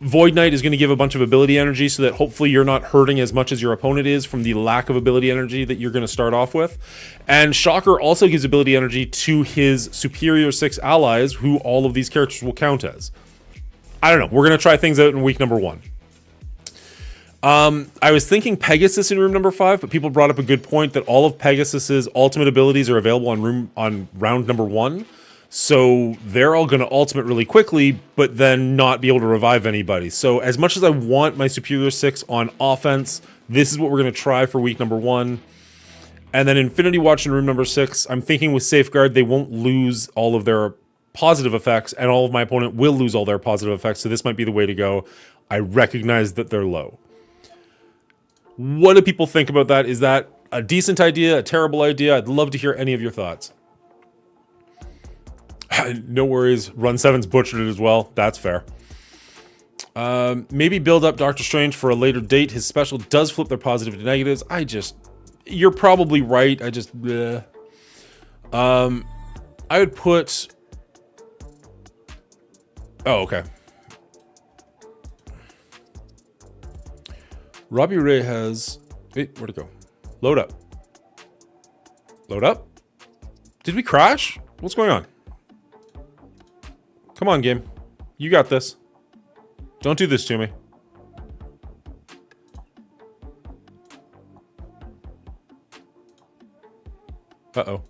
Void Knight is going to give a bunch of ability energy so that hopefully you're not hurting as much as your opponent is from the lack of ability energy that you're going to start off with. And Shocker also gives ability energy to his superior 6 allies, who all of these characters will count as. I don't know. We're going to try things out in week number 1. I was thinking Pegasus in room number 5, but people brought up a good point that all of Pegasus's ultimate abilities are available on round number 1. So they're all going to ultimate really quickly, but then not be able to revive anybody. So as much as I want my Superior 6 on offense, this is what we're going to try for week number 1. And then Infinity Watch in room number 6, I'm thinking with Safeguard, they won't lose all of their positive effects, and all of my opponent will lose all their positive effects, so this might be the way to go. I recognize that they're low. What do people think about that? Is that a decent idea, a terrible idea? I'd love to hear any of your thoughts. No worries, Run 7's butchered it as well. That's fair. Maybe build up Doctor Strange for a later date. His special does flip their positive to negatives. You're probably right. I would put... Oh, okay. Robbie Ray has... Wait, where'd it go? Load up. Load up? Did we crash? What's going on? Come on, game. You got this. Don't do this to me. Uh-oh.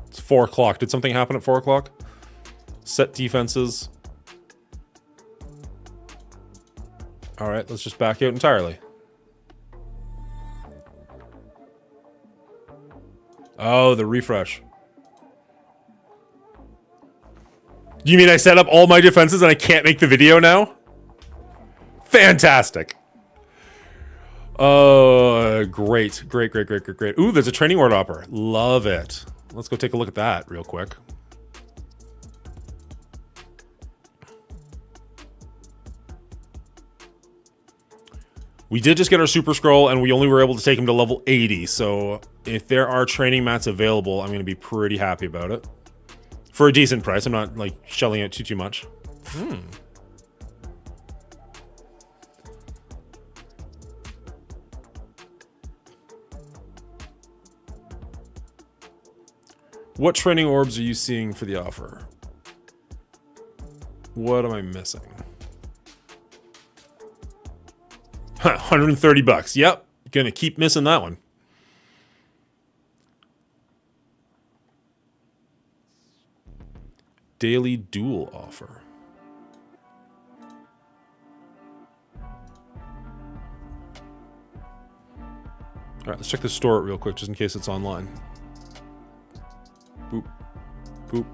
It's 4 o'clock. Did something happen at 4 o'clock? Set defenses. Alright, let's just back out entirely. Oh, the refresh. You mean I set up all my defenses and I can't make the video now? Fantastic. Great. Ooh, there's a training ward hopper. Love it. Let's go take a look at that real quick. We did just get our Super Scroll, and we only were able to take him to level 80, so if there are training mats available, I'm going to be pretty happy about it. For a decent price. I'm not, like, shelling out too much. What training orbs are you seeing for the offer? What am I missing? 130 bucks. Yep. Gonna keep missing that one. Daily duel offer. All right, let's check the store real quick just in case it's online. Boop. Boop.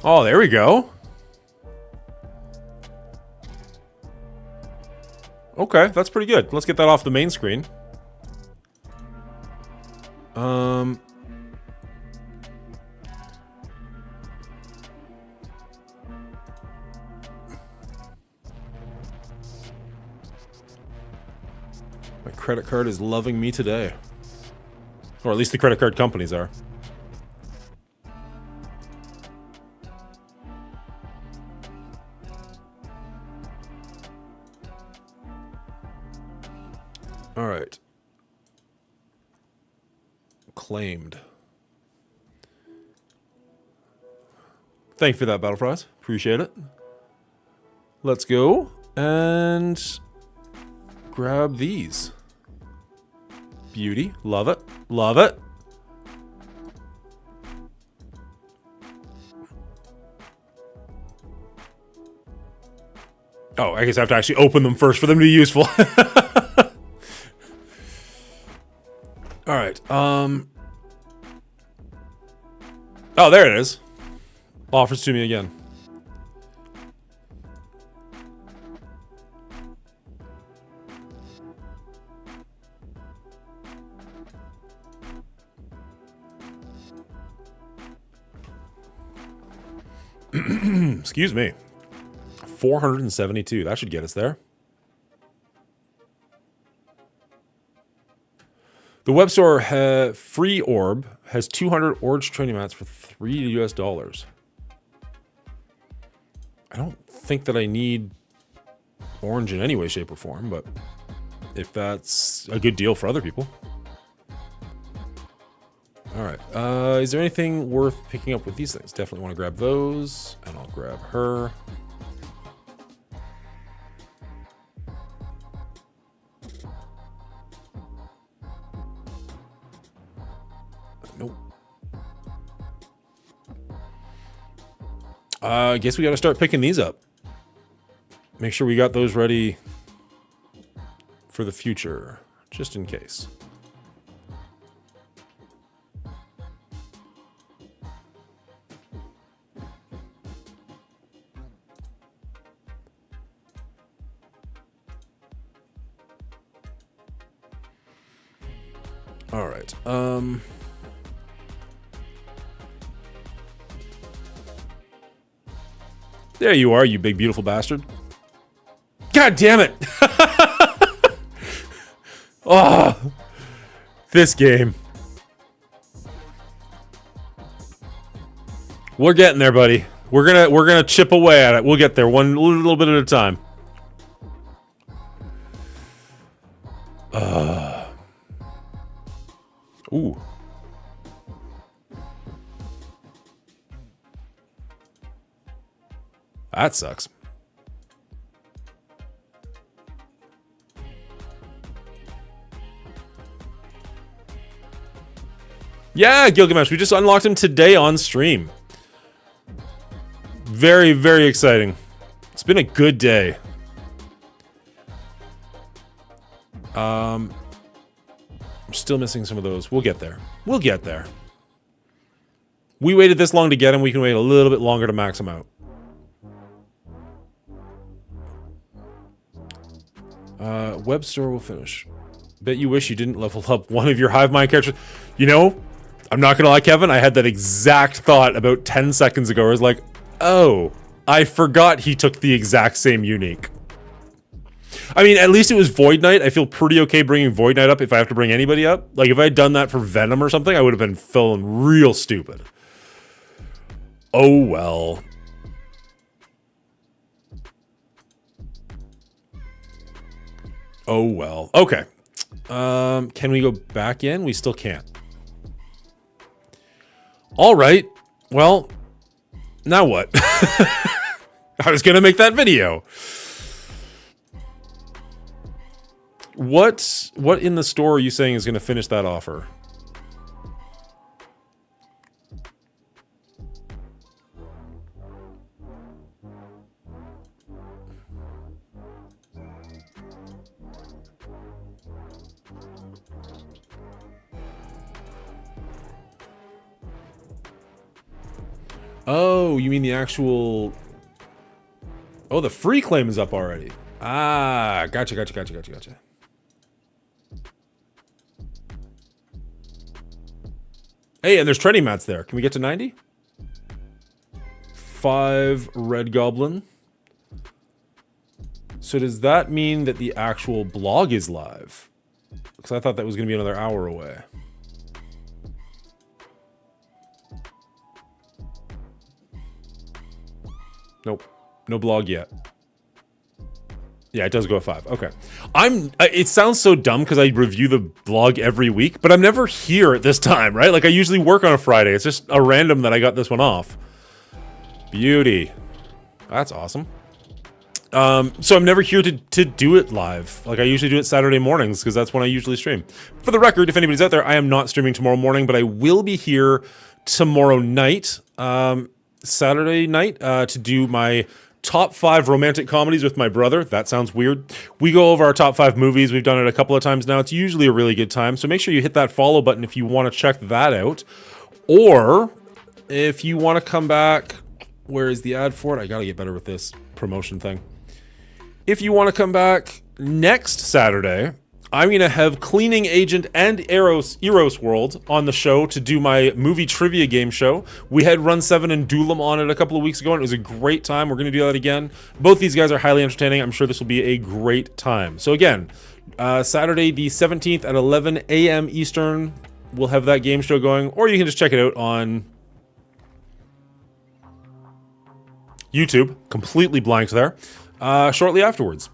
Oh, there we go. Okay, that's pretty good. Let's get that off the main screen. My credit card is loving me today. Or at least the credit card companies are. All right. Claimed. Thank you for that, Battlefrost. Appreciate it. Let's go and grab these. Beauty. Love it. Love it. Oh, I guess I have to actually open them first for them to be useful. All right. Oh, there it is. Offers to me again. Excuse me. 472. That should get us there. The web store free orb has 200 orange training mats for $3 US. I don't think that I need orange in any way, shape, or form, but if that's a good deal for other people. right. Is there anything worth picking up with these things? Definitely want to grab those, and I'll grab her. Nope. I guess we got to start picking these up. Make sure we got those ready for the future, just in case. All right. There you are, you big beautiful bastard. God damn it. Oh, this game. We're getting there, buddy. We're gonna chip away at it. We'll get there one little bit at a time. Ooh. That sucks. Yeah, Gilgamesh, we just unlocked him today on stream. Very, very exciting. It's been a good day. I'm still missing some of those. We'll get there. We'll get there. We waited this long to get him. We can wait a little bit longer to max him out. Web store will finish. Bet you wish you didn't level up one of your Hive Mind characters. You know, I'm not gonna lie, Kevin. I had that exact thought about 10 seconds ago. I was like, oh, I forgot he took the exact same unique. I mean, at least it was Void Knight. I feel pretty okay bringing Void Knight up if I have to bring anybody up. Like, if I had done that for Venom or something, I would have been feeling real stupid. Oh, well. Oh, well. Okay. Can we go back in? We still can't. All right. Well, now what? I was going to make that video. What in the store are you saying is going to finish that offer? Oh, you mean the actual... Oh, the free claim is up already. Ah, gotcha. Hey, and there's training mats there. Can we get to 90? 5 Red Goblin. So does that mean that the actual blog is live? Because I thought that was going to be another hour away. Nope. No blog yet. Yeah, it does go at 5. Okay. It sounds so dumb because I review the blog every week, but I'm never here at this time, right? Like, I usually work on a Friday. It's just a random that I got this one off. Beauty. That's awesome. So I'm never here to do it live. Like, I usually do it Saturday mornings because that's when I usually stream. For the record, if anybody's out there, I am not streaming tomorrow morning, but I will be here tomorrow night, Saturday night, to do my top 5 romantic comedies with my brother. That sounds weird. We go over our top 5 movies. We've done it a couple of times now. It's usually a really good time. So make sure you hit that follow button if you want to check that out. Or if you want to come back, where is the ad for it? I got to get better with this promotion thing. If you want to come back next Saturday, I'm going to have Cleaning Agent and Eros World on the show to do my movie trivia game show. We had Run 7 and Doolam on it a couple of weeks ago, and it was a great time. We're going to do that again. Both these guys are highly entertaining. I'm sure this will be a great time. So again, Saturday the 17th at 11 a.m. Eastern, we'll have that game show going, or you can just check it out on YouTube. Completely blanked there. Shortly afterwards.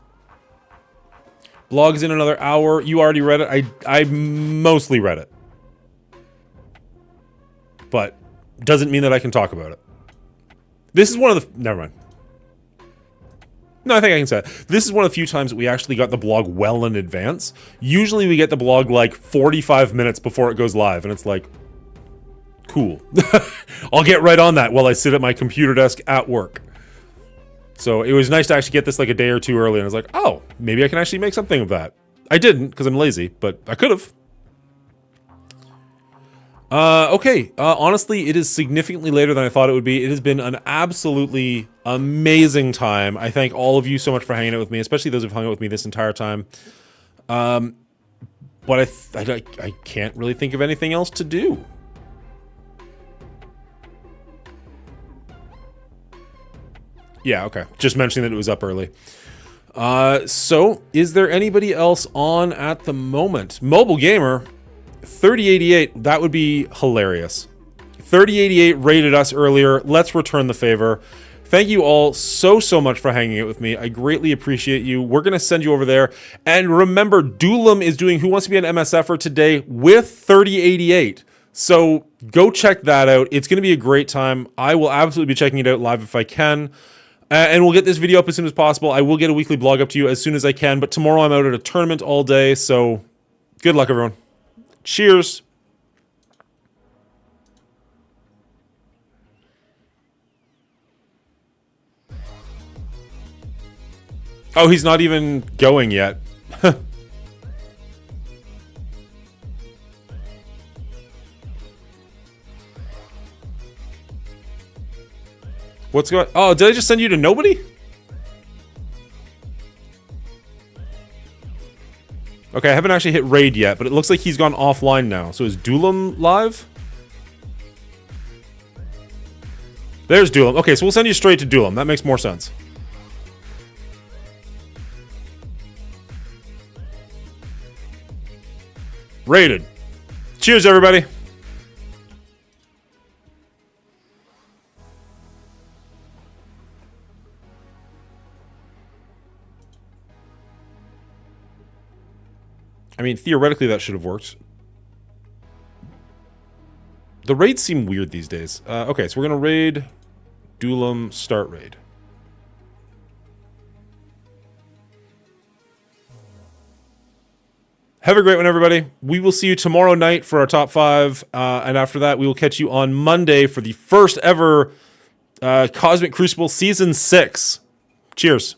Blog's in another hour. You already read it. I mostly read it. but doesn't mean that I can talk about it. This is one of the... Never mind. No, I think I can say it. This is one of the few times that we actually got the blog well in advance. Usually we get the blog like 45 minutes before it goes live, and it's like, cool. I'll get right on that while I sit at my computer desk at work. So it was nice to actually get this like a day or two early, and I was like, oh, maybe I can actually make something of that. I didn't, because I'm lazy, but I could have. Okay, honestly, it is significantly later than I thought it would be. It has been an absolutely amazing time. I thank all of you so much for hanging out with me, especially those who've hung out with me this entire time. But I can't really think of anything else to do. Yeah, okay. Just mentioning that it was up early. So, is there anybody else on at the moment? Mobile Gamer... 3088, that would be hilarious. 3088 rated us earlier. Let's return the favor. Thank you all so much for hanging out with me. I greatly appreciate you. We're going to send you over there. And remember, Doolam is doing Who Wants to Be an MSFer today with 3088. So go check that out. It's going to be a great time. I will absolutely be checking it out live if I can. And we'll get this video up as soon as possible. I will get a weekly blog up to you as soon as I can. But tomorrow I'm out at a tournament all day. So good luck, everyone. Cheers. Oh, he's not even going yet. What's going on? Oh, did I just send you to nobody? Okay, I haven't actually hit raid yet, but it looks like he's gone offline now. So is Doolam live? There's Doolam. Okay, so we'll send you straight to Doolam. That makes more sense. Raided. Cheers, everybody. I mean, theoretically, that should have worked. The raids seem weird these days. Okay, so we're going to raid Doolam start raid. Have a great one, everybody. We will see you tomorrow night for our top 5. And after that, we will catch you on Monday for the first ever Cosmic Crucible Season 6. Cheers.